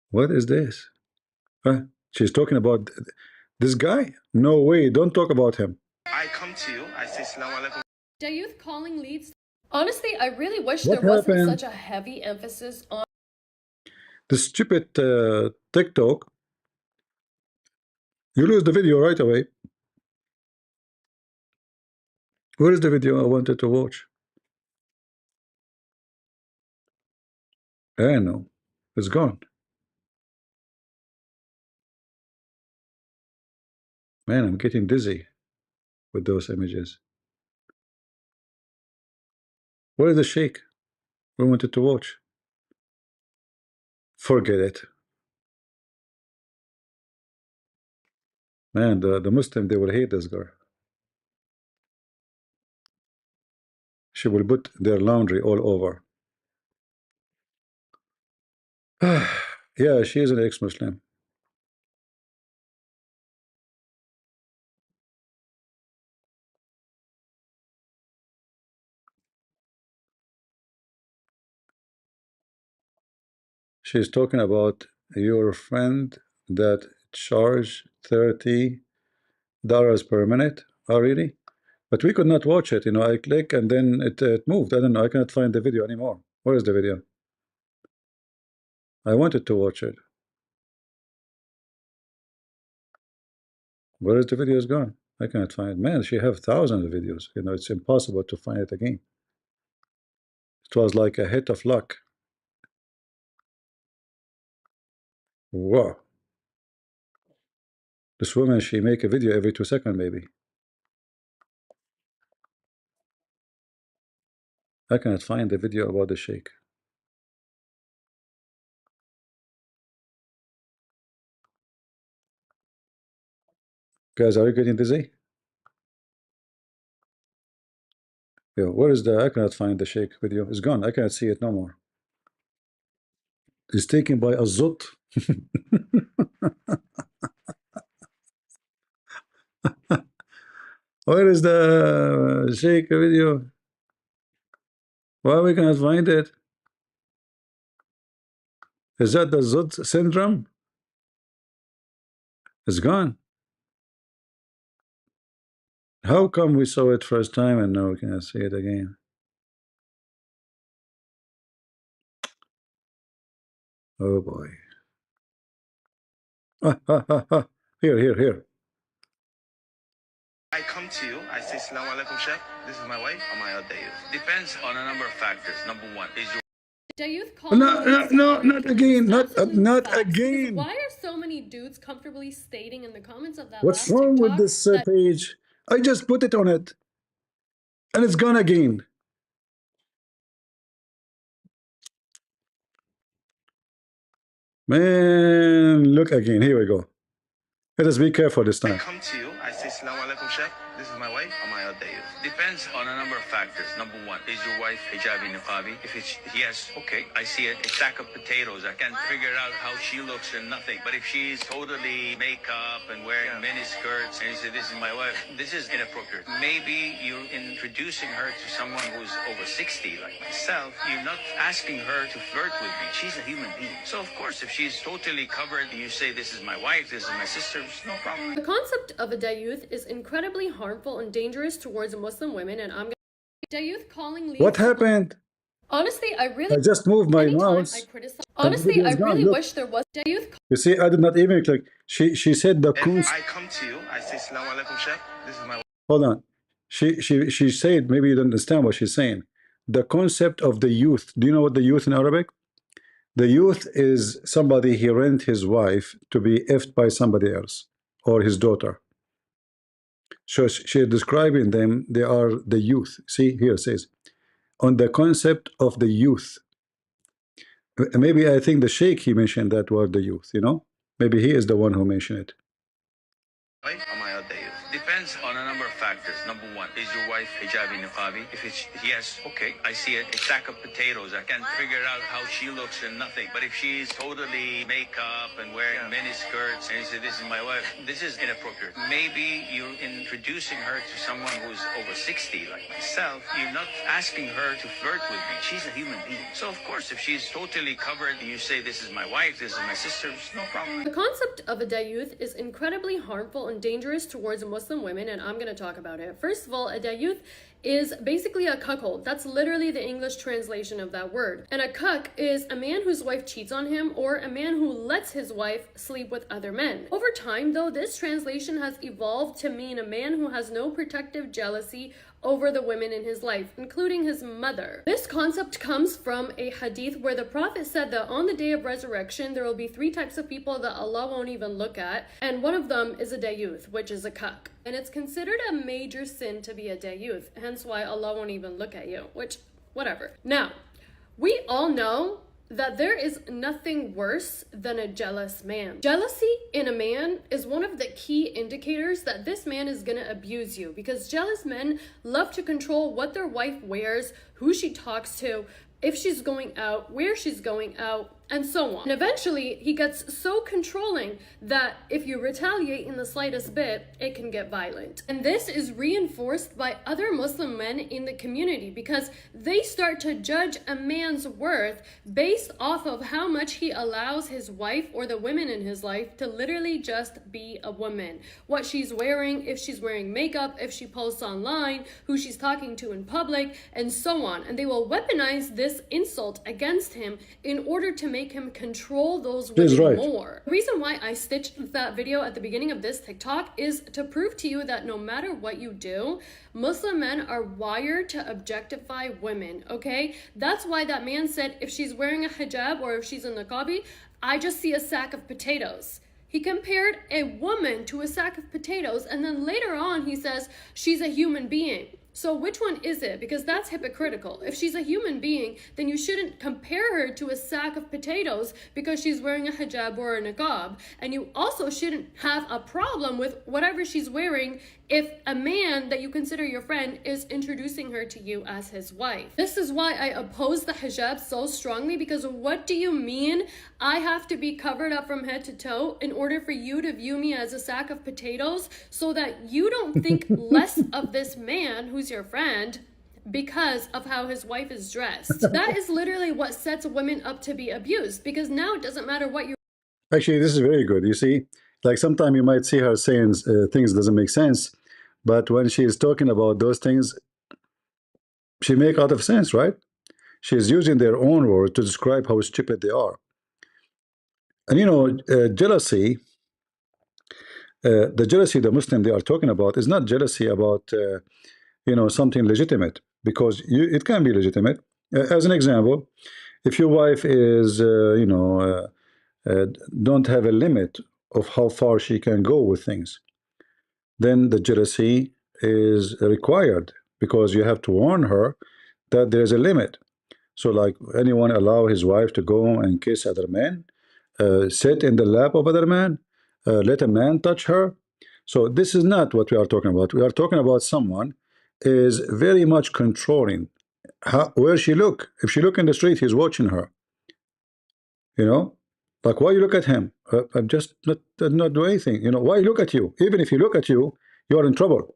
What is this? Huh? She's talking about this guy? No way. Don't talk about him. I come to you, I say Salaam alaikum. Youth calling leads. Honestly, I really wish What there wasn't happened? such a heavy emphasis on The stupid TikTok. You lose the video right away. Where is the video I wanted to watch? I know. It's gone. Man, I'm getting dizzy with those images. Where is the sheikh we wanted to watch? Forget it. Man, the Muslim, they will hate this girl. She will put their laundry all over. Yeah, she is an ex-Muslim. She's talking about your friend that charge $30 per minute. Oh, really? But we could not watch it. You know, I click and then it moved. I don't know. I cannot find the video anymore. Where is the video? I wanted to watch it. Where is the video is gone? I cannot find it. Man, she have thousands of videos. You know, it's impossible to find it again. It was like a hit of luck. Wow. This woman, she make a video every 2 seconds, maybe. I cannot find the video about the sheikh. Guys, are you getting dizzy? Yeah, where is the? I cannot find the sheikh video. It's gone. I cannot see it no more. It's taken by a zut. Where is the sheikh video? Why we cannot find it? Is that the zut syndrome? It's gone. How come we saw it first time and now we cannot see it again? Oh boy. Here. I come to you, I say Salaam alaikum, Sheikh. This is my wife. Am I out there? Depends on a number of factors. Number one, is your youth No, calling not again. Not facts, because again. why are so many dudes comfortably stating in the comments of that What's last wrong with TikTok this that page? I just put it on it, and it's gone again. Man, look again. Here we go. Let us be careful this I time. come to you, I say Salaam alaikum, Sheikh. This is my wife. Am I out there? Depends on a number of factors. Number one, is your wife hijabi niqabi? If it's yes, okay, I see it. A sack of potatoes. I can't figure out how she looks and nothing. But if she's totally makeup and wearing mini skirts and you say this is my wife, this is inappropriate. Maybe you're introducing her to someone who's over 60 like myself. You're not asking her to flirt with me. She's a human being. So of course, if she's totally covered, you say this is my wife, this is my sister, no problem. the concept of a dayuth is incredibly harmful and dangerous towards Muslim women, and I'm dayuth calling leads What happened? Honestly, I I really just moved my anytime I mouse criticize. and the Honestly, video I is gone. really Look, wish there was a youth. you see, I did not even click. She said the If I come to you, I say, Salaam alaikum, Sheikh. This is my hold on. She said, maybe you don't understand what she's saying. The concept of the youth. Do you know what the youth in Arabic? The youth is somebody he rent his wife to be effed by somebody else or his daughter. So she's describing them. They are the youth. See here it says on the concept of the youth. Maybe I think the sheikh he mentioned that word the youth. You know, maybe he is the one who mentioned it. wife, am I out there? Depends on a number of factors. Number one, is your wife hijabi niqabi? If it's yes, okay, I see it. A sack of potatoes. I can't figure out how she looks and nothing. But if she's totally makeup and wearing mini skirts and you say, this is my wife, this is inappropriate. Maybe you're introducing her to someone who's over 60, like myself. You're not asking her to flirt with me. She's a human being. So of course, if she's totally covered and you say, this is my wife, this is my sister, it's no problem. The concept of a dayuth is incredibly harmful and dangerous towards Muslim women, and I'm going to talk about it. First of all, a dayuth is basically a cuckold. That's literally the English translation of that word. And a cuck is a man whose wife cheats on him or a man who lets his wife sleep with other men. Over time, though, this translation has evolved to mean a man who has no protective jealousy over the women in his life, including his mother. This concept comes from a hadith where the Prophet said that on the day of resurrection, there will be 3 types of people that Allah won't even look at, and one of them is a dayuth, which is a cuck. And it's considered a major sin to be a dayuth, hence why Allah won't even look at you, which, whatever. Now, we all know that there is nothing worse than a jealous man. Jealousy in a man is one of the key indicators that this man is gonna abuse you, because jealous men love to control what their wife wears, who she talks to, if she's going out, where she's going out, and so on. And eventually, he gets so controlling that if you retaliate in the slightest bit, it can get violent. And this is reinforced by other Muslim men in the community because they start to judge a man's worth based off of how much he allows his wife or the women in his life to literally just be a woman. What she's wearing, if she's wearing makeup, if she posts online, who she's talking to in public, and so on. And they will weaponize this insult against him in order to make him control those women more. The reason why I stitched that video at the beginning of this TikTok is to prove to you that no matter what you do, Muslim men are wired to objectify women, okay? That's why that man said if she's wearing a hijab or if she's a niqabi, I just see a sack of potatoes. He compared a woman to a sack of potatoes, and then later on he says she's a human being. So which one is it? Because that's hypocritical. If she's a human being, then you shouldn't compare her to a sack of potatoes because she's wearing a hijab or a niqab. And you also shouldn't have a problem with whatever she's wearing if a man that you consider your friend is introducing her to you as his wife. This is why I oppose the hijab so strongly, because what do you mean I have to be covered up from head to toe in order for you to view me as a sack of potatoes so that you don't think less of this man who's your friend because of how his wife is dressed? That is literally what sets women up to be abused, because now it doesn't matter what you Actually, this is very good. You see, like sometimes you might see her saying things doesn't make sense, but when she is talking about those things, she make out of sense, right? She's using their own words to describe how stupid they are. And you know, jealousy, the jealousy the Muslim they are talking about is not jealousy about you know, something legitimate, because it can be legitimate. As an example, if your wife is you know don't have a limit of how far she can go with things, then the jealousy is required, because you have to warn her that there's a limit. So like anyone allow his wife to go and kiss other men, sit in the lap of other man, let a man touch her. So this is not what we are talking about. We are talking about someone is very much controlling where she look. If she look in the street, he's watching her. You know, like why you look at him? I'm just not do anything. You know, why look at you? Even if he look at you, you are in trouble.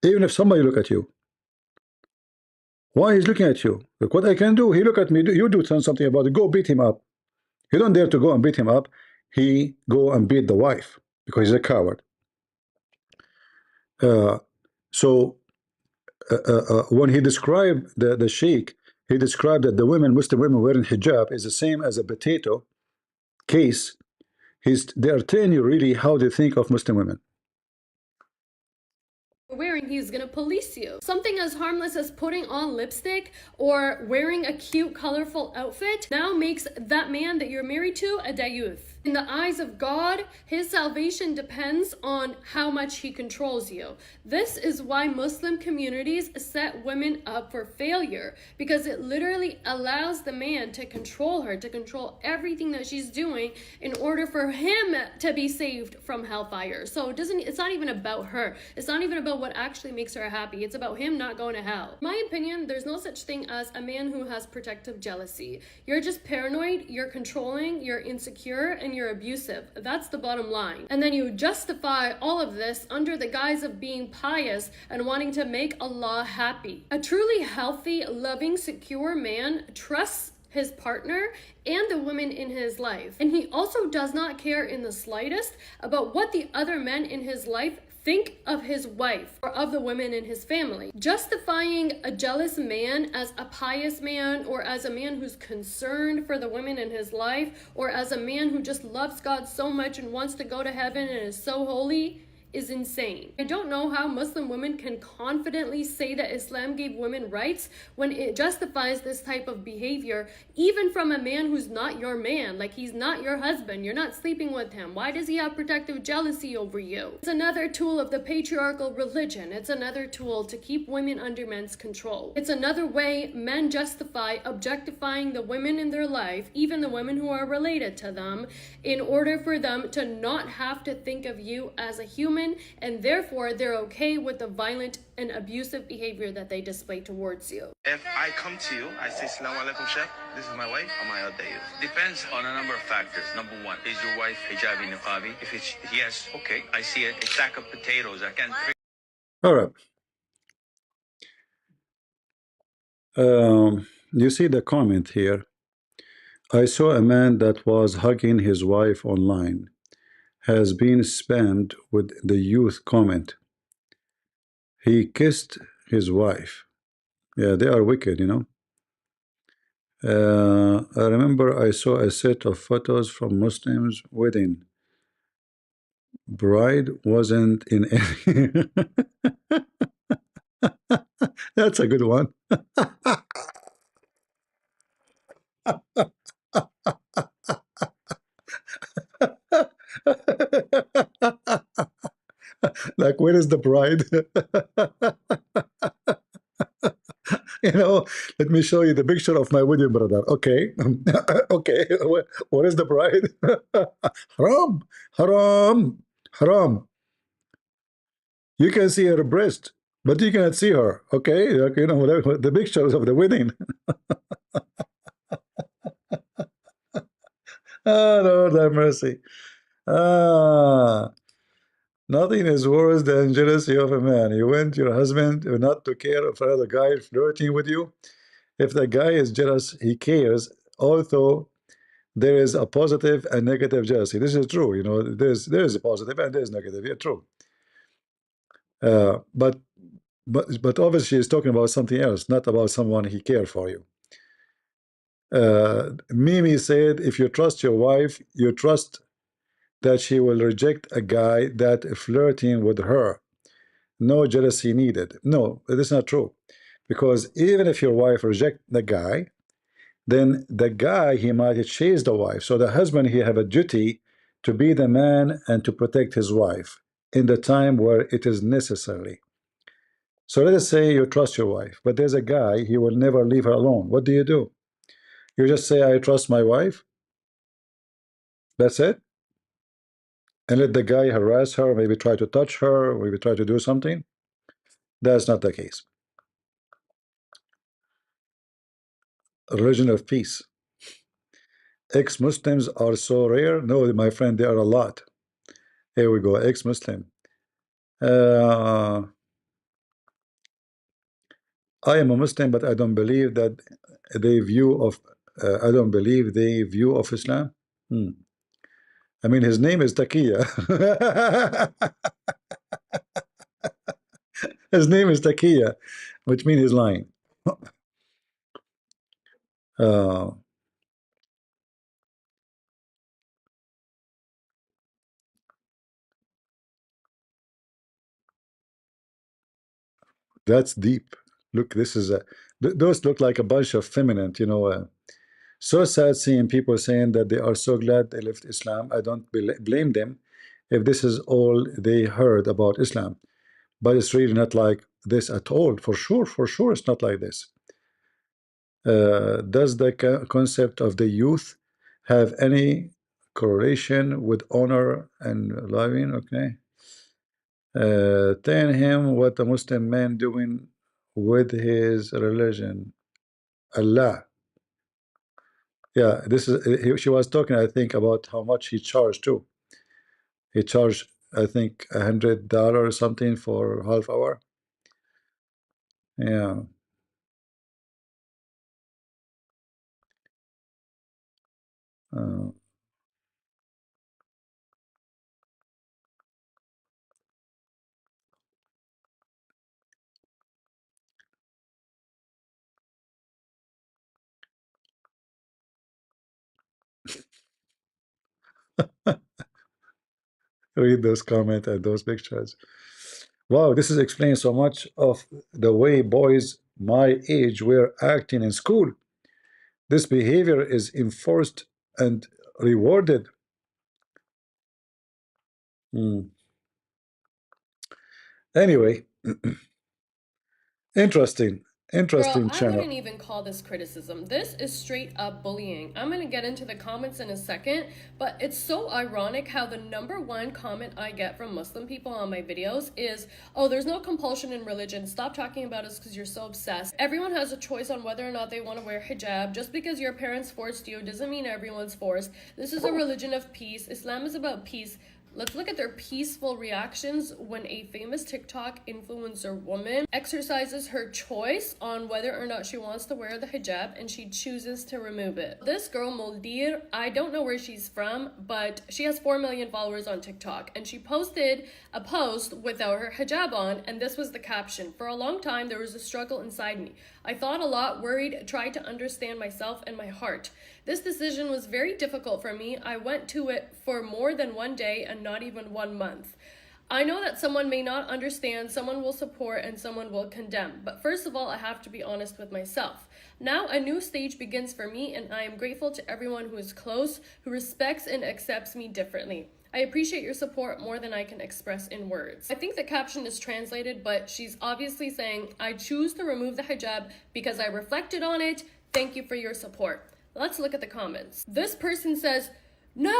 Even if somebody look at you, why he's looking at you? Look what I can do. He look at me. You do something about it. Go beat him up. He don't dare to go and beat him up. He go and beat the wife because he's a coward. So when he described the sheikh, he described that the women, Muslim women wearing hijab is the same as a potato case. They're telling you really how they think of Muslim women. Wearing, he's gonna police you. Something as harmless as putting on lipstick or wearing a cute, colorful outfit now makes that man that you're married to a dayuth. In the eyes of God, his salvation depends on how much he controls you. This is why Muslim communities set women up for failure, because it literally allows the man to control her, to control everything that she's doing in order for him to be saved from hellfire. So it's not even about her. It's not even about what actually makes her happy. It's about him not going to hell. In my opinion, there's no such thing as a man who has protective jealousy. You're just paranoid, you're controlling, you're insecure, and you're abusive. That's the bottom line. And then you justify all of this under the guise of being pious and wanting to make Allah happy. A truly healthy, loving, secure man trusts his partner and the women in his life. And he also does not care in the slightest about what the other men in his life think of his wife or of the women in his family. Justifying a jealous man as a pious man, or as a man who's concerned for the women in his life, or as a man who just loves God so much and wants to go to heaven and is so holy, is insane. I don't know how Muslim women can confidently say that Islam gave women rights when it justifies this type of behavior, even from a man who's not your man. Like, he's not your husband. You're not sleeping with him. Why does he have protective jealousy over you? It's another tool of the patriarchal religion. It's another tool to keep women under men's control. It's another way men justify objectifying the women in their life, even the women who are related to them, in order for them to not have to think of you as a human, and therefore they're okay with the violent and abusive behavior that they display towards you. If I come to you, I say, Assalamu alaikum, Sheikh, this is my wife, am I out there? Depends on a number of factors. Number one, is your wife hijabi niqabi? If it's yes, okay, I see it. A sack of potatoes, I can't. All right. You see the comment here. I saw a man that was hugging his wife online. Has been spammed with the youth comment. He kissed his wife. Yeah, they are wicked, you know. I remember I saw a set of photos from Muslims wedding. Bride wasn't in any. That's a good one. Like, where is the bride? You know, let me show you the picture of my wedding brother. Okay. Okay. What is the bride? Haram. Haram. Haram. You can see her breast, but you cannot see her. Okay. You know, whatever, the pictures of the wedding. Ah, Lord have mercy. Ah. Nothing is worse than jealousy of a man. You want your husband not to care for another guy flirting with you. If the guy is jealous, he cares, although there is a positive and negative jealousy. This is true. You know, there is a positive and there is negative. Yeah, true. But obviously he's talking about something else, not about someone he cares for you. Mimi said, if you trust your wife, you trust that she will reject a guy that flirting with her. No jealousy needed. No, that's not true. Because even if your wife reject the guy, then the guy, he might chase the wife. So the husband, he have a duty to be the man and to protect his wife in the time where it is necessary. So let us say you trust your wife, but there's a guy, he will never leave her alone. What do? You just say, I trust my wife. That's it. And let the guy harass her, maybe try to touch her, maybe try to do something. That's not the case. Religion of peace. Ex-Muslims are so rare. No, my friend, there are a lot. Here we go, ex-Muslim. I am a Muslim, but I don't believe that they view of I don't believe they view of Islam. I mean, his name is Taqiya. His name is Taqiya, which means he's lying. Uh, that's deep. Look, this is a those look like a bunch of feminine, you know. So sad seeing people saying that they are so glad they left Islam. I don't blame them if this is all they heard about Islam. But it's really not like this at all. For sure, it's not like this. Does the concept of the youth have any correlation with honor and loving? Okay. Tell him what the Muslim man doing with his religion. Allah. Yeah, this is she was talking, I think, about how much he charged too. He charged, I think, $100 or something for half hour. Yeah. Uh, read those comments and those pictures. Wow, this is explaining so much of the way boys my age were acting in school. This behavior is enforced and rewarded. Hmm. Anyway, interesting, Girl, interesting I wouldn't channel. even call this criticism. This is straight up bullying. I'm gonna get into the comments in a second, but it's so ironic how the number one comment I get from Muslim people on my videos is, oh, there's no compulsion in religion. Stop talking about us because you're so obsessed. Everyone has a choice on whether or not they want to wear hijab. Just because your parents forced you doesn't mean everyone's forced. This is a religion of peace. Islam is about peace. Let's look at their peaceful reactions when a famous TikTok influencer woman exercises her choice on whether or not she wants to wear the hijab and she chooses to remove it. This girl, Moldir, I don't know where she's from, but she has 4 million followers on TikTok, and she posted a post without her hijab on, and this was the caption. For a long time, there was a struggle inside me. I thought a lot, worried, tried to understand myself and my heart. This decision was very difficult for me. I went to it for more than one day and not even 1 month. I know that someone may not understand, someone will support, and someone will condemn. But first of all, I have to be honest with myself. Now a new stage begins for me, and I am grateful to everyone who is close, who respects and accepts me differently. I appreciate your support more than I can express in words. I think the caption is translated, but she's obviously saying, I choose to remove the hijab because I reflected on it. Thank you for your support. Let's look at the comments. This person says, no,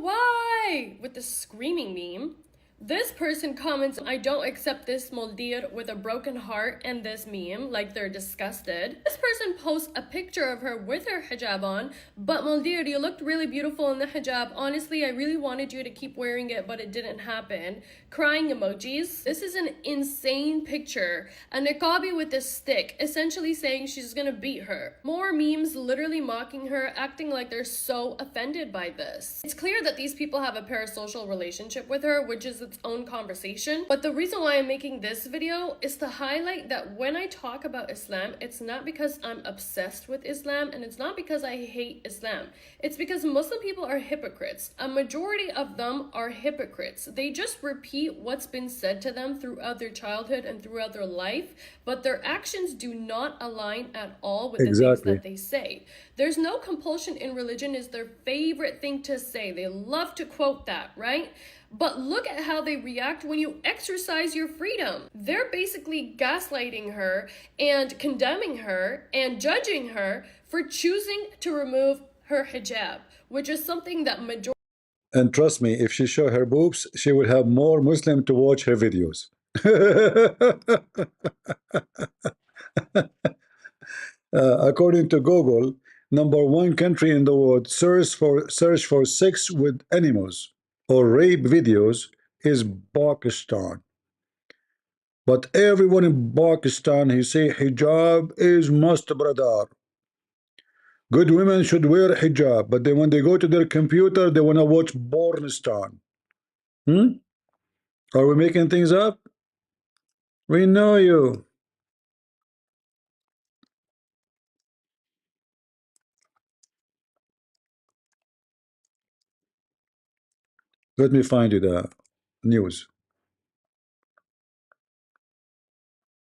why? With the screaming meme. This person comments, I don't accept this Moldir with a broken heart and this meme, like they're disgusted. This person posts a picture of her with her hijab on, but Moldir, you looked really beautiful in the hijab. Honestly, I really wanted you to keep wearing it, but it didn't happen. Crying emojis. This is an insane picture. A niqabi with a stick, essentially saying she's gonna beat her. More memes literally mocking her, acting like they're so offended by this. It's clear that these people have a parasocial relationship with her, which is its own conversation. But the reason why I'm making this video is to highlight that when I talk about Islam, it's not because I'm obsessed with Islam, and it's not because I hate Islam. It's because Muslim people are hypocrites. A majority of them are hypocrites. They just repeat what's been said to them throughout their childhood and throughout their life, but their actions do not align at all with the things Exactly. that they say. There's no compulsion in religion is their favorite thing to say. They love to quote that, right? But look at how they react when you exercise your freedom. They're basically gaslighting her and condemning her and judging her for choosing to remove her hijab, which is something that majority And trust me, if she show her boobs, she will have more Muslim to watch her videos. According to Google, number one country in the world search for sex with animals or rape videos is Pakistan. But everyone in Pakistan, he say hijab is must, brother. Good women should wear hijab, but then when they go to their computer, they want to watch porn star. Hmm? Are we making things up? We know you. Let me find you the news.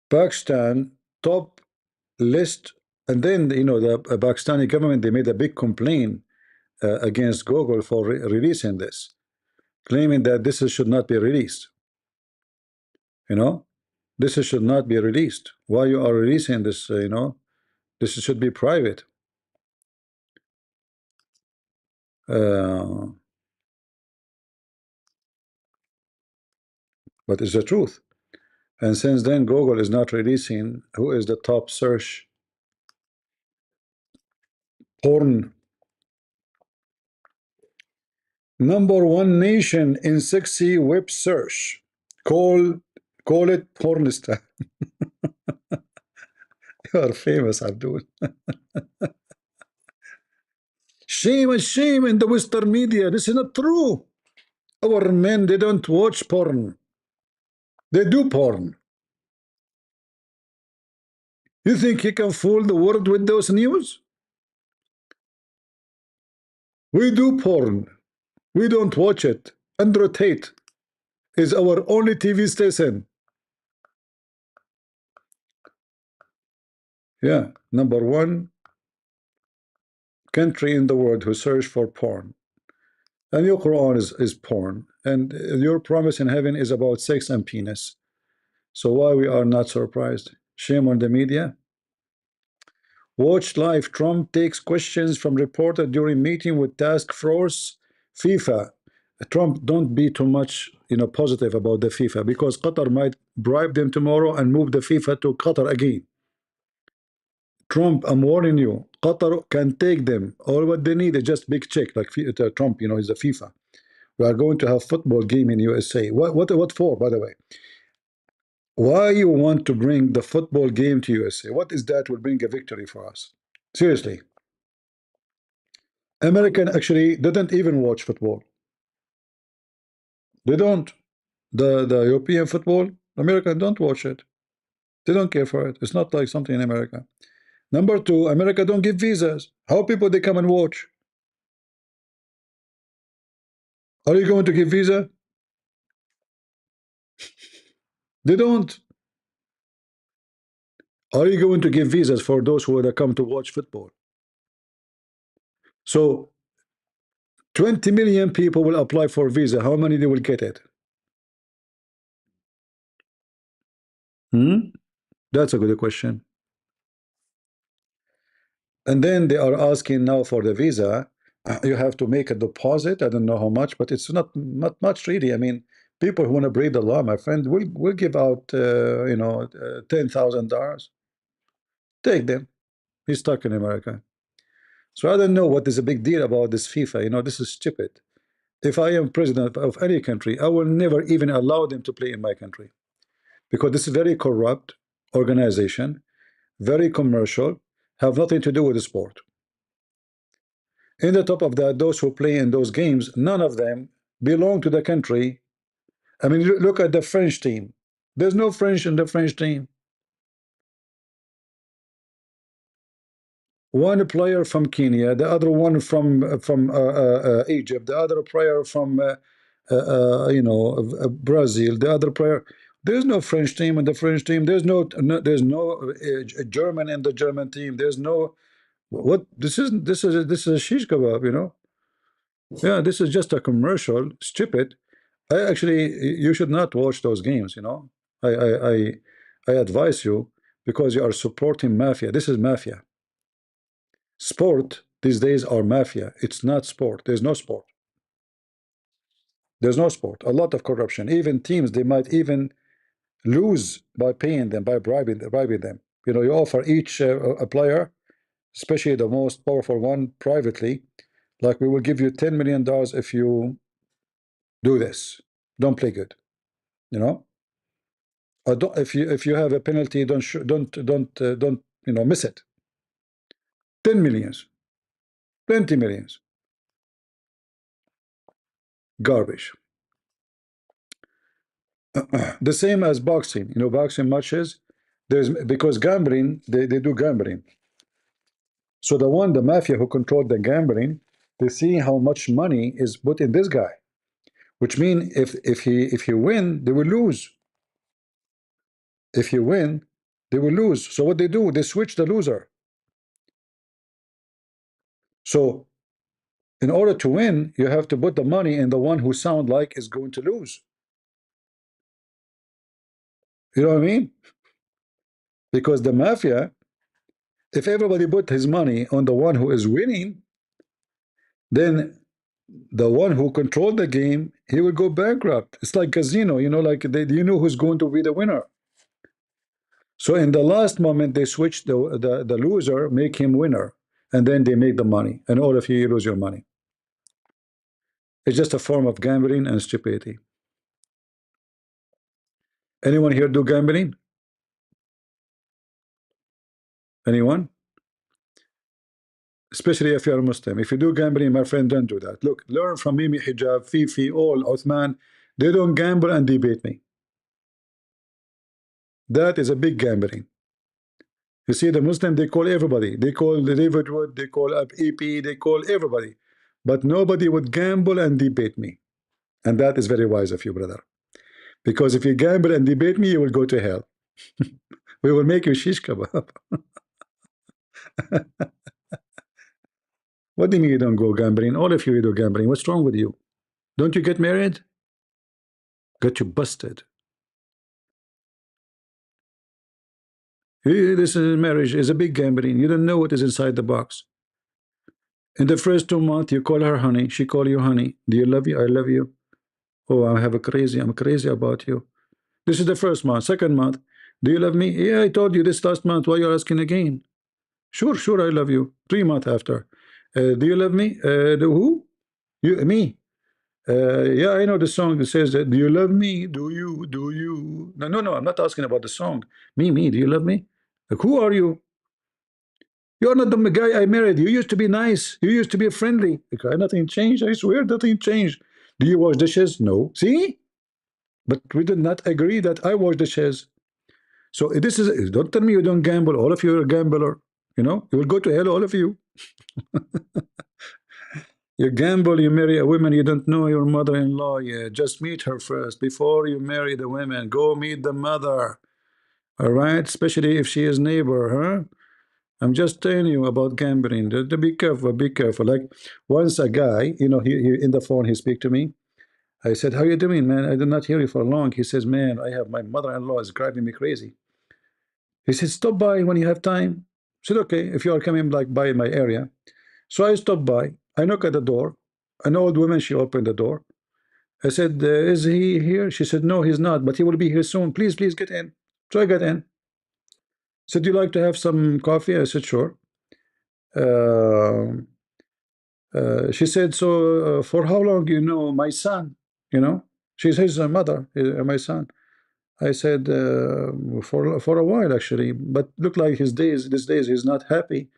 Pakistan top list, and then the Pakistani government, they made a big complaint against Google for releasing this, claiming that this should not be released. This should not be released. Why you are releasing this? This should be private. But it's the truth. And since then, Google is not releasing who is the top search porn. #1 nation in sexy web search. Call it pornstar. You are famous, Abdul. Shame and shame in the Western media. This is not true. Our men, they don't watch porn. They do porn. You think he can fool the world with those news? We do porn. We don't watch it. Andrew Tate is our only TV station. Yeah, #1 country in the world who search for porn. And your Quran is porn. And your promise in heaven is about sex and penis. So why we are not surprised? Shame on the media. Watch live. Trump takes questions from reporter during meeting with task force FIFA. Trump, don't be too much positive about the FIFA, because Qatar might bribe them tomorrow and move the FIFA to Qatar again. Trump, I'm warning you, Qatar can take them. All what they need is just big check, like Trump, is the FIFA. We are going to have football game in USA. What for, by the way? Why you want to bring the football game to USA? What is that will bring a victory for us? Seriously. American actually didn't even watch football. They don't. The European football, Americans don't watch it. They don't care for it. It's not like something in America. #2, America don't give visas. How people they come and watch? Are you going to give visa? They don't. Are you going to give visas for those who will come to watch football? So 20 million people will apply for visa. How many they will get it? That's a good question. And then they are asking now for the visa. You have to make a deposit. I don't know how much, but it's not much really. I mean, people who want to break the law, my friend, will give out $10,000. Take them. He's stuck in America. So I don't know what is a big deal about this FIFA. This is stupid. If I am president of any country, I will never even allow them to play in my country, because this is very corrupt organization, very commercial, have nothing to do with the sport. In the top of that, those who play in those games, none of them belong to the country. I mean, look at the French team. There's no French in the French team. One player from Kenya, the other one from Egypt, the other player from Brazil, the other player. There's no French team in the French team. There's no German in the German team. There's no what. This is a shish kebab. Yeah, this is just a commercial. Stupid. You should not watch those games. I advise you, because you are supporting mafia. This is mafia. Sport these days are mafia. It's not sport. There's no sport. There's no sport. A lot of corruption. Even teams, they might even lose by paying them, by bribing them. You offer each a player, especially the most powerful one, privately, like, we will give you $10 million if you do this. Don't play good. If you have a penalty, don't miss it. 10 millions, 20 millions. Garbage. The same as boxing. Boxing matches, because gambling, they do gambling. So the mafia who controlled the gambling, they see how much money is put in this guy. which means if he win, they will lose. If you win, they will lose. So what they do, they switch the loser. So in order to win, you have to put the money in the one who sound like is going to lose. You know what I mean? Because the mafia, if everybody put his money on the one who is winning, then the one who controlled the game, he will go bankrupt. It's like casino, you know, like you know who's going to be the winner. So in the last moment, they switch the loser, make him winner, and then they make the money, and all of you lose your money. It's just a form of gambling and stupidity. Anyone here do gambling? Anyone? Especially if you're a Muslim. If you do gambling, my friend, don't do that. Look, learn from Mimi, Hijab, Fifi, all, Uthman. They don't gamble and debate me. That is a big gambling. You see, the Muslim, they call everybody. They call the David Wood, they call up EP, they call everybody. But nobody would gamble and debate me. And that is very wise of you, brother. Because if you gamble and debate me, you will go to hell. We will make you shish kebab. What do you mean you don't go gambling? All of you do gambling. What's wrong with you? Don't you get married? Got you busted. This is marriage is a big gambling. You don't know what is inside the box. In the first 2 months, you call her honey. She call you honey. Do you love you? I love you. Oh, I'm crazy about you. This is the first month. Second month, do you love me? Yeah, I told you this last month. Why you're asking again? Sure, I love you. 3 months after. Do you love me? Who? You, me. Yeah, I know the song that says that. Do you love me? Do you? Do you? No. I'm not asking about the song. Me. Do you love me? Like, who are you? You're not the guy I married. You used to be nice. You used to be friendly. Okay, nothing changed. I swear, nothing changed. Do you wash dishes? No. See? But we did not agree that I wash dishes. So this is. Don't tell me you don't gamble. All of you are a gambler. You know, you will go to hell, all of you. You gamble, you marry a woman, you don't know your mother-in-law yet. Just meet her first before you marry the women. Go meet the mother. All right, especially if she is neighbor, huh? I'm just telling you about gambling. Be careful, be careful. Like once a guy, you know, he in the phone, he speak to me. I said, "How you doing, man? I did not hear you for long." He says, "Man, I have my mother-in-law is driving me crazy." He said, "Stop by when you have time." I said, "Okay, if you are coming like by my area." So I stopped by. I knock at the door. An old woman, she opened the door. I said, is he here? She said, no, he's not, but he will be here soon. Please get in. So I got in. Said, do you like to have some coffee? I said, sure. Uh, she said, so for how long you know my son? You know, she's his mother, my son. I said, for a while actually, but look like these days he's not happy.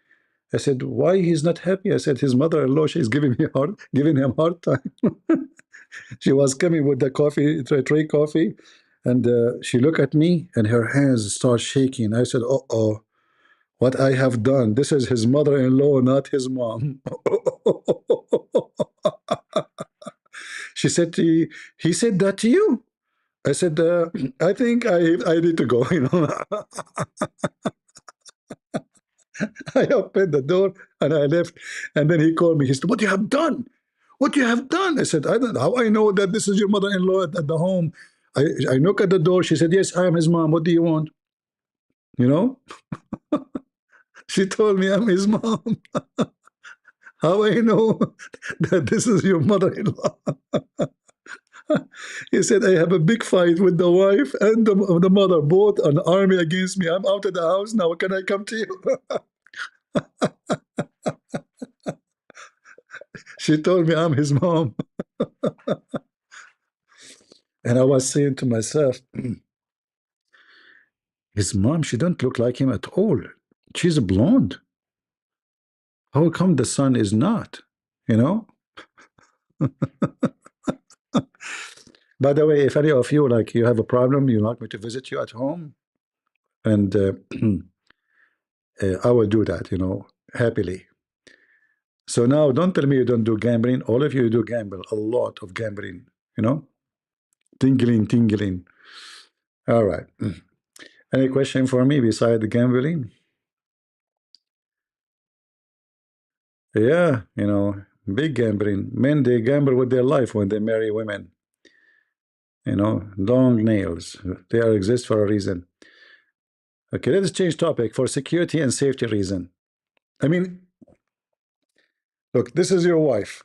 I said, why he's not happy? I said, his mother-in-law, she's giving him hard time. She was coming with the coffee, tray coffee, and she looked at me and her hands start shaking. I said, uh-oh, what I have done. This is his mother-in-law, not his mom. She said, he said that to you? I said, I think I need to go, you know. I opened the door and I left. And then he called me. He said, what you have done? What you have done? I said, I don't know. How I know that this is your mother-in-law at the home? I knock at the door. She said, yes, I am his mom. What do you want? You know? She told me I'm his mom. How I know that this is your mother-in-law? He said, I have a big fight with the wife and the mother, both an army against me. I'm out of the house now. Can I come to you? She told me I'm his mom. And I was saying to myself, his mom, she don't look like him at all. She's a blonde. How come the son is not? You know? By the way, if any of you, like, you have a problem, you like me to visit you at home, and I will do that, you know, happily. So now don't tell me you don't do gambling. All of you do gamble, a lot of gambling. you know, tingling, tingling. All right. Any question for me beside the gambling? Yeah, you know, big gambling. Men, they gamble with their life when they marry women. You know, long nails. They are exist for a reason. Okay, let's change topic for security and safety reason. I mean, look, this is your wife.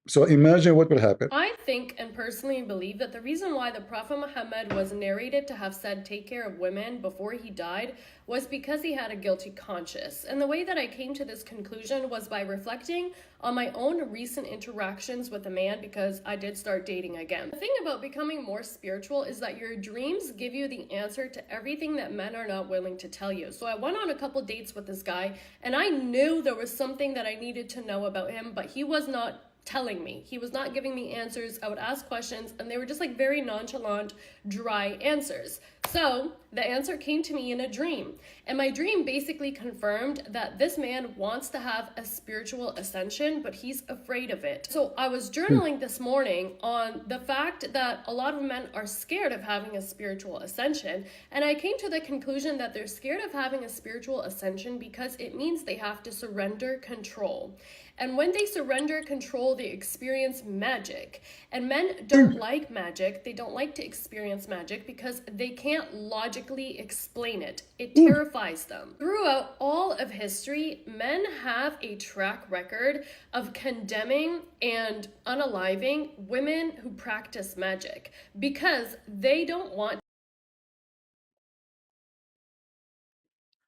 So imagine what will happen. I think and personally believe that the reason why the Prophet Muhammad was narrated to have said take care of women before he died was because he had a guilty conscience. And the way that I came to this conclusion was by reflecting on my own recent interactions with a man, because I did start dating again. The thing about becoming more spiritual is that your dreams give you the answer to everything that men are not willing to tell you. So I went on a couple dates with this guy, and I knew there was something that I needed to know about him, but he was not telling me. He was not giving me answers. I would ask questions and they were just like very nonchalant, dry answers. So the answer came to me in a dream. And my dream basically confirmed that this man wants to have a spiritual ascension, but he's afraid of it. So I was journaling this morning on the fact that a lot of men are scared of having a spiritual ascension. And I came to the conclusion that they're scared of having a spiritual ascension because it means they have to surrender control. And when they surrender control, they experience magic. And men don't like magic. They don't like to experience magic because they can't logically explain it. It terrifies them. Throughout all of history, men have a track record of condemning and unaliving women who practice magic because they don't want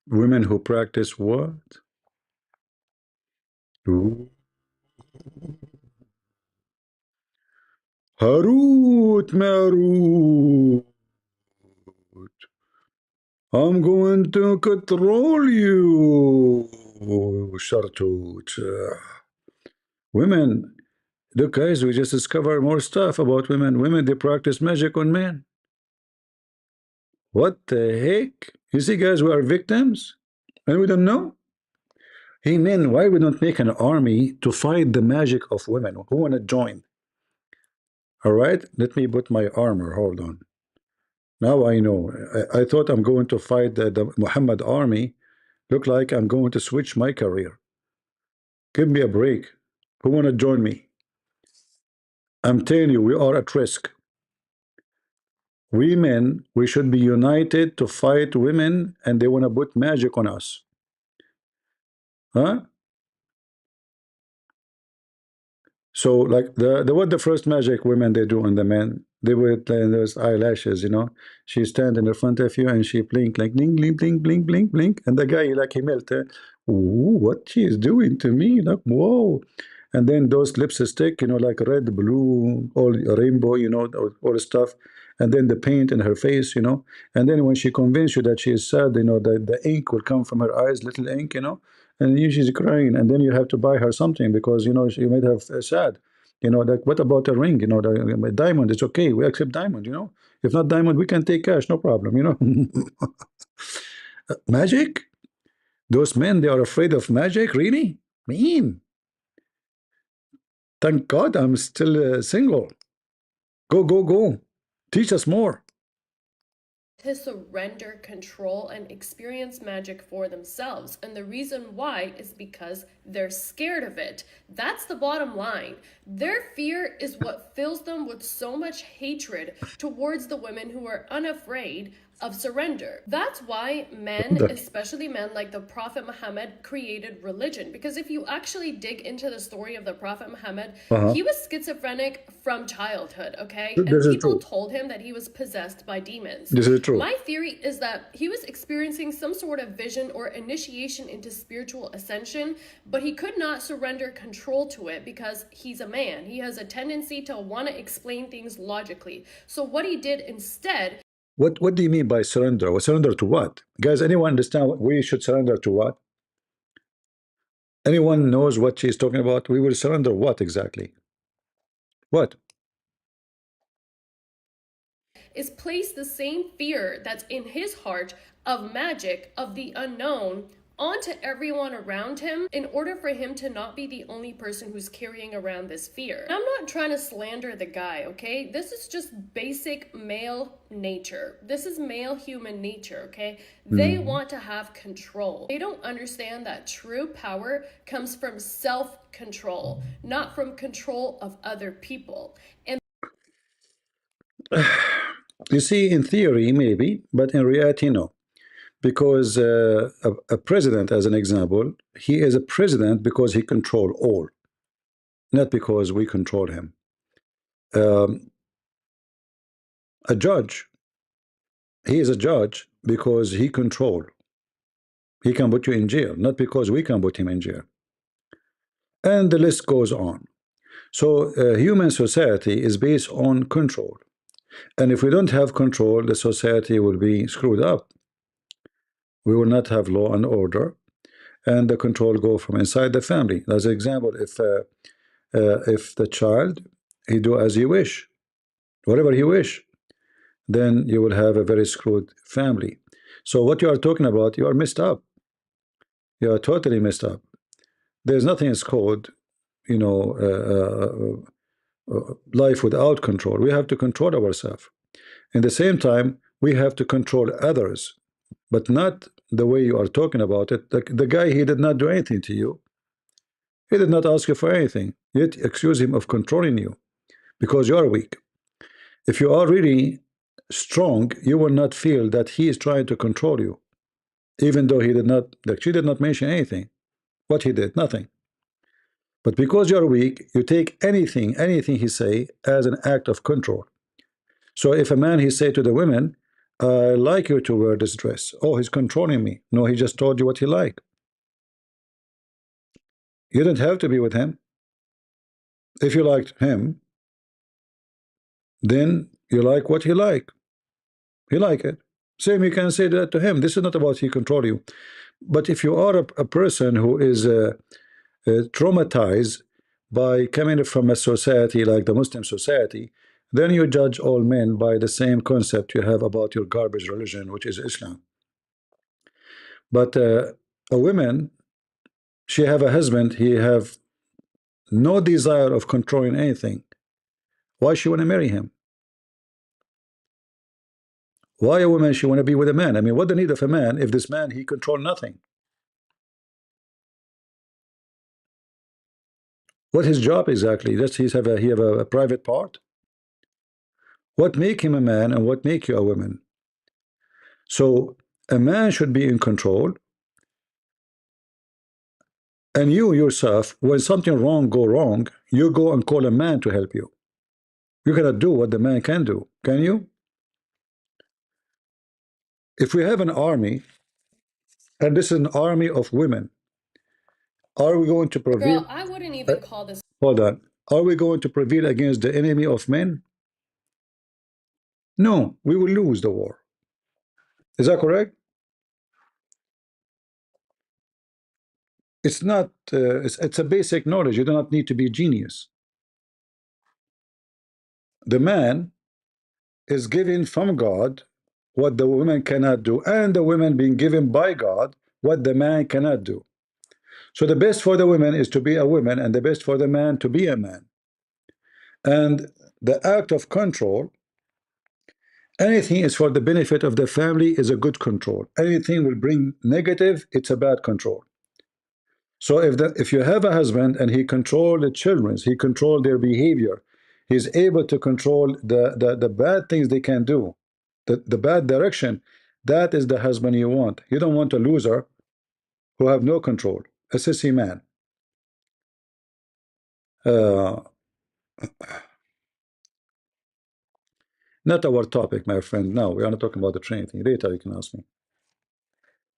Women who practice what? Ooh. Harut Marut. I'm going to control you. Shartut. Women. Look, guys, we just discovered more stuff about women. Women, they practice magic on men. What the heck? You see, guys, we are victims and we don't know. Hey, men, why we don't make an army to fight the magic of women? Who want to join? All right, let me put my armor. Hold on. Now I know. I thought I'm going to fight the Muhammad army. Look like I'm going to switch my career. Give me a break. Who want to join me? I'm telling you, we are at risk. We men, we should be united to fight women, and they want to put magic on us. Huh? So, like the what the first magic women they do on the men, they would those eyelashes, you know. She stand in the front of you and she blink like blink, blink, blink, blink, blink, blink, and the guy like he melted. Ooh, what she is doing to me? Like whoa! And then those lipstick, you know, like red, blue, all rainbow, you know, all the stuff. And then the paint in her face, you know. And then when she convinced you that she is sad, you know, the ink will come from her eyes, little ink, you know, and then she's crying. And then you have to buy her something because, you know, she made her sad. You know, like, what about a ring? You know, the diamond, it's okay. We accept diamond, you know. If not diamond, we can take cash, no problem, you know. Magic? Those men, they are afraid of magic, really? Mean. Thank God I'm still single. Go, go, go. Teach us more. to surrender control and experience magic for themselves. And the reason why is because they're scared of it. That's the bottom line. Their fear is what fills them with so much hatred towards the women who are unafraid of surrender. That's why men, especially men like the Prophet Muhammad, created religion. Because if you actually dig into the story of the Prophet Muhammad, he was schizophrenic from childhood, okay? And This is people true. told him that he was possessed by demons. This is true. My theory is that he was experiencing some sort of vision or initiation into spiritual ascension, but he could not surrender control to it because he's a man. He has a tendency to want to explain things logically. So what he did instead, What do you mean by surrender? Well, surrender to what? Guys, anyone understand what we should surrender to what? Anyone knows what she's talking about? We will surrender what exactly? What? is place the same fear that's in his heart of magic, of the unknown, onto everyone around him in order for him to not be the only person who's carrying around this fear. I'm not trying to slander the guy, okay? This is just basic male nature. This is male human nature, okay? They want to have control. They don't understand that true power comes from self-control, not from control of other people. And You see, in theory, maybe, but in reality, no. Because a president, as an example, he is a president because he controls all, not because we control him. A judge, he is a judge because he control. He can put you in jail, not because we can put him in jail. And the list goes on. So human society is based on control. And if we don't have control, the society will be screwed up. We will not have law and order, and the control go from inside the family. As an example, if the child, he do as he wish, whatever he wish, then you will have a very screwed family. So what you are talking about, you are messed up. You are totally messed up. There's nothing is called, you know, life without control. We have to control ourselves. In the same time, we have to control others, but not the way you are talking about it. The guy, he did not do anything to you. He did not ask you for anything, yet accuse him of controlling you because you are weak. If you are really strong, you will not feel that he is trying to control you, even though he did not, like she did not mention anything. What he did, nothing. But because you are weak, you take anything he say as an act of control. So if a man, he say to the women, I like you to wear this dress. Oh, he's controlling me. No, he just told you what he like. You didn't have to be with him. If you liked him, then you like what he like. He like it. Same, you can say that to him. This is not about he control you. But if you are a person who is traumatized by coming from a society like the Muslim society, then you judge all men by the same concept you have about your garbage religion, which is Islam. But a woman, she have a husband, he have no desire of controlling anything. Why she want to marry him? Why a woman she want to be with a man? I mean, what the need of a man if this man, he control nothing? What his job exactly? Does he have a private part? What make him a man and what make you a woman? So a man should be in control, and you yourself, when something go wrong, you go and call a man to help you. You cannot do what the man can do, can you? If we have an army, and this is an army of women, are we going to prevail? girl, I wouldn't even call this. Hold on. Are we going to prevail against the enemy of men? No, we will lose the war. Is that correct? It's not. It's a basic knowledge. You do not need to be a genius. The man is given from God what the woman cannot do, and the woman being given by God what the man cannot do. So the best for the woman is to be a woman, and the best for the man to be a man. And the act of control, anything is for the benefit of the family, is a good control. Anything will bring negative, it's a bad control. So if you have a husband and he control the children, he control their behavior, he's able to control the bad things they can do, the bad direction, that is the husband you want. You don't want a loser who have no control, a sissy man. Not our topic, my friend. No, we are not talking about the Trinity. Later you can ask me.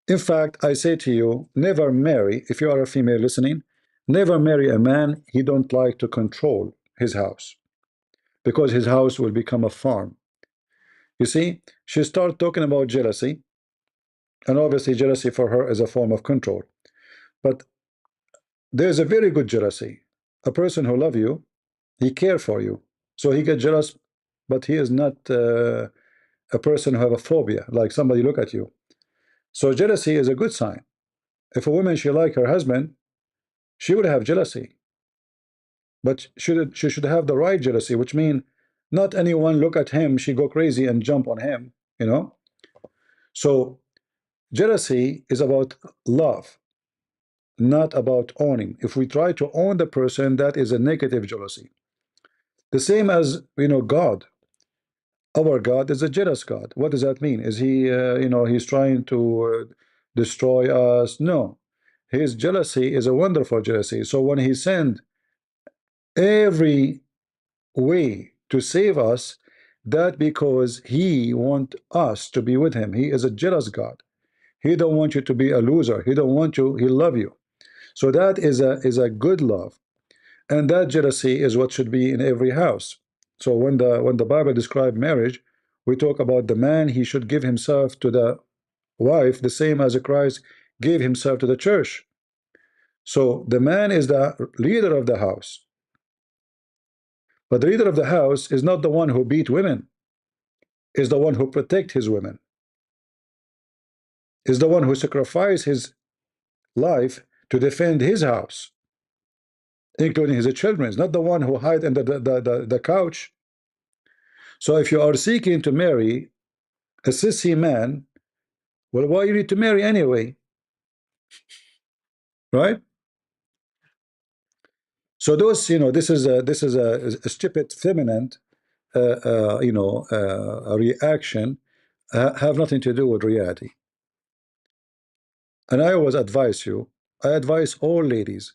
In fact, I say to you, never marry, if you are a female listening, never marry a man he don't like to control his house, because his house will become a farm. You see, she started talking about jealousy, and obviously jealousy for her is a form of control. But there's a very good jealousy. A person who loves you, he cares for you. So he gets jealous, but he is not a person who have a phobia, like somebody look at you. So jealousy is a good sign. If a woman she like her husband, she would have jealousy, but she should have the right jealousy, which means not anyone look at him, she go crazy and jump on him, you know. So jealousy is about love, not about owning. If we try to own the person, that is a negative jealousy. The same as, you know, God. Our God is a jealous God. What does that mean? Is he, you know, he's trying to destroy us? No. His jealousy is a wonderful jealousy. So when he sent every way to save us, that because he want us to be with him. He is a jealous God. He don't want you to be a loser. He don't want you. He love you. So that is a good love, and that jealousy is what should be in every house. So when the Bible describes marriage, we talk about the man, he should give himself to the wife the same as Christ gave himself to the church. So the man is the leader of the house, but the leader of the house is not the one who beat women, is the one who protect his women, is the one who sacrificed his life to defend his house, including his children. Is not the one who hide under the couch. So if you are seeking to marry a sissy man, well, why you need to marry anyway, right? So those, you know, this is a stupid feminine, you know, a reaction, have nothing to do with reality. And I always advise you, I advise all ladies,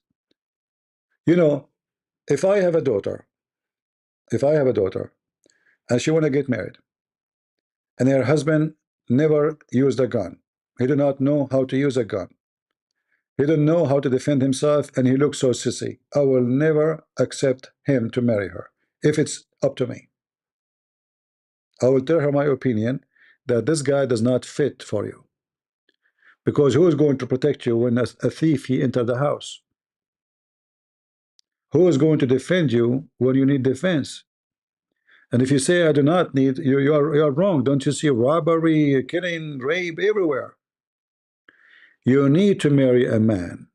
you know, if I have a daughter, if I have a daughter, and she want to get married, and her husband never used a gun, he do not know how to use a gun, he don't know how to defend himself, and he looks so sissy, I will never accept him to marry her. If it's up to me, I will tell her my opinion that this guy does not fit for you. Because who is going to protect you when a thief he enter the house? Who is going to defend you when you need defense? And if you say I do not need, you are wrong. Don't you see robbery, killing, rape everywhere? You need to marry a man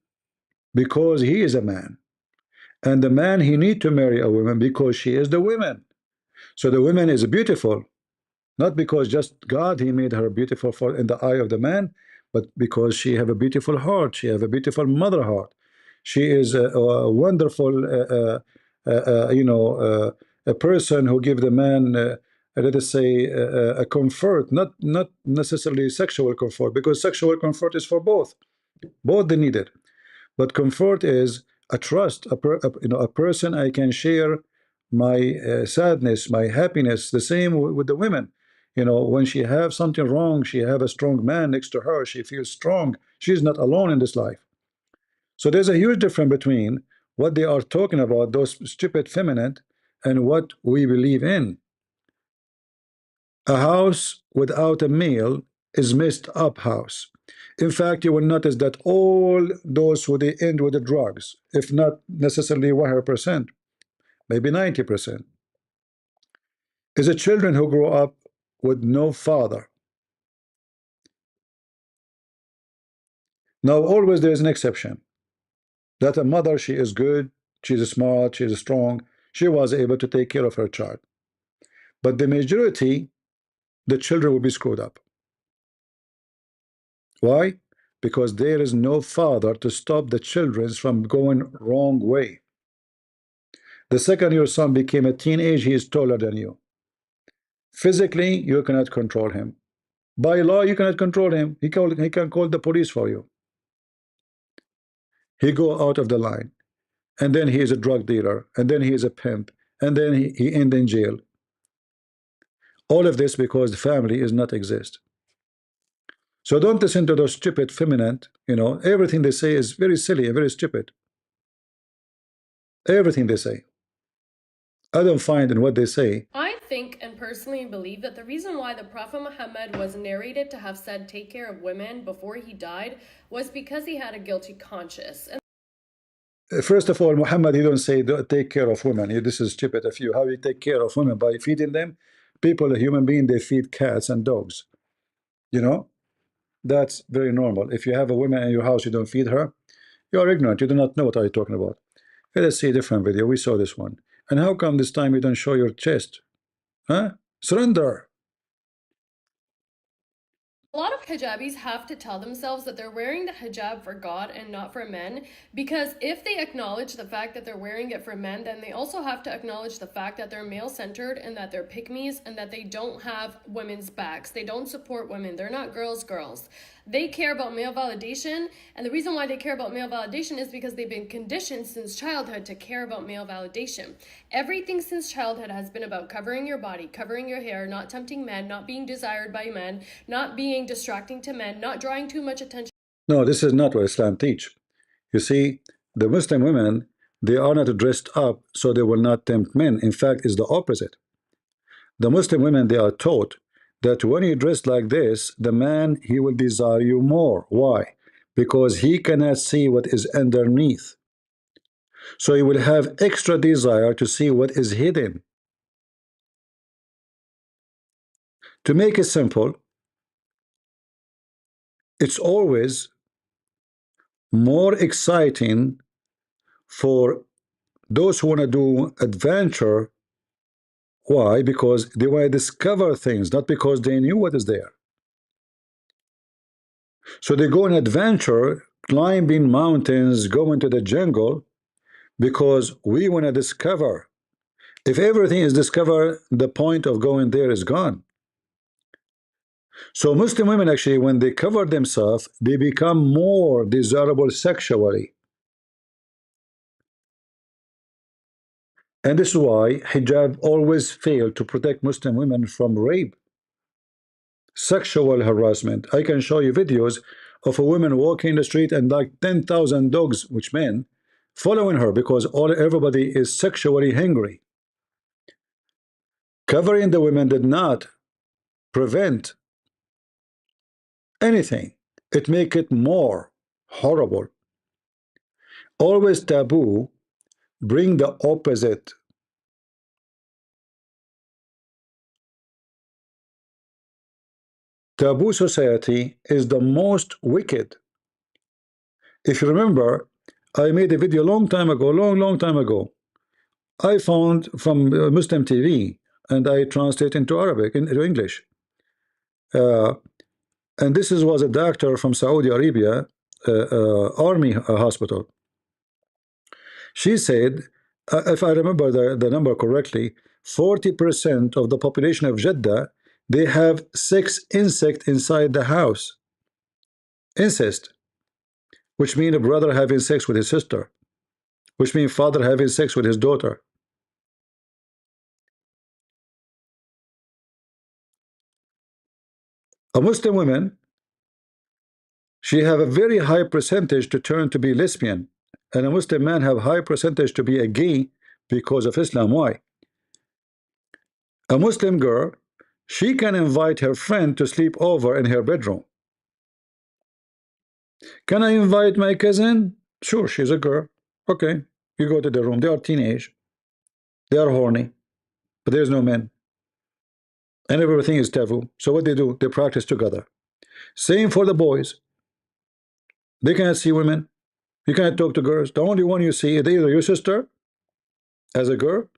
because he is a man, and the man he need to marry a woman because she is the woman. So the woman is beautiful, not because just God he made her beautiful for in the eye of the man, but because she have a beautiful heart, she have a beautiful mother heart, she is a wonderful you know, a person who give the man let us say a comfort, not necessarily sexual comfort, because sexual comfort is for both they need it, but comfort is a trust, you know, a person I can share my sadness, my happiness. The same with the women. You know, when she have something wrong, she have a strong man next to her. She feels strong. She's not alone in this life. So there's a huge difference between what they are talking about, those stupid feminine, and what we believe in. A house without a male is messed up house. In fact, you will notice that all those who they end with the drugs, if not necessarily 100%, maybe 90%, is the children who grow up with no father. Now, always there is an exception. That a mother, she is good, she's smart, she's strong, she was able to take care of her child. But the majority, the children will be screwed up. Why? Because there is no father to stop the children from going wrong way. The second your son became a teenage, he is taller than you. Physically, you cannot control him. By law, you cannot control him. He can call the police for you. He go out of the line, and then he is a drug dealer, and then he is a pimp, and then he end in jail. All of this because the family is not exist. So don't listen to those stupid feminine, you know, everything they say is very silly and very stupid. Everything they say. I don't find in what they say. I think and personally believe that the reason why the Prophet Muhammad was narrated to have said take care of women before he died was because he had a guilty conscience. And First of all, Muhammad, he don't say take care of women. This is stupid of you. How you take care of women? By feeding them? People, a human being, they feed cats and dogs. You know? That's very normal. If you have a woman in your house, you don't feed her, you are ignorant. You do not know what I'm talking about. Let us see a different video. We saw this one. And how come this time you don't show your chest? Huh? Surrender. A lot of hijabis have to tell themselves that they're wearing the hijab for God and not for men, because if they acknowledge the fact that they're wearing it for men, then they also have to acknowledge the fact that they're male-centered and that they're pick-me's and that they don't have women's backs. They don't support women. They're not girls. They care about male validation, and the reason why they care about male validation is because they've been conditioned since childhood to care about male validation. Everything since childhood has been about covering your body, covering your hair, not tempting men, not being desired by men, not being distracting to men, not drawing too much attention. No, this is not what Islam teach. You see, the Muslim women, they are not dressed up so they will not tempt men. In fact, it's the opposite. The Muslim women, they are taught that when you dress like this, the man, he will desire you more. Why? Because he cannot see what is underneath. So he will have extra desire to see what is hidden. To make it simple, it's always more exciting for those who want to do adventure. Why? Because they want to discover things, not because they knew what is there. So they go on adventure, climbing mountains, go into the jungle, because we want to discover. If everything is discovered, the point of going there is gone. So Muslim women, actually, when they cover themselves, they become more desirable sexually. And this is why hijab always failed to protect Muslim women from rape, sexual harassment. I can show you videos of a woman walking in the street and like 10,000 dogs, which men, following her because everybody is sexually hungry. Covering the women did not prevent anything. It make it more horrible. Always taboo bring the opposite. Taboo society is the most wicked. If you remember, I made a video a long time ago, long time ago. I found from Muslim TV, and I translate into Arabic, into English. And this was a doctor from Saudi Arabia, army hospital. She said, if I remember the number correctly, 40% of the population of Jeddah, they have sex insect inside the house. Incest, which means a brother having sex with his sister, which means father having sex with his daughter. A Muslim woman, she have a very high percentage to turn to be lesbian, and a Muslim man have high percentage to be a gay because of Islam. Why? A Muslim girl, she can invite her friend to sleep over in her bedroom. Can I invite my cousin? Sure, she's a girl. Okay, you go to the room. They are teenage. They are horny, but there's no men. And everything is taboo. So what they do? They practice together. Same for the boys. They cannot see women. You cannot talk to girls. The only one you see is either your sister as a girl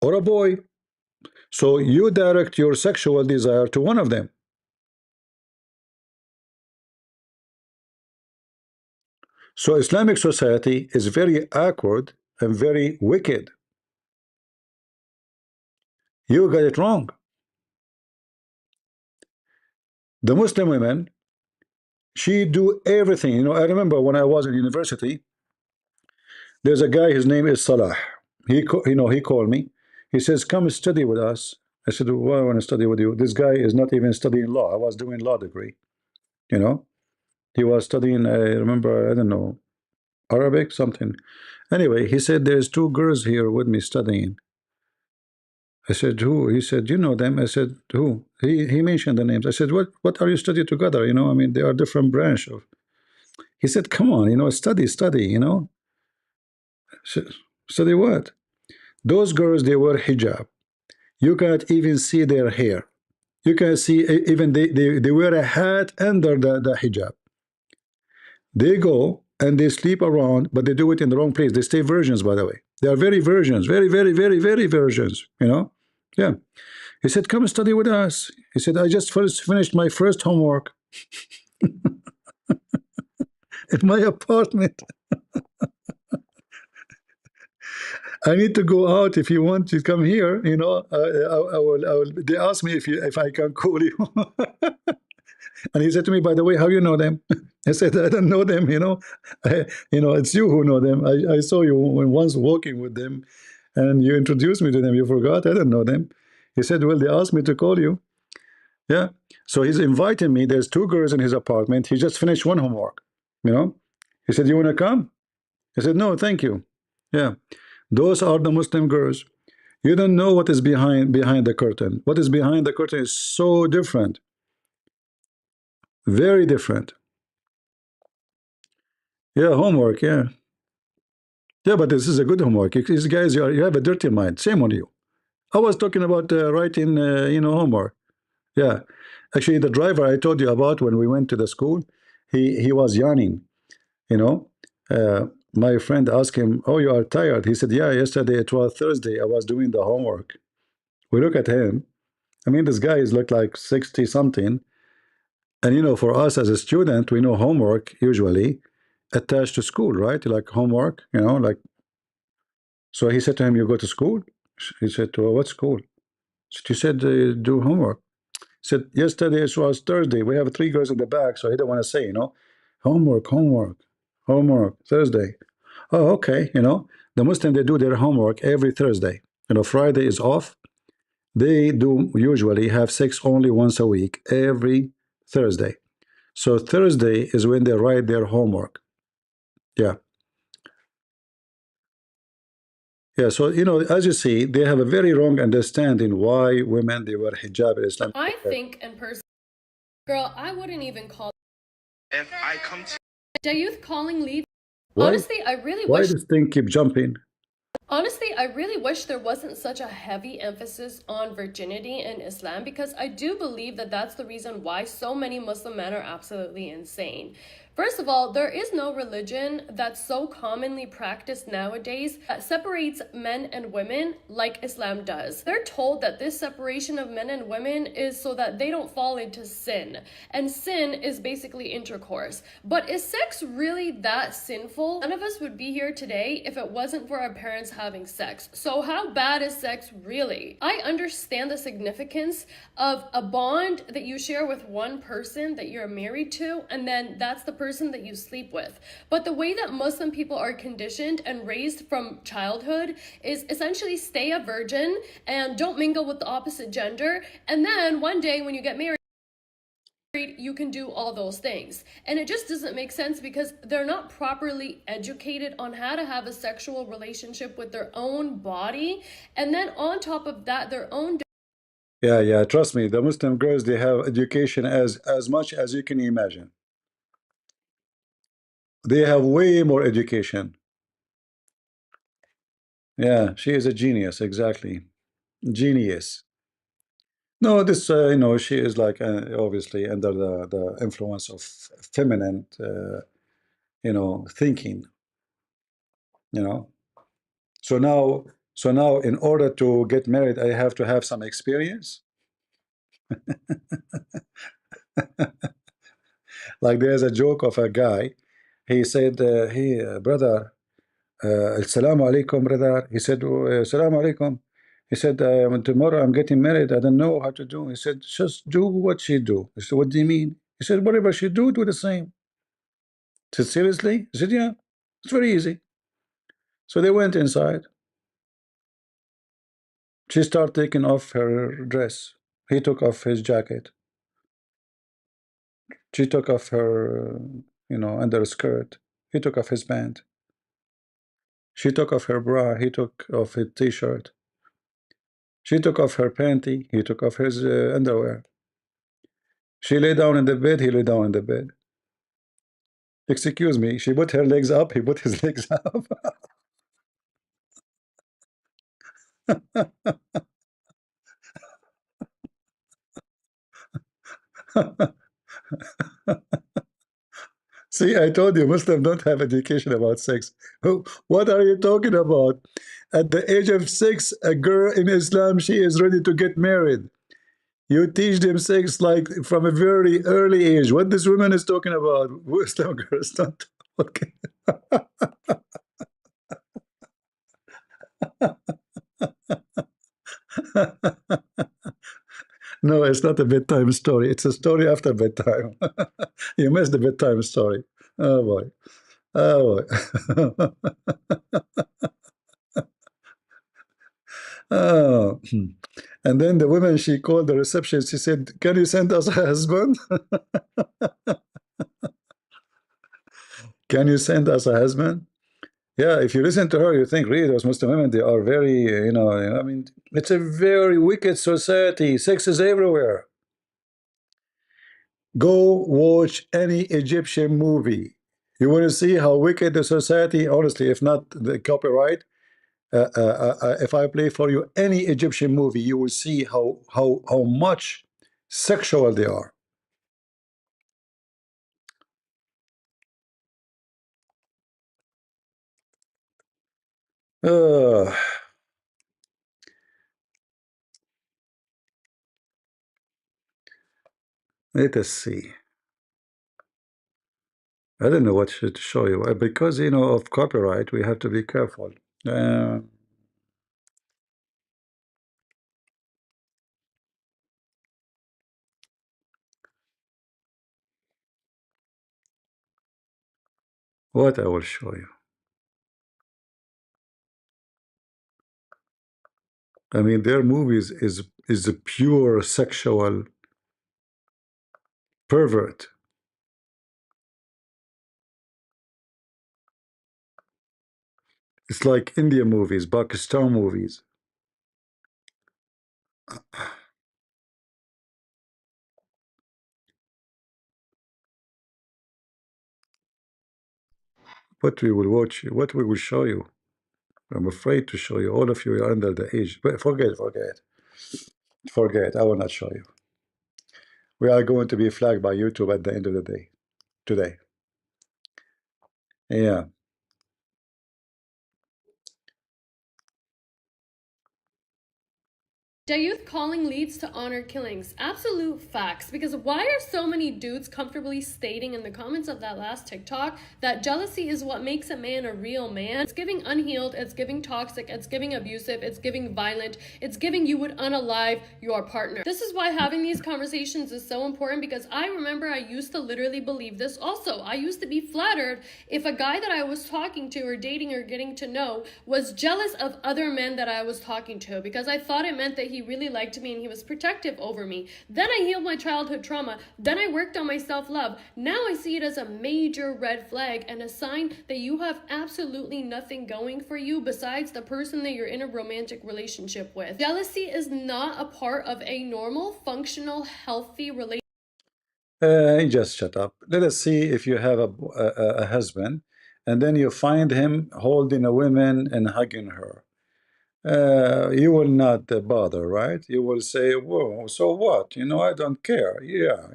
or a boy. So you direct your sexual desire to one of them. So Islamic society is very awkward and very wicked. You got it wrong. The Muslim women, she do everything. You know, I remember when I was in university, there's a guy, his name is Salah. He called me. He says, come study with us. I said, why I want to study with you? This guy is not even studying law. I was doing law degree. You know, he was studying, I remember, I don't know, Arabic, something. Anyway, he said, there's two girls here with me studying. I said, who? He said, you know them. I said, who? He mentioned the names. I said, what are you studying together? You know, I mean, they are different branch of. He said, come on, you know, study, you know. Study what? Those girls, they wear hijab. You cannot even see their hair. You can see even they wear a hat under the hijab. They go and they sleep around, but they do it in the wrong place. They stay virgins, by the way. They are very virgins, very, very, very, very virgins. You know, yeah. He said, "Come study with us." He said, "I just first finished my first homework in my apartment. I need to go out. If you want to come here, you know, I will." They asked me if I can call you, and he said to me, "By the way, how you know them?" I said, "I don't know them. You know, it's you who know them. I saw you once walking with them, and you introduced me to them. You forgot? I don't know them." He said, "Well, they asked me to call you." Yeah. So he's inviting me. There's two girls in his apartment. He just finished one homework. You know, he said, "You want to come?" I said, "No, thank you." Yeah. Those are the Muslim girls. You don't know what is behind the curtain. What is behind the curtain is so different, very different. Yeah, homework. Yeah, yeah, but this is a good homework. These guys, you have a dirty mind. Shame on you. I was talking about writing, homework. Yeah, actually, the driver I told you about when we went to the school, he was yawning. You know, my friend asked him, "Oh, you are tired?" He said, "Yeah, yesterday it was Thursday. I was doing the homework." We look at him. I mean, this guy is looked like 60 something. And for us as a student, we know homework usually attached to school, right? Like homework, like. So he said to him, "You go to school?" He said, "Well, what school?" He said, "Do homework." He said, "Yesterday it was Thursday. We have three girls in the back, so he didn't want to say, homework, homework, homework, Thursday." Oh, okay. The Muslim, they do their homework every Thursday. Friday is off. They do usually have sex only once a week, every Thursday. So Thursday is when they write their homework. Yeah. Yeah. So, as you see, they have a very wrong understanding why women, they wear hijab in Islam. I think, and personally, girl, I wouldn't even call If I come to Dayuth calling leave. Why? Honestly, I really Why wish. this thing keep jumping? Honestly, I really wish there wasn't such a heavy emphasis on virginity in Islam, because I do believe that that's the reason why so many Muslim men are absolutely insane. First of all, there is no religion that's so commonly practiced nowadays that separates men and women like Islam does. They're told that this separation of men and women is so that they don't fall into sin. And sin is basically intercourse. But is sex really that sinful? None of us would be here today if it wasn't for our parents having sex. So how bad is sex really? I understand the significance of a bond that you share with one person that you're married to, and then that's the person that you sleep with. But the way that Muslim people are conditioned and raised from childhood is essentially stay a virgin and don't mingle with the opposite gender, and then one day when you get married, you can do all those things. And it just doesn't make sense because they're not properly educated on how to have a sexual relationship with their own body, and then on top of that, their own. Yeah, yeah. Trust me, the Muslim girls, they have education as much as you can imagine. They have way more education. Yeah, she is a genius, exactly. Genius. No, this, she is like obviously under the influence of feminine, thinking. You know. So now, in order to get married, I have to have some experience. Like there's a joke of a guy. He said, "Hey, brother, Assalamu alaikum, brother." He said, "Assalamu alaikum." He said, "Tomorrow I'm getting married. I don't know how to do." He said, "Just do what she do." He said, "What do you mean?" He said, "Whatever she do the same." He said, "Seriously?" He said, "Yeah, it's very easy." So they went inside. She started taking off her dress. He took off his jacket. She took off her, underskirt. He took off his pant. She took off her bra. He took off his t-shirt. She took off her panty. He took off his underwear. She lay down in the bed. He lay down in the bed. Excuse me. She put her legs up. He put his legs up. See, I told you Muslims don't have education about sex. What are you talking about? At the age of 6, a girl in Islam, she is ready to get married. You teach them sex like from a very early age. What this woman is talking about? Muslim girls don't. Okay. No, it's not a bedtime story. It's a story after bedtime. You missed the bedtime story. Oh boy. Oh boy. Oh. And then the woman, she called the reception. She said, "Can you send us a husband? Can you send us a husband?" Yeah, if you listen to her, you think really those Muslim women, they are very, I mean, it's a very wicked society. Sex is everywhere. Go watch any Egyptian movie. You want to see how wicked the society, honestly, if not the copyright, if I play for you any Egyptian movie, you will see how much sexual they are. Uh, Let us see. I don't know what to show you because of copyright. We have to be careful. Uh, what I will show you. I mean, their movies is a pure sexual pervert. It's like India movies, Pakistan movies. What we will watch, what we will show you. I'm afraid to show you. All of you are under the age. But forget. I will not show you. We are going to be flagged by YouTube at the end of the day. Today. Yeah. Youth calling leads to honor killings. Absolute facts. Because why are so many dudes comfortably stating in the comments of that last TikTok that jealousy is what makes a man a real man? It's giving unhealed, it's giving toxic, it's giving abusive, it's giving violent, it's giving you would unalive your partner. This is why having these conversations is so important, because I remember I used to literally believe this also. I used to be flattered if a guy that I was talking to or dating or getting to know was jealous of other men that I was talking to, because I thought it meant that he really liked me and he was protective over me. Then I healed my childhood trauma. Then I worked on my self-love. Now I see it as a major red flag and a sign that you have absolutely nothing going for you besides the person that you're in a romantic relationship with. Jealousy is not a part of a normal, functional, healthy relationship. Just shut up. Let us see if you have a husband, and then you find him holding a woman and hugging her. You will not bother, right? You will say, whoa, so what? I don't care. Yeah,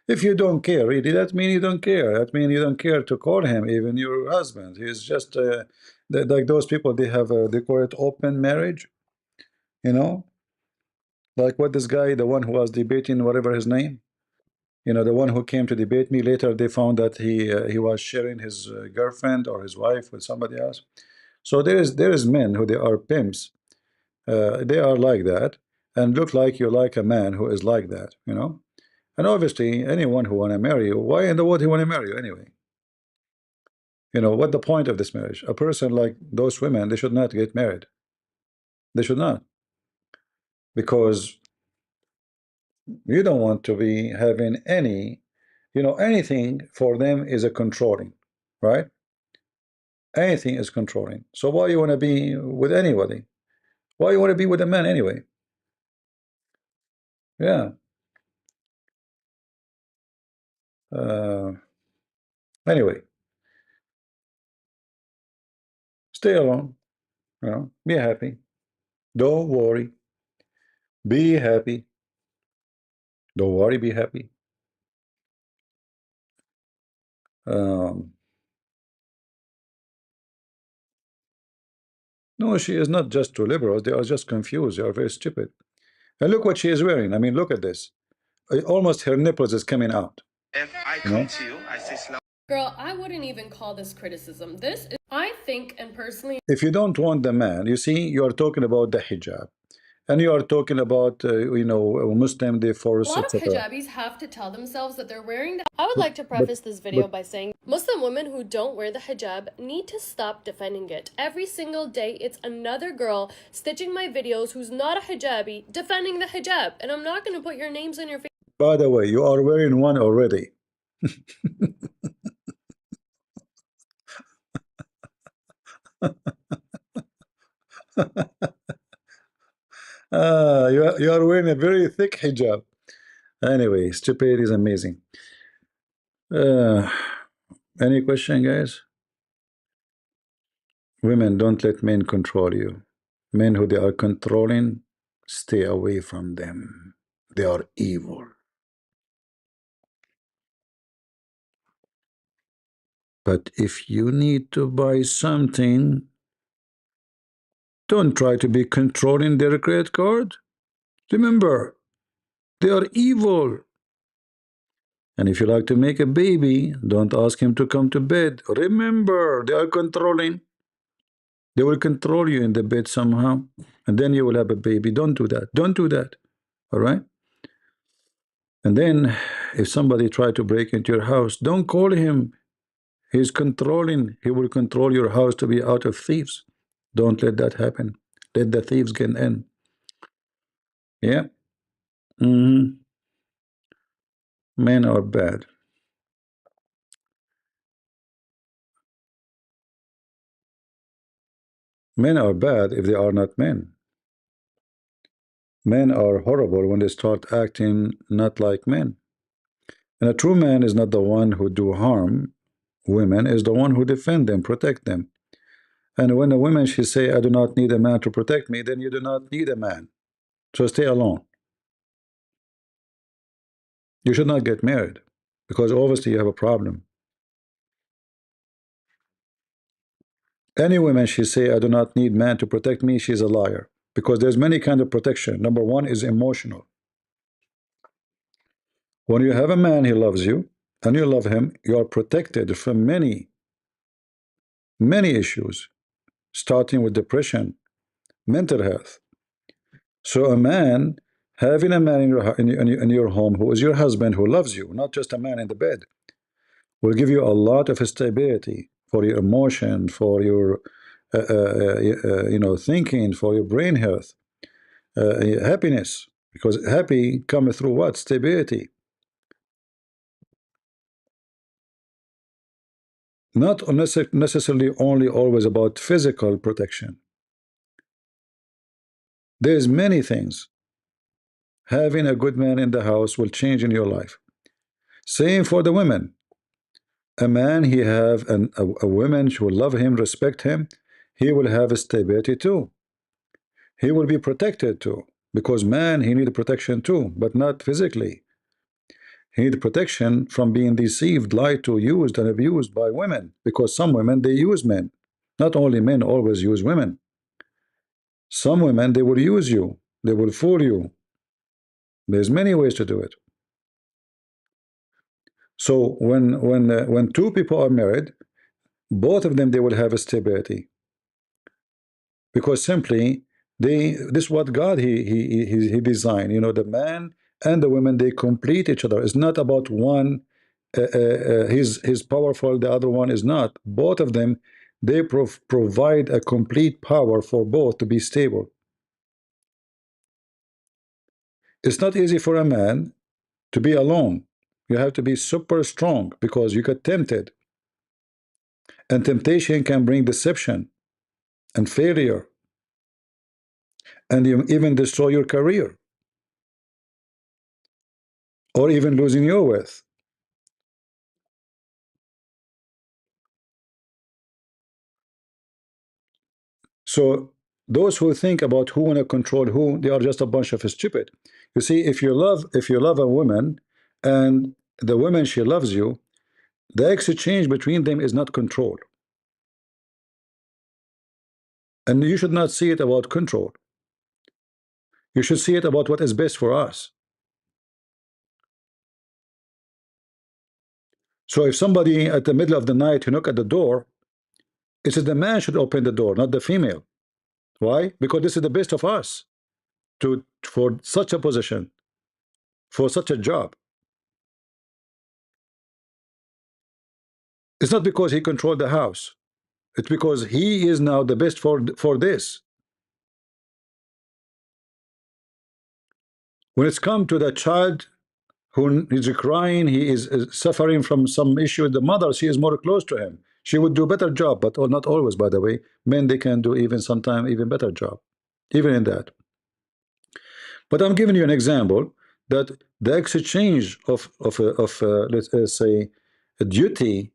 if you don't care, really, that means you don't care. That means you don't care to call him even your husband. He's just like those people, they call it open marriage, you know? Like what this guy, the one who was debating, whatever his name, the one who came to debate me, later they found that he was sharing his girlfriend or his wife with somebody else. So there is men who they are pimps. They are like that and look like you like a man who is like that. And obviously anyone who want to marry you, why in the world he want to marry you anyway? What the point of this marriage? A person like those women, they should not get married. They should not, because you don't want to be having anything for them is a controlling, right? Anything is controlling. So why you want to be with anybody? Why you want to be with a man anyway? Yeah. Uh, anyway, stay alone. Be happy. Don't worry. Be happy. Don't worry. Be happy. Um, no, she is not just too liberal. They are just confused. They are very stupid. And look what she is wearing. I mean, look at this. Almost her nipples is coming out. If I You come know? to you, I say salam. Girl, I wouldn't even call this criticism. This is, I think, and personally, If you don't want the man, you see, you are talking about the hijab, and you are talking about Muslim, they a force, lot of etc. hijabis have to tell themselves that they're wearing the. I would like to But preface this video but by saying Muslim women who don't wear the hijab need to stop defending it. Every single day, it's another girl stitching my videos who's not a hijabi defending the hijab, and I'm not going to put your names on your face. by the way, you are wearing one already. You are wearing a very thick hijab. Anyway, stupid is amazing. Any question, guys? Women, don't let men control you. Men who they are controlling, stay away from them. They are evil. But if you need to buy something, don't try to be controlling their credit card. Remember, they are evil. And if you like to make a baby, don't ask him to come to bed. Remember, they are controlling. They will control you in the bed somehow, and then you will have a baby. Don't do that. Don't do that. All right? And then, if somebody try to break into your house, don't call him. He's controlling. He will control your house to be out of thieves. Don't let that happen. Let the thieves get in. Yeah. Men are bad. Men are bad if they are not men. Men are horrible when they start acting not like men. And a true man is not the one who do harm women, is the one who defend them, protect them. And when a woman she say, I do not need a man to protect me, then you do not need a man. So stay alone. You should not get married because obviously you have a problem. Any woman she say, I do not need man to protect me, she's a liar. Because there's many kind of protection. Number one is emotional. When you have a man he loves you and you love him, you are protected from many issues, starting with depression, mental health. So a man, having a man in your home who is your husband, who loves you, not just a man in the bed, will give you a lot of stability for your emotion, for your thinking, for your brain health, happiness. Because happy comes through what? Stability. Not necessarily only always about physical protection. There's many things. Having a good man in the house will change in your life. Same for the women. A man, he have a woman who will love him, respect him, he will have a stability too. He will be protected too. Because man, he need protection too, but not physically. He need protection from being deceived, lied to, used, and abused by women. Because some women, they use men. Not only men always use women. Some women, they will use you. They will fool you. There's many ways to do it. So when two people are married, both of them, they will have a stability. Because simply, this is what God he designed. The man and the women, they complete each other. It's not about one he's powerful, the other one is not. Both of them, they provide a complete power for both to be stable. It's not easy for a man to be alone. You have to be super strong because you get tempted, and temptation can bring deception and failure, and you even destroy your career or even losing your wealth. So those who think about who want to control who, they are just a bunch of stupid. You see, if you love a woman and the woman she loves you, The exchange between them is not control. And you should not see it about control. You should see it about what is best for us. So if somebody at the middle of the night, you knock at the door, it says the man should open the door, not the female. Why? Because this is the best of us for such a position, for such a job. It's not because he controlled the house. It's because he is now the best for this. When it's come to the child who is crying, he is suffering from some issue. The mother, she is more close to him. She would do a better job, but not always, by the way. Men, they can do even sometimes even better job, even in that. But I'm giving you an example that the exchange of let's say a duty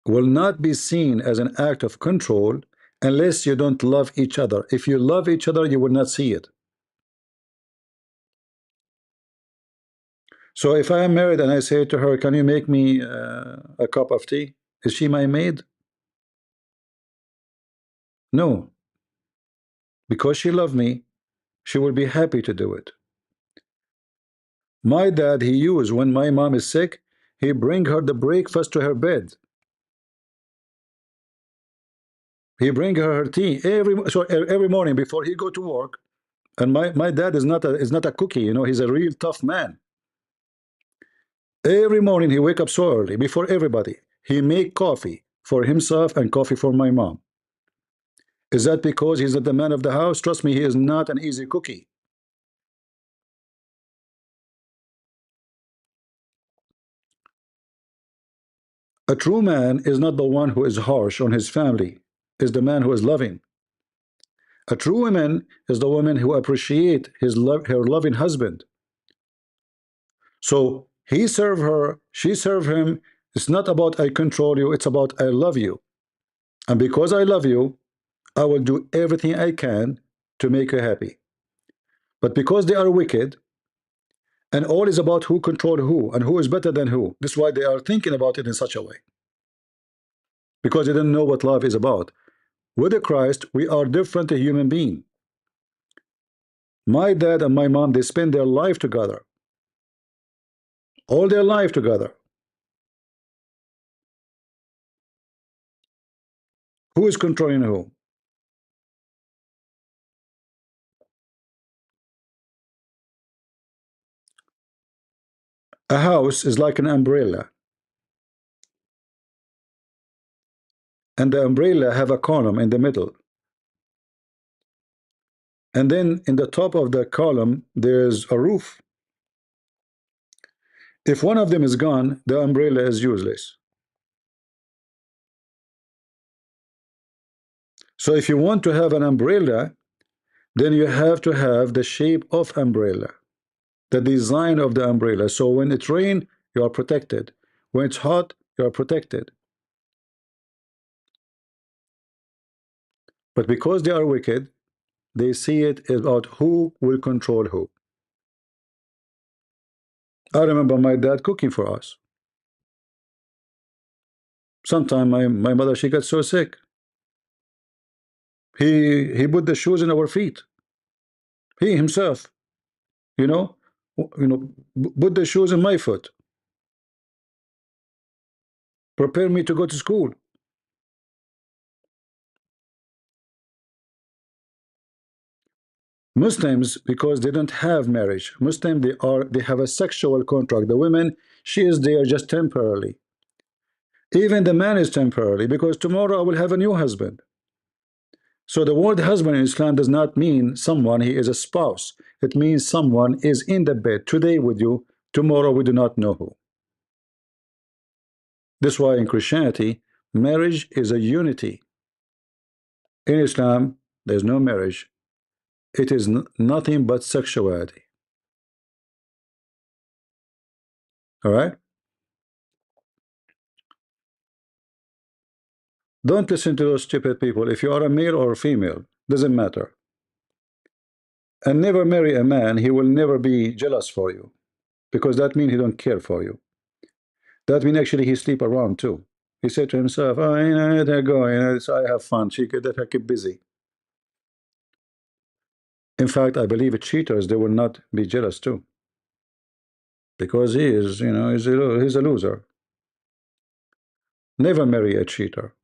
will not be seen as an act of control unless you don't love each other. If you love each other, you will not see it. So if I am married and I say to her, can you make me a cup of tea? Is she my maid? No. Because she loved me, she will be happy to do it. My dad, he used, when my mom is sick, he bring her the breakfast to her bed. He bring her tea every morning before he go to work. And my dad is not a cookie, you know, he's a real tough man. Every morning he wake up so early before everybody. He make coffee for himself and coffee for my mom. Is that because he's not the man of the house? Trust me, he is not an easy cookie. A true man is not the one who is harsh on his family, is the man who is loving. A true woman is the woman who appreciate her loving husband. So he serve her, she serve him. It's not about I control you, it's about I love you. And because I love you, I will do everything I can to make you happy. But because they are wicked, and all is about who control who and who is better than who, this is why they are thinking about it in such a way. Because they don't know what love is about. With the Christ, we are different human beings. My dad and my mom, they spend their life together. All their life together. Who is controlling who? A house is like an umbrella. And the umbrella have a column in the middle. And then in the top of the column, there's a roof. If one of them is gone, the umbrella is useless. So if you want to have an umbrella, then you have to have the shape of umbrella, the design of the umbrella. So when it rains, you are protected. When it's hot, you are protected. But because they are wicked, they see it about who will control who. I remember my dad cooking for us. Sometime my mother, she got so sick. He put the shoes in our feet. He himself, you know, put the shoes in my foot. Prepare me to go to school. Muslims, because they don't have marriage. Muslim, they have a sexual contract. The woman, she is there just temporarily. Even the man is temporarily, because tomorrow I will have a new husband. So the word husband in Islam does not mean someone he is a spouse. It means someone is in the bed today with you, tomorrow we do not know who. This is why in Christianity, marriage is a unity. In Islam, there's no marriage. It is nothing but sexuality. All right? Don't listen to those stupid people. If you are a male or a female, doesn't matter. And never marry a man, he will never be jealous for you, because that means he don't care for you. That means actually he sleep around too. He said to himself, "Oh, you know, let her go. You know, so I have fun. She could let her keep busy." In fact, I believe cheaters they will not be jealous too, because he is, you know, he's a loser. Never marry a cheater.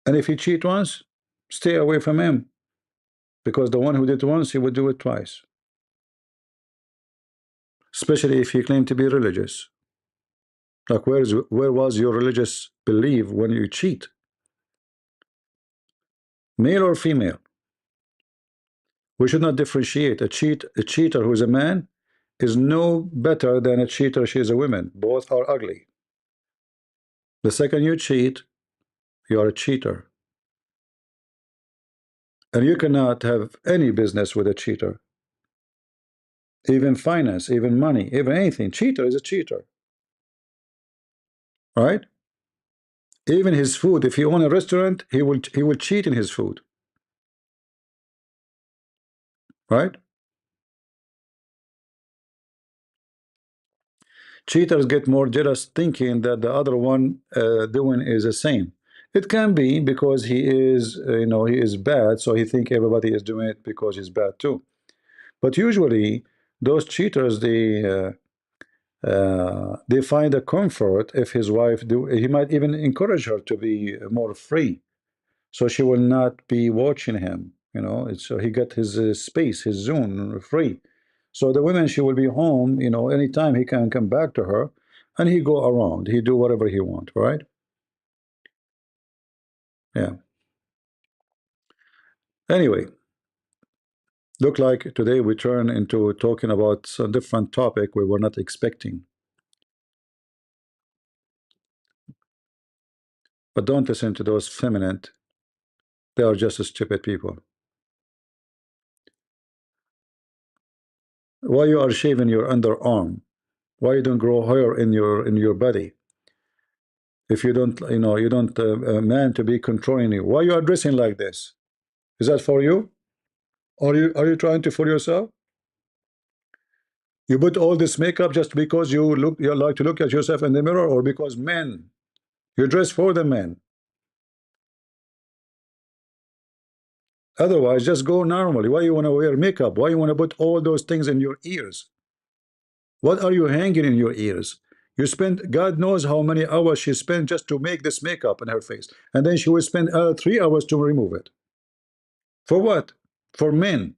And if he cheat once, stay away from him, because the one who did once, he would do it twice. Especially if he claimed to be religious. Like, where was your religious belief when you cheat? Male or female? We should not differentiate. A cheater who is a man is no better than a cheater she is a woman. Both are ugly. The second you cheat, you are a cheater. And you cannot have any business with a cheater. Even finance, even money, even anything. Cheater is a cheater. Right? Even his food. If you own a restaurant, he will cheat in his food. Right? Cheaters get more jealous thinking that the other one doing is the same. It can be because he is, you know, he is bad, so he think everybody is doing it because he's bad too. But usually, those cheaters, they find a comfort if his wife do. He might even encourage her to be more free, so she will not be watching him. You know, so he got his space, his zone free. So the women, she will be home. You know, anytime he can come back to her, and he go around. He do whatever he want. Right? Yeah. Anyway, look like today we turn into talking about a different topic we were not expecting. But don't listen to those feminine. They are just stupid people. Why you are shaving your underarm? Why you don't grow hair in your body? If you don't, you know, you don't a man to be controlling you. Why you are dressing like this? Is that for you? Are you trying to fool yourself? You put all this makeup just because you like to look at yourself in the mirror, or because men? You dress for the men. Otherwise, just go normally. Why you want to wear makeup? Why you want to put all those things in your ears? What are you hanging in your ears? You spend, God knows how many hours she spent just to make this makeup in her face, and then she will spend 3 hours to remove it. For what? For men.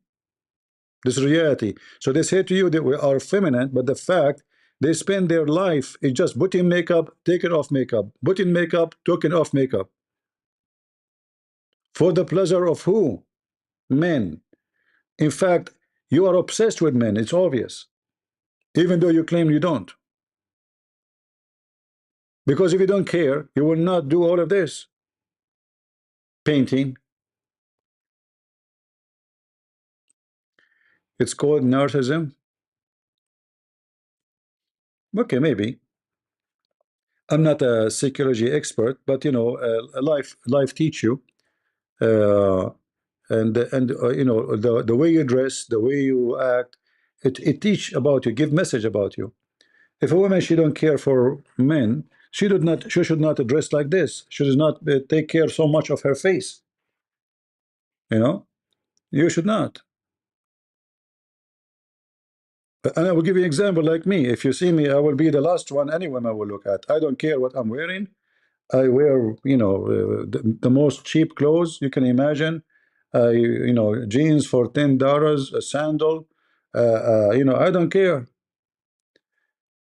This is reality. So they say to you that we are feminine, but the fact they spend their life is just putting makeup, taking off makeup, putting makeup, taking off makeup. For the pleasure of who? Men. In fact, you are obsessed with men. It's obvious, even though you claim you don't. Because if you don't care, you will not do all of this. Painting. It's called narcissism. Okay, maybe. I'm not a psychology expert, but you know, life teach you, uh, and you know, the way you dress, the way you act, it teach about you, give message about you. If a woman she don't care for men, she should not dress like this. She does not take care so much of her face. You know, you should not. And I will give you an example like me. If you see me, I will be the last one any woman will look at. I don't care what I'm wearing. I wear, you know, the most cheap clothes you can imagine. You know, jeans for $10, a sandal. You know, I don't care.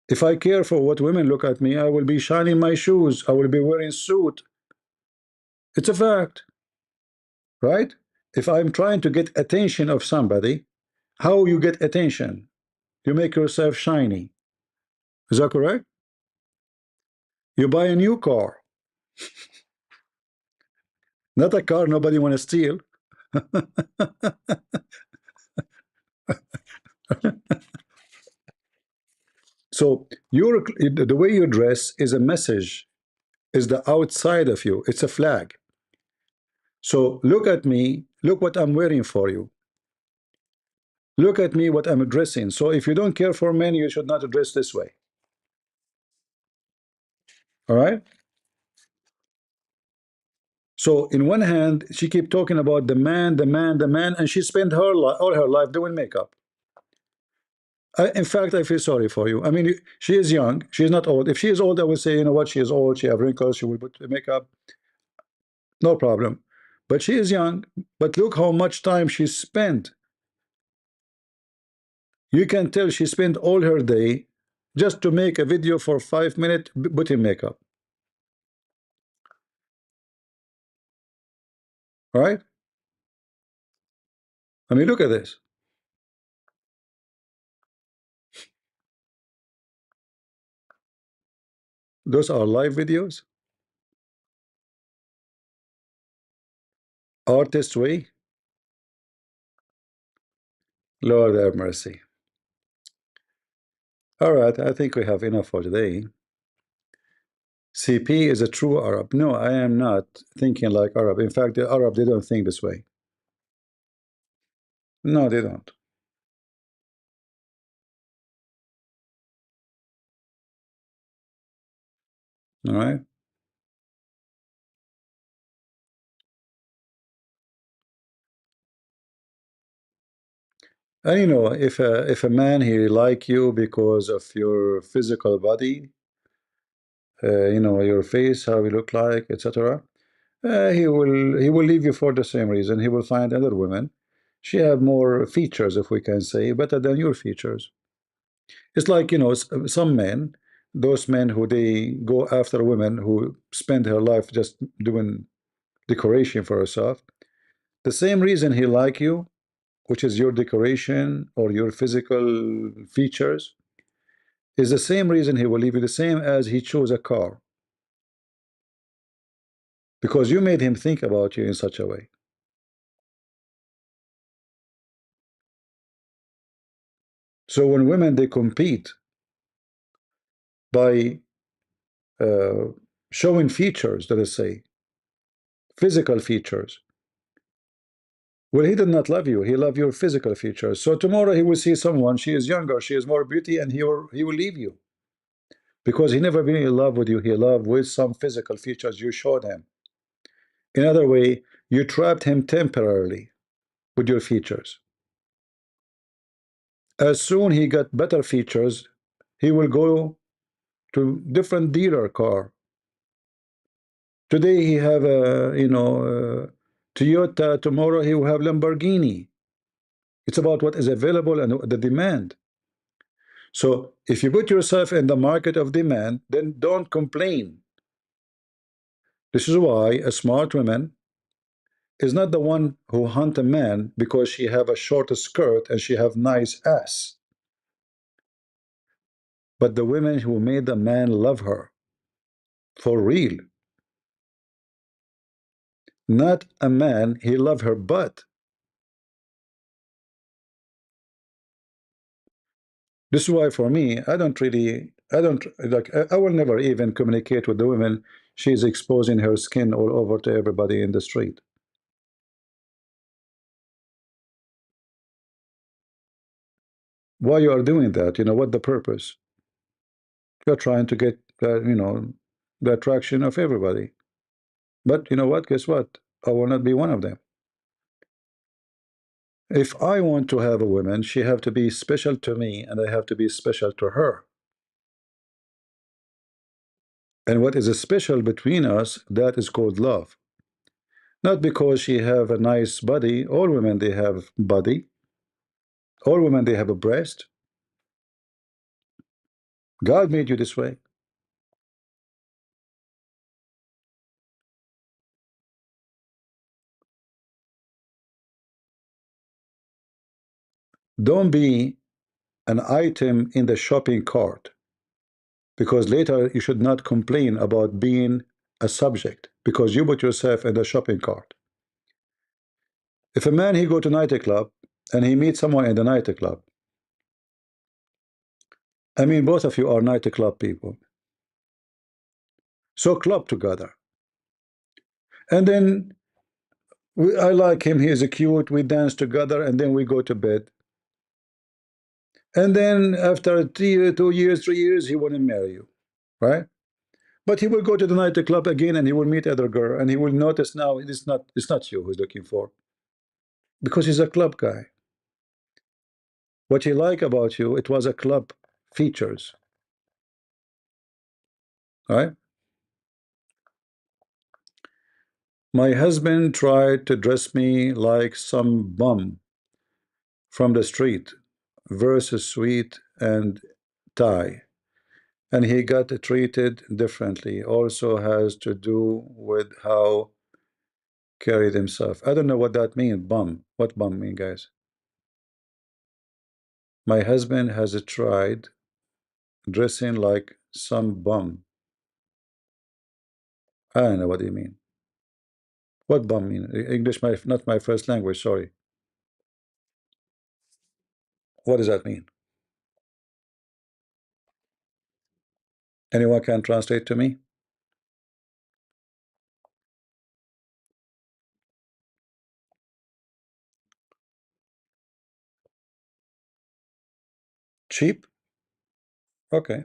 If I care for what women look at me, I will be shining my shoes. I will be wearing suit. It's a fact, right? If I'm trying to get attention of somebody, how you get attention? You make yourself shiny. Is that correct? You buy a new car, not a car nobody want to steal. So the way you dress is a message, is the outside of you. It's a flag. So look at me, look what I'm wearing for you. Look at me, what I'm dressing. So if you don't care for men, you should not dress this way. All right. So in one hand, she keep talking about the man, the man, the man, and she spent all her life doing makeup. In fact, I feel sorry for you. I mean, she is young. She is not old. If she is old, I would say, you know what, she is old. She have wrinkles. She will put makeup. No problem. But she is young. But look how much time she spent. You can tell she spent all her day just to make a video for 5 minutes putting makeup. All right? I mean, look at this. Those are live videos. Artist way. Lord have mercy. All right, I think we have enough for today. CP is a true Arab. No, I am not thinking like Arab. In fact, the Arab, they don't think this way. No, they don't. All right. And you know, if a man he like you because of your physical body, you know, your face, how you look like, etc. He will leave you for the same reason. He will find other women. She have more features, if we can say, better than your features. It's like, you know, some men, those men who they go after women who spend her life just doing decoration for herself. The same reason he like you, which is your decoration or your physical features, is the same reason he will leave you, the same as he chose a car. Because you made him think about you in such a way. So when women they compete by uh, showing features, let us say, physical features. Well, he did not love you. He loved your physical features. So tomorrow he will see someone, she is younger, she is more beauty, and he will leave you. Because he never been in love with you. He loved with some physical features you showed him. In other way, you trapped him temporarily with your features. As soon he got better features, he will go to different dealer car. Today he have a Toyota. Tomorrow he will have Lamborghini. It's about what is available and the demand. So if you put yourself in the market of demand, then don't complain. This is why a smart woman is not the one who hunt a man because she have a short skirt and she have nice ass, but the women who made the man love her for real. Not a man he love her butt. This is why for me, I don't like, I will never even communicate with the women. She's exposing her skin all over to everybody in the street. Why you are doing that? You know what the purpose? You're trying to get the attraction of everybody. But you know what? Guess what? I will not be one of them. If I want to have a woman, she have to be special to me, and I have to be special to her. And what is special between us, that is called love. Not because she have a nice body. All women, they have body. All women, they have a breast. God made you this way. Don't be an item in the shopping cart, because later you should not complain about being a subject because you put yourself in the shopping cart. If a man he go to nightclub and he meets someone in the nightclub, I mean both of you are nightclub people, so club together, and then I like him, he is cute, we dance together, and then we go to bed, and then after 2 years 3 years he want to marry you, right? But he will go to the nightclub again and he will meet other girl and he will notice now it's not you who's looking for, because he's a club guy. What he like about you, it was a club features, right? My husband tried to dress me like some bum from the street versus sweet and tie, and he got treated differently. Also has to do with how carried himself. I don't know what that means. Bum. What bum mean, guys? My husband has tried dressing like some bum. I don't know what do you mean. What bum mean? English, not my first language. Sorry. What does that mean? Anyone can translate to me? Cheap? Okay.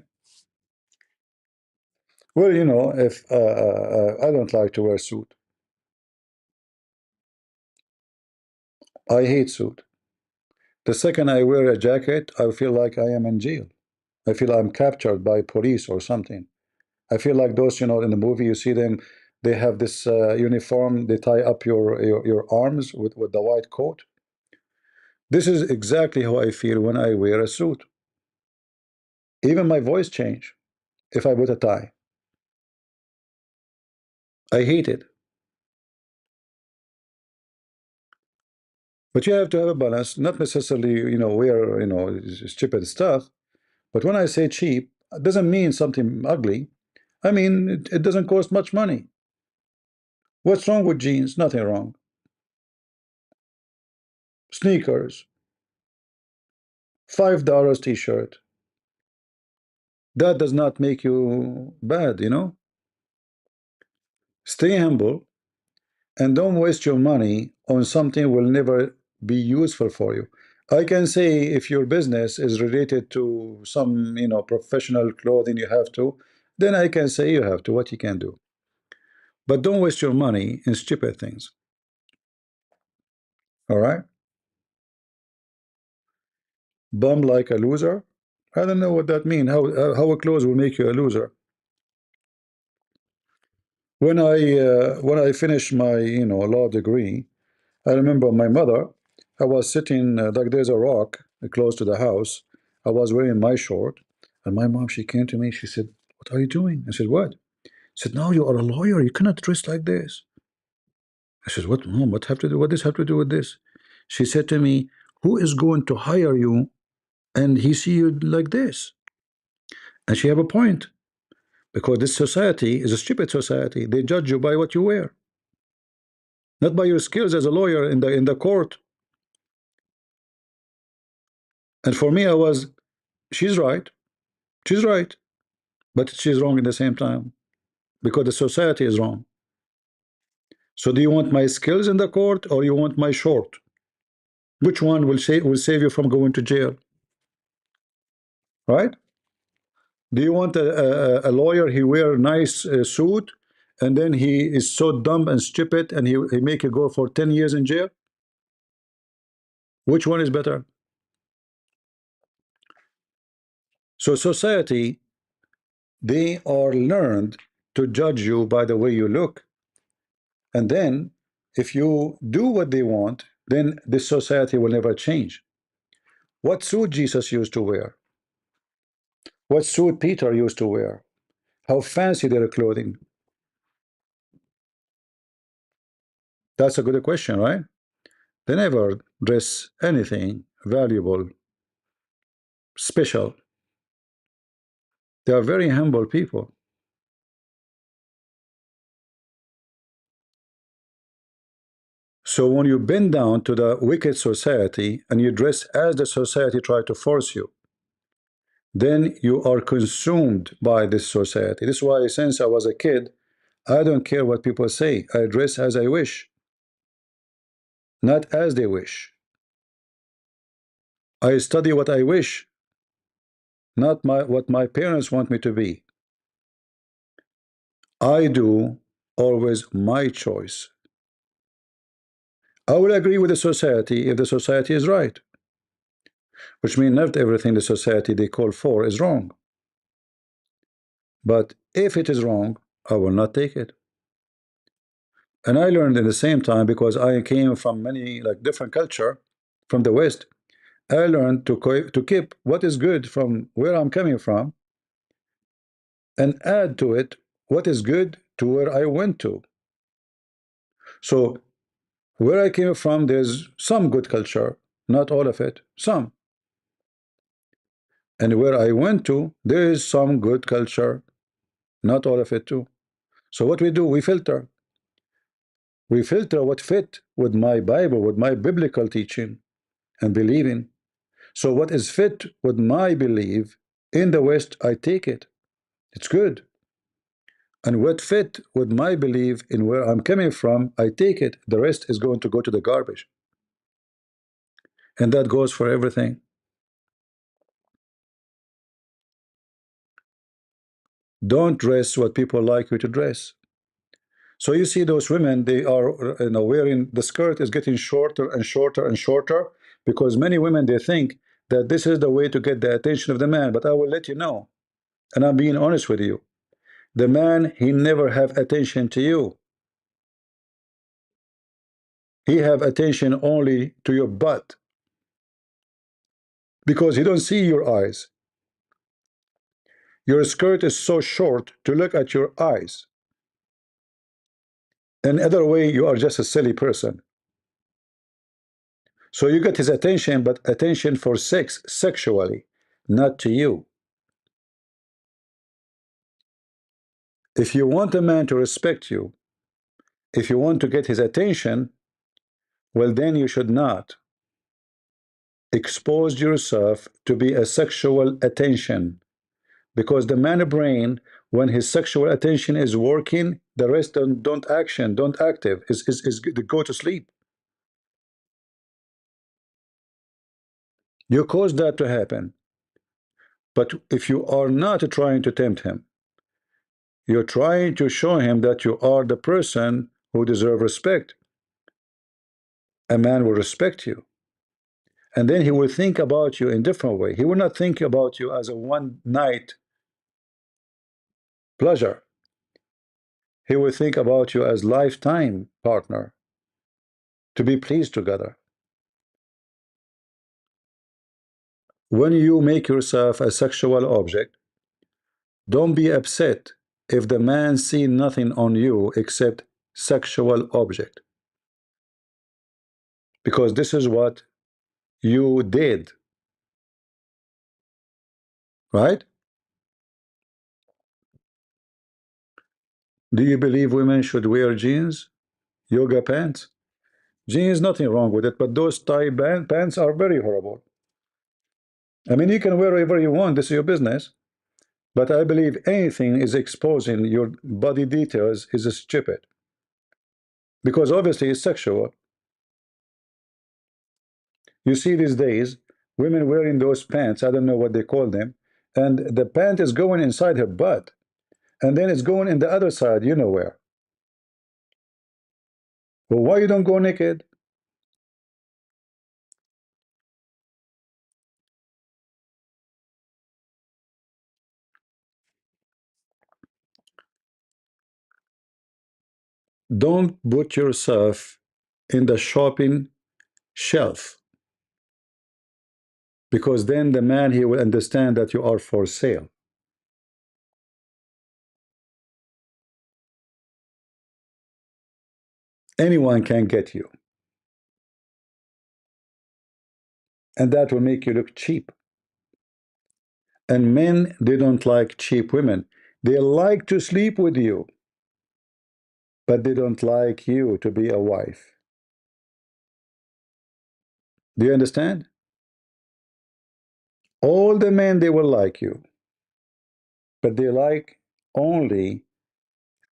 Well, if I don't like to wear suit. I hate suit. The second I wear a jacket, I feel like I am in jail. I feel I'm captured by police or something. I feel like those, in the movie, you see them, they have this uniform, they tie up your arms with the white coat. This is exactly how I feel when I wear a suit. Even my voice change if I put a tie. I hate it. But you have to have a balance, not necessarily, wear, stupid stuff. But when I say cheap, it doesn't mean something ugly. I mean, it doesn't cost much money. What's wrong with jeans? Nothing wrong. Sneakers, $5 t-shirt. That does not make you bad. Stay humble and don't waste your money on something will never be useful for you. I can say if your business is related to some, professional clothing you have to, then I can say you have to, what you can do. But don't waste your money in stupid things. All right? Bum like a loser? I don't know what that means. How a clothes will make you a loser? When I finished my law degree, I remember my mother. I was sitting like there's a rock close to the house. I was wearing my short, and my mom she came to me. She said, "What are you doing?" I said, "What?" She said, "Now you are a lawyer. You cannot dress like this." I said, "What, mom? What have to do? What does have to do with this?" She said to me, "Who is going to hire you and he see you like this?" And she have a point, because this society is a stupid society. They judge you by what you wear, not by your skills as a lawyer in the court. And for me, I was, she's right, she's right, but she's wrong at the same time, because the society is wrong. So, do you want my skills in the court or you want my short? Which one will save you from going to jail? Right? Do you want a lawyer? He wear a nice suit, and then he is so dumb and stupid, and he make you go for 10 years in jail? Which one is better? So society, they are learned to judge you by the way you look, and then if you do what they want, then this society will never change. What suit Jesus used to wear? What suit Peter used to wear? How fancy their clothing? That's a good question, right? They never dress anything valuable, special. They are very humble people. So when you bend down to the wicked society and you dress as the society try to force you, then you are consumed by this society. This is why since I was a kid, I don't care what people say. I dress as I wish, not as they wish. I study what I wish, not what my parents want me to be. I do always my choice. I will agree with the society if the society is right, which means not everything the society they call for is wrong. But if it is wrong, I will not take it. And I learned in the same time, because I came from many like different culture from the West. I learned to keep what is good from where I'm coming from and add to it what is good to where I went to. So where I came from, there's some good culture, not all of it, some. And where I went to, there is some good culture, not all of it too. So what we do, we filter. We filter what fit with my Bible, with my biblical teaching and believing. So what is fit with my belief in the West, I take it. It's good. And what fit with my belief in where I'm coming from, I take it. The rest is going to go to the garbage. And that goes for everything. Don't dress what people like you to dress. So you see those women, they are wearing the skirt is getting shorter and shorter and shorter, because many women they think that this is the way to get the attention of the man. But I will let you know, and I'm being honest with you, the man, he never have attention to you. He have attention only to your butt, because he don't see your eyes. Your skirt is so short to look at your eyes. In other way, you are just a silly person. So you get his attention, but attention for sex, sexually, not to you. If you want a man to respect you, if you want to get his attention, well, then you should not expose yourself to be a sexual attention, because the man brain, when his sexual attention is working, the rest don't action, don't active, is go to sleep. You cause that to happen. But if you are not trying to tempt him, you're trying to show him that you are the person who deserves respect. A man will respect you. And then he will think about you in a different way. He will not think about you as a one night pleasure. He will think about you as lifetime partner, to be pleased together. When you make yourself a sexual object, don't be upset if the man see nothing on you except sexual object, because this is what you did, right? Do you believe women should wear jeans, yoga pants? Jeans, nothing wrong with it, but those tie band pants are very horrible. I mean, you can wear whatever you want, this is your business, but I believe anything is exposing your body details is stupid, because obviously it's sexual. You see these days, women wearing those pants, I don't know what they call them, and the pant is going inside her butt, and then it's going in the other side, you know where. Well, why you don't go naked? Don't put yourself in the shopping shelf, because then the man, he will understand that you are for sale. Anyone can get you, and that will make you look cheap. And men, they don't like cheap women. They like to sleep with you, but they don't like you to be a wife. Do you understand? All the men, they will like you, but they like only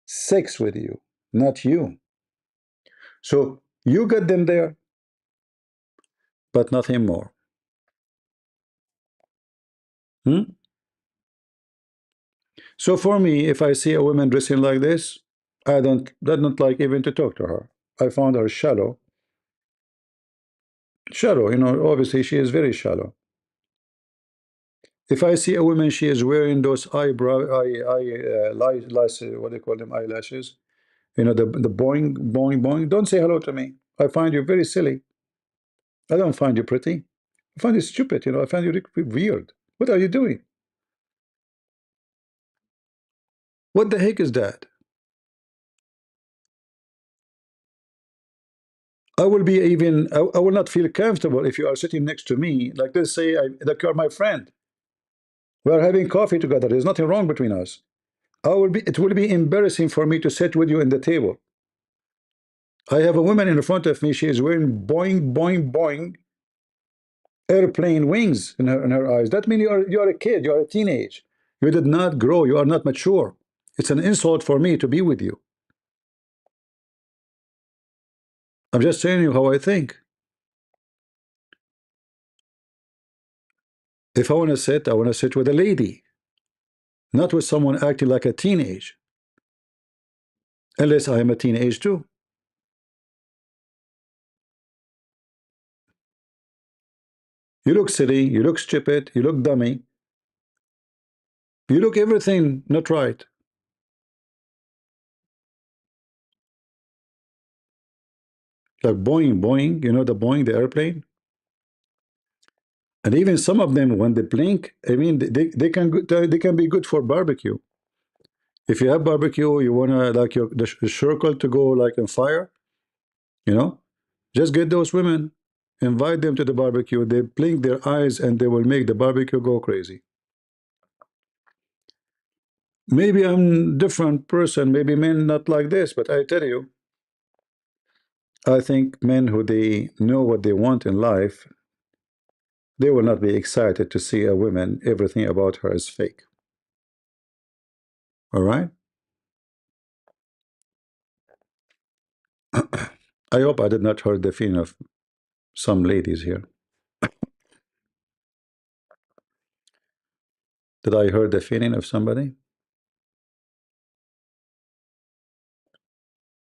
sex with you, not you. So you get them there, but nothing more. So for me, if I see a woman dressing like this, I don't like even to talk to her. I found her shallow. Shallow, you know, obviously she is very shallow. If I see a woman, she is wearing those what do they call them, eyelashes, you know, the boing, boing, boing, don't say hello to me. I find you very silly. I don't find you pretty. I find you stupid, you know, I find you weird. What are you doing? What the heck is that? I will be even, I will not feel comfortable if you are sitting next to me. Like, let's say like you're my friend. We are having coffee together. There's nothing wrong between us. It will be embarrassing for me to sit with you in the table. I have a woman in front of me. She is wearing boing, boing, boing airplane wings in her eyes. That means you are a kid. You are a teenage. You did not grow. You are not mature. It's an insult for me to be with you. I'm just telling you how I think. If I want to sit with a lady, not with someone acting like a teenage. Unless I am a teenage too. You look silly, you look stupid, you look dummy. You look everything not right. Like Boeing, Boeing, you know the Boeing, the airplane? And even some of them, when they blink, I mean, they can be good for barbecue. If you have barbecue, you wanna like the circle to go like on fire, you know, just get those women, invite them to the barbecue. They blink their eyes, and they will make the barbecue go crazy. Maybe I'm different person. Maybe men not like this, but I tell you, I think men who they know what they want in life, they will not be excited to see a woman, everything about her is fake. All right? I hope I did not hurt the feeling of some ladies here. Did I hurt the feeling of somebody?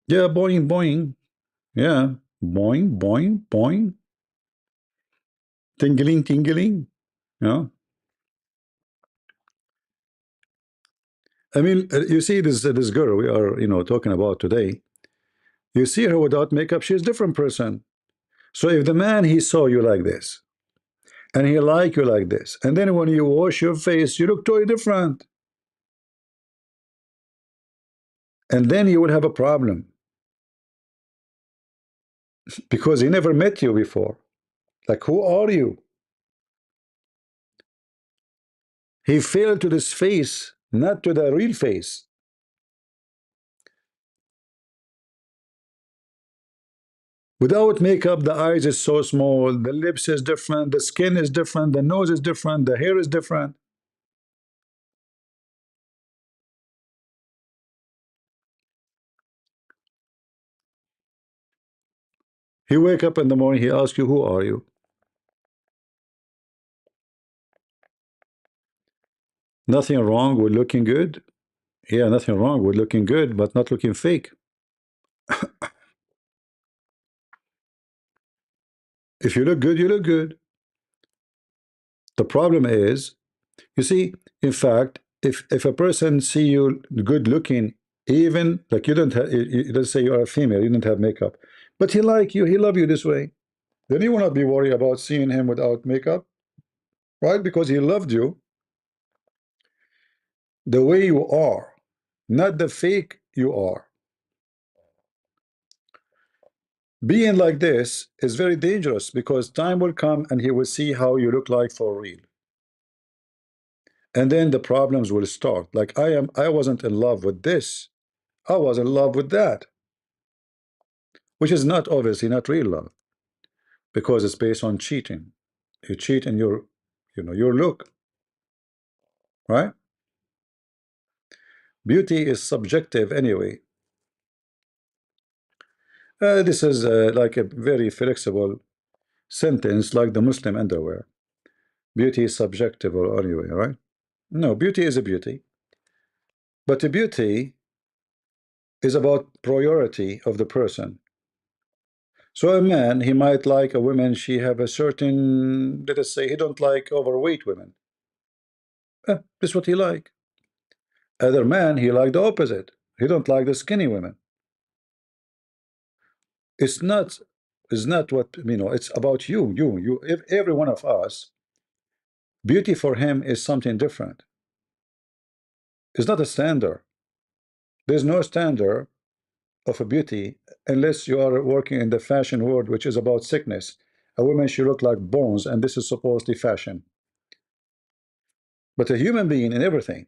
Yeah, boing, boing. Yeah, boing, boing, boing. Tingling, tingling. You know? I mean, you see this girl we are, you know, talking about today. You see her without makeup, she's a different person. So if the man, he saw you like this, and he like you like this, and then when you wash your face, you look totally different, and then you will have a problem because he never met you before. Like, who are you? He fell to this face, not to the real face. Without makeup, the eyes is so small, the lips is different, the skin is different, the nose is different, the hair is different. He wake up in the morning, he asks you, who are you? Nothing wrong with looking good. Yeah, nothing wrong with looking good, but not looking fake. If you look good, you look good. The problem is, you see, in fact, if a person see you good looking, even like you don't have, let's say you are a female, you don't have makeup, but he like you, he love you this way, then you will not be worried about seeing him without makeup, right? Because he loved you the way you are, not the fake you are. Being like this is very dangerous because time will come and he will see how you look like for real. And then the problems will start. Like I wasn't in love with this. I was in love with that. Which is not obviously not real love. Because it's based on cheating. You cheat in your, you know, your look. Right? Beauty is subjective anyway. This is like a very flexible sentence like the Muslim underwear. Beauty is subjective or anyway, right? No, beauty is a beauty. But the beauty is about priority of the person. So a man, he might like a woman, she have a certain, let us say, he don't like overweight women. This is what he like. Other man, he like the opposite. He don't like the skinny women. It's not, it's not what, it's about you. If every one of us, beauty for him is something different. It's not a standard. There's no standard of a beauty unless you are working in the fashion world, which is about sickness. A woman should look like bones, and this is supposedly fashion. But a human being in everything,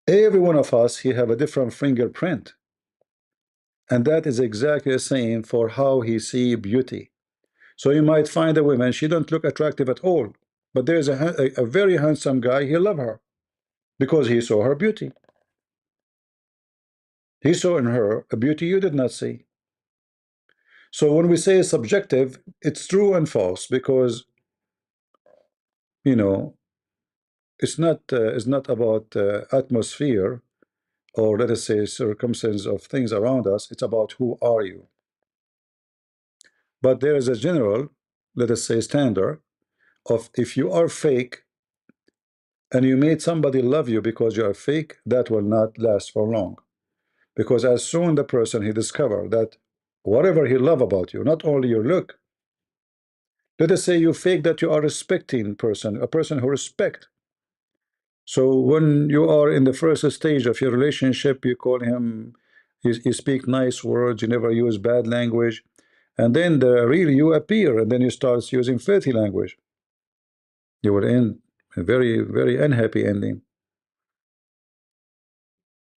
every one of us, he have a different fingerprint. And that is exactly the same for how he see beauty. So you might find a woman, she don't look attractive at all, but there's a very handsome guy, he love her because he saw her beauty. He saw in her a beauty you did not see. So when we say subjective, it's true and false because you know it's not about atmosphere or let us say circumstances of things around us. It's about who are you. But there is a general, let us say, standard of if you are fake and you made somebody love you because you are fake, that will not last for long. Because as soon the person he discover that whatever he love about you, not only your look, let us say you fake that you are a respecting person, a person who respect. So when you are in the first stage of your relationship, you call him, you speak nice words, you never use bad language, and then the real you appear, and then you start using filthy language. You will end a very, very unhappy ending.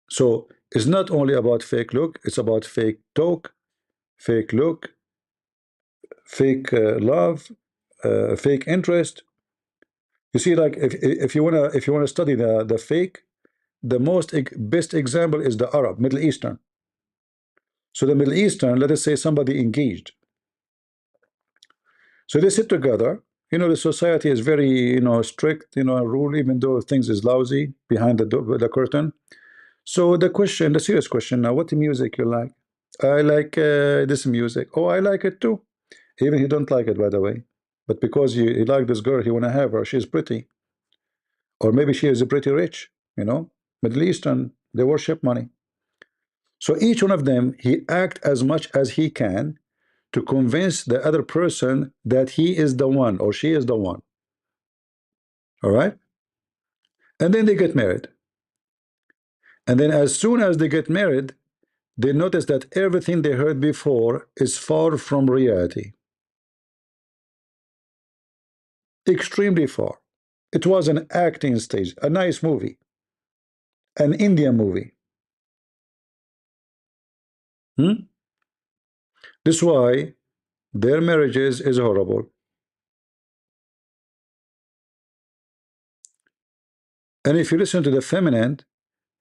So it's not only about fake look, it's about fake talk, fake look, fake love, fake interest. You see, like if you wanna study the fake, the best example is the Arab, Middle Eastern. So the Middle Eastern, let us say somebody engaged. So they sit together. The society is very, strict, rule, even though things is lousy behind the curtain. So the serious question now, what music you like? I like this music. Oh, I like it too. Even he don't like it, by the way. But because he like this girl, he wanna have her. She's pretty. Or maybe she is pretty rich. Middle Eastern, they worship money. So each one of them, he act as much as he can to convince the other person that he is the one or she is the one. All right? And then they get married. And then as soon as they get married, they notice that everything they heard before is far from reality. Extremely far. It was an acting stage, a nice movie, an Indian movie. This is why their marriages is horrible. And if you listen to the feminine,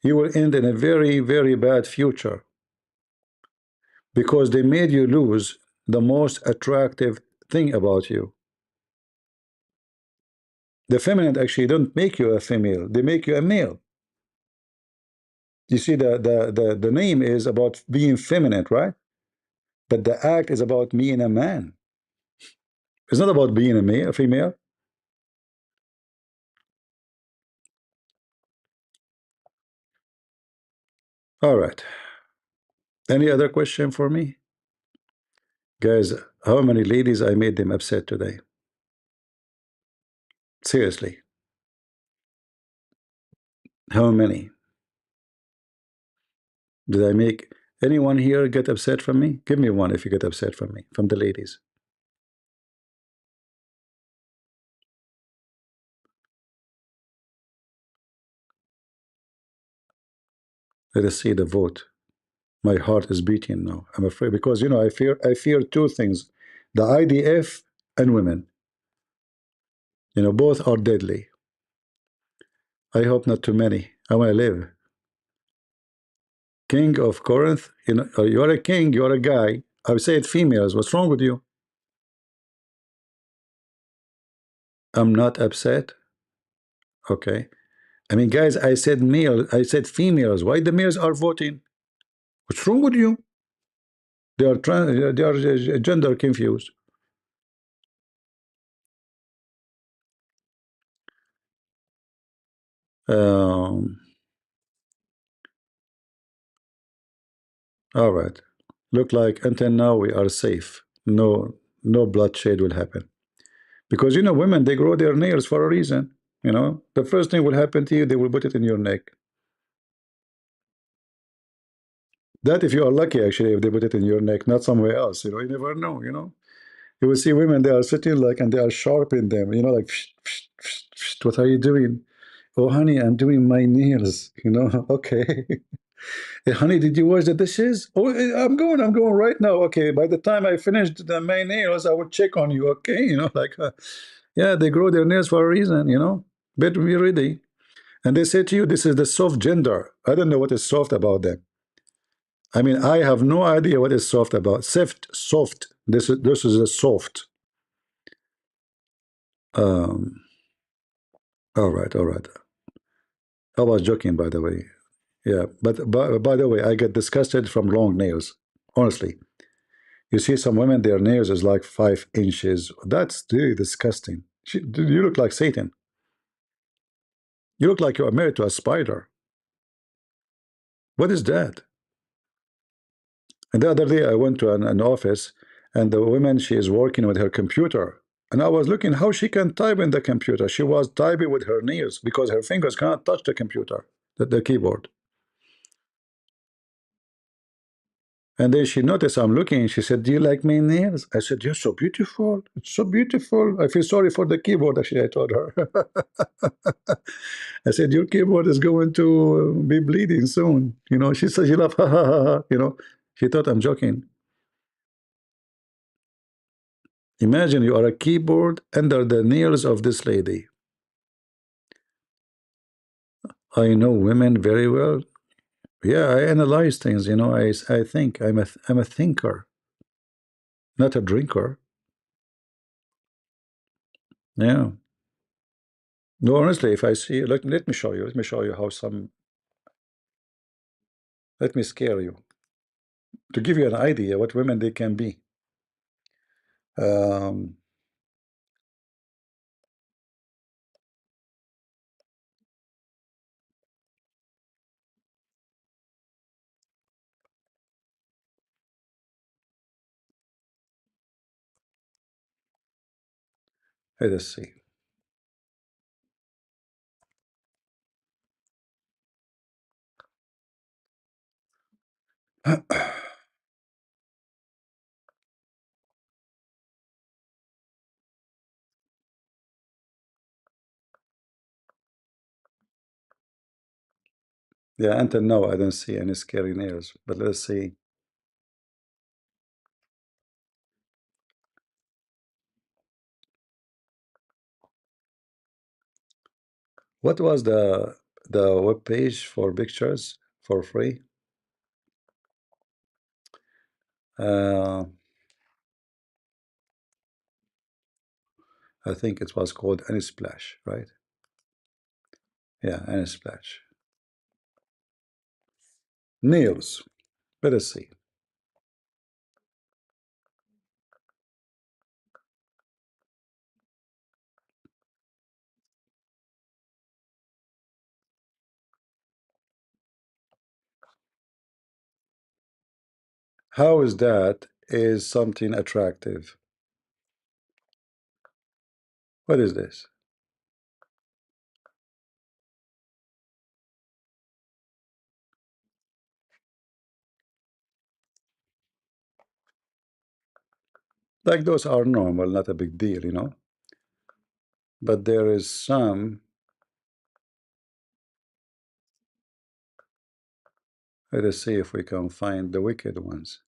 you will end in a very, very bad future because they made you lose the most attractive thing about you. The feminine actually don't make you a female, they make you a male. You see, the name is about being feminine, right? But the act is about being a man. It's not about being a female. All right. Any other question for me? Guys, how many ladies I made them upset today? Seriously. How many? Did I make anyone here get upset from me? Give me one if you get upset from me, from the ladies. Let us see the vote. My heart is beating now. I'm afraid because I fear two things: the IDF and women. Both are deadly. I hope not too many. I want to live. King of Corinth, you are a king, you are a guy. I would say it females. What's wrong with you? I'm not upset. Okay. I mean, guys, I said male, I said females. Why the males are voting? What's wrong with you? They are gender confused. Um, all right. Look like until now we are safe. No bloodshed will happen. Because women, they grow their nails for a reason. The first thing will happen to you, they will put it in your neck. That if you are lucky, actually, if they put it in your neck, not somewhere else. You never know. You will see women, they are sitting like, and they are sharp in them, like, what are you doing? Oh, honey, I'm doing my nails, okay. Hey, honey, did you wash the dishes? Oh, I'm going right now. Okay, by the time I finished my nails, I would check on you, okay? Like, yeah, they grow their nails for a reason. Better be ready. And they say to you, this is the soft gender. I don't know what is soft about them. I mean, I have no idea what is soft about. Soft. This is a soft. Um, all right, all right. I was joking, by the way. Yeah, but by the way, I get disgusted from long nails. Honestly, you see some women, their nails is like 5 inches. That's really disgusting. You look like Satan. You look like you are married to a spider. What is that? And the other day, I went to an office, and the woman, she is working with her computer. And I was looking how she can type in the computer. She was typing with her nails because her fingers cannot touch the computer, the keyboard. And then she noticed I'm looking. She said, "Do you like my nails?" I said, "You're so beautiful. It's so beautiful. I feel sorry for the keyboard." Actually, I told her. I said, "Your keyboard is going to be bleeding soon." She said, "You laugh, ha ha ha ha." She thought I'm joking. Imagine you are a keyboard under the nails of this lady. I know women very well. Yeah, I analyze things. I think I'm a thinker, not a drinker. Yeah. No, honestly, if I see, let me show you. Let me show you how some. Let me scare you to give you an idea what women they can be. Um, Let us see. Yeah, until now I don't see any scary nails, but let's see. What was the web page for pictures for free? Uh, I think it was called Unsplash, right? Yeah, Unsplash. Nails. Let us see. How is that is something attractive? What is this? Like those are normal, not a big deal. But there is some. Let us see if we can find the wicked ones.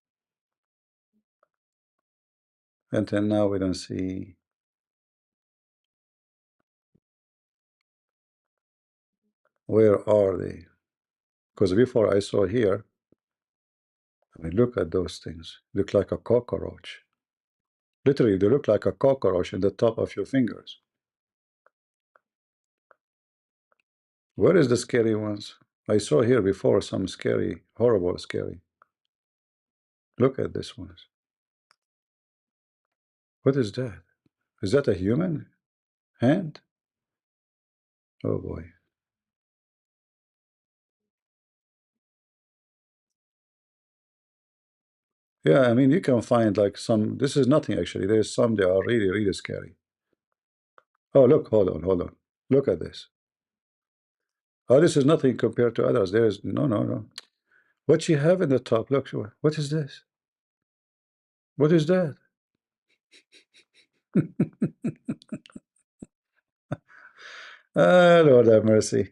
Until now, we don't see. Where are they? Because before I saw here, I mean, look at those things. Look like a cockroach. Literally, they look like a cockroach in the top of your fingers. Where is the scary ones? I saw here before some scary, horrible, scary. Look at this one. What is that? Is that a human hand? Oh boy. Yeah, I mean, you can find like some, this is nothing actually. There's some that are really, really scary. Oh, look, hold on, hold on. Look at this. Oh, this is nothing compared to others. There's no, no, no. What you have in the top, look, what is this? What is that? Ah, Lord have mercy.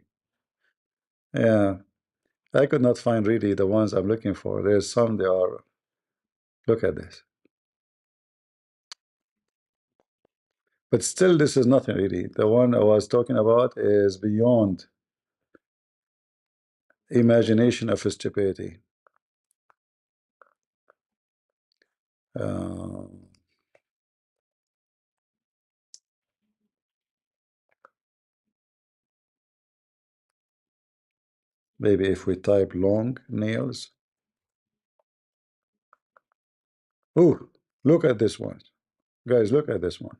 Yeah, I could not find really the ones I'm looking for. There's some they are, look at this. But still, this is nothing really. The one I was talking about is beyond imagination of stupidity. Uh, maybe if we type long nails. Oh, look at this one. Guys, look at this one.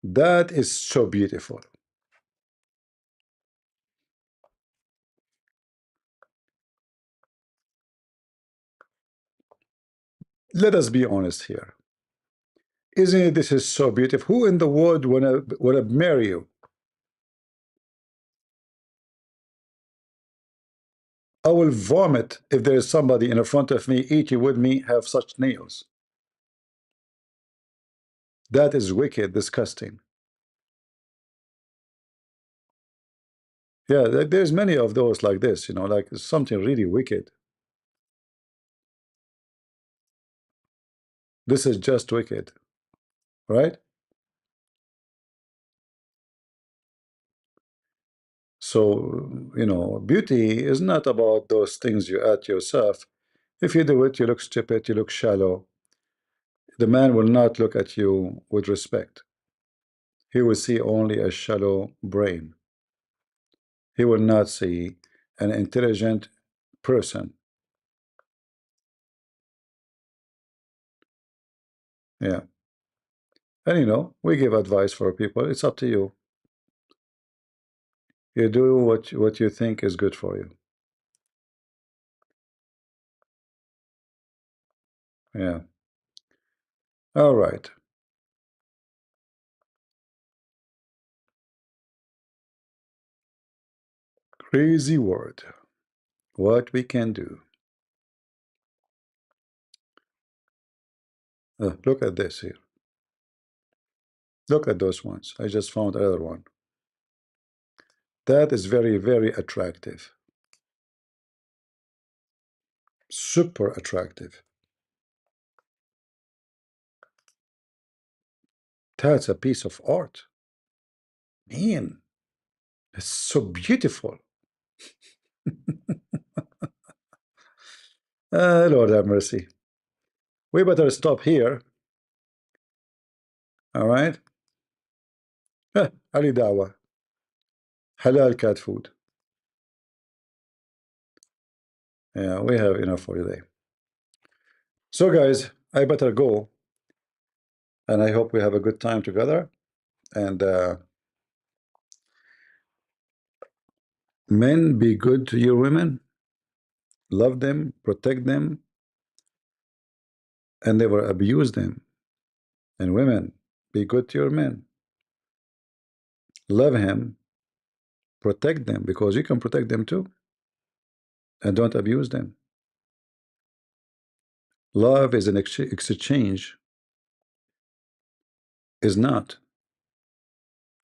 That is so beautiful. Let us be honest here. Isn't it, this is so beautiful? Who in the world wanna marry you? I will vomit if there is somebody in front of me eating with me have such nails. That is wicked, disgusting. Yeah, there's many of those like this, you know, like something really wicked. This is just wicked, right? So, you know, beauty is not about those things you add yourself. If you do it, you look stupid, you look shallow. The man will not look at you with respect. He will see only a shallow brain. He will not see an intelligent person. Yeah. And you know, we give advice for people. It's up to you. You do what you think is good for you. Yeah. All right. Crazy word. What we can do. Look at this here. Look at those ones. I just found another one. That is very, very attractive. Super attractive. That's a piece of art. Man, it's so beautiful. Lord have mercy. We better stop here. All right. Ali Dawa. Halal cat food. Yeah, we have enough for today. So, guys, I better go. And I hope we have a good time together. And men, be good to your women. Love them, protect them, and never abuse them. And women, be good to your men. Love him, protect them, because you can protect them too. And don't abuse them. Love is an exchange, is not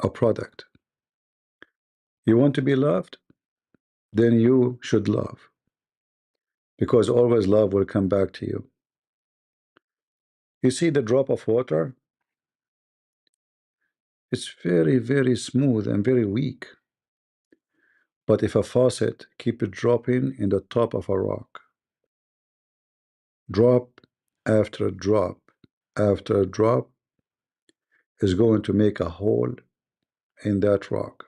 a product. You want to be loved? Then you should love. Because always love will come back to you. You see the drop of water? It's very, very smooth and very weak. But if a faucet keep it dropping in the top of a rock, drop after drop after drop, is going to make a hole in that rock.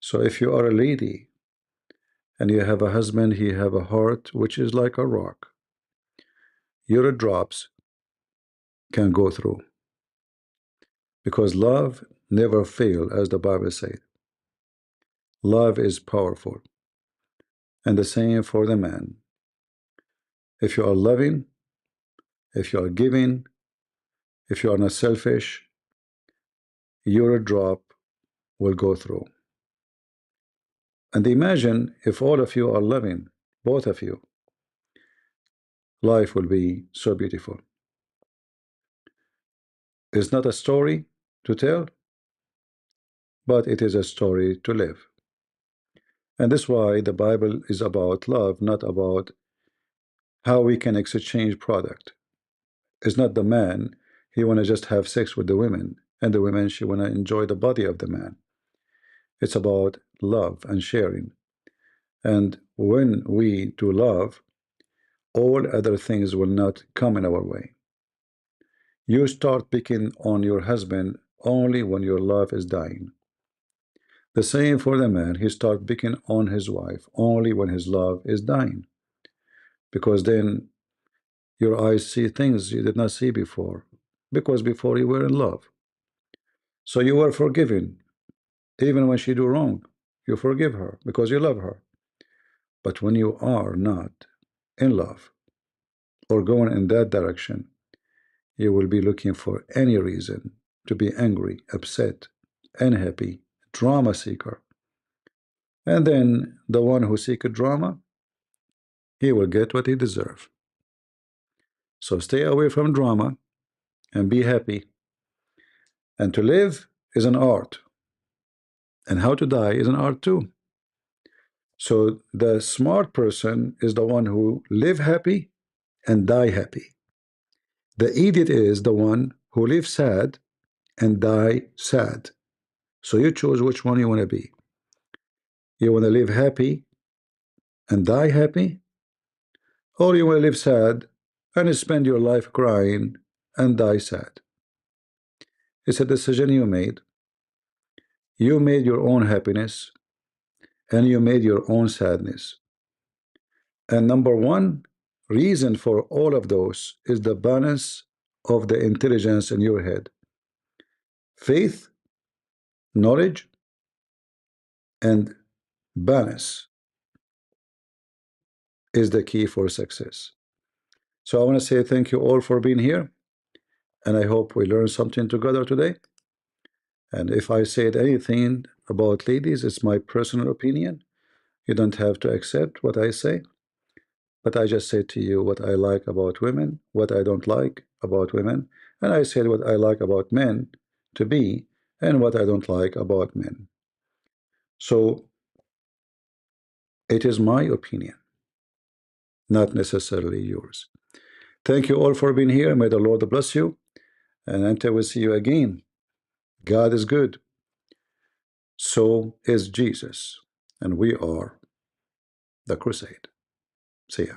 So if you are a lady and you have a husband, he have a heart which is like a rock, your drops can go through, because love never fail, as the Bible says. Love is powerful. And the same for the man. If you are loving, if you are giving, if you are not selfish, your drop will go through. And imagine if all of you are loving, both of you, life will be so beautiful. It's not a story to tell, but it is a story to live. And that's why the Bible is about love, not about how we can exchange product. It's not the man, he want to just have sex with the women, and the women, she want to enjoy the body of the man. It's about love and sharing. And when we do love, all other things will not come in our way. You start picking on your husband only when your love is dying. The same for the man, he start picking on his wife only when his love is dying. Because then your eyes see things you did not see before, because before you were in love. So you were forgiven, even when she do wrong, you forgive her because you love her. But when you are not in love or going in that direction, you will be looking for any reason to be angry, upset, unhappy, drama seeker. And then the one who seek a drama, he will get what he deserves. So stay away from drama and be happy. And to live is an art, and how to die is an art too. So the smart person is the one who live happy and die happy. The idiot is the one who lives sad and die sad. So you choose which one you want to be. You want to live happy and die happy, or you want to live sad and spend your life crying and die sad. It's a decision you made. You made your own happiness and you made your own sadness. And number one reason for all of those is the balance of the intelligence in your head. Faith, knowledge, and balance is the key for success. So I want to say thank you all for being here, and I hope we learned something together today. And if I said anything about ladies, it's my personal opinion. You don't have to accept what I say, but I just said to you what I like about women, what I don't like about women, and I said what I like about men to be, and what I don't like about men. So it is my opinion, not necessarily yours. Thank you all for being here. May the Lord bless you. And until we see you again, God is good. So is Jesus. And we are the crusade. See ya.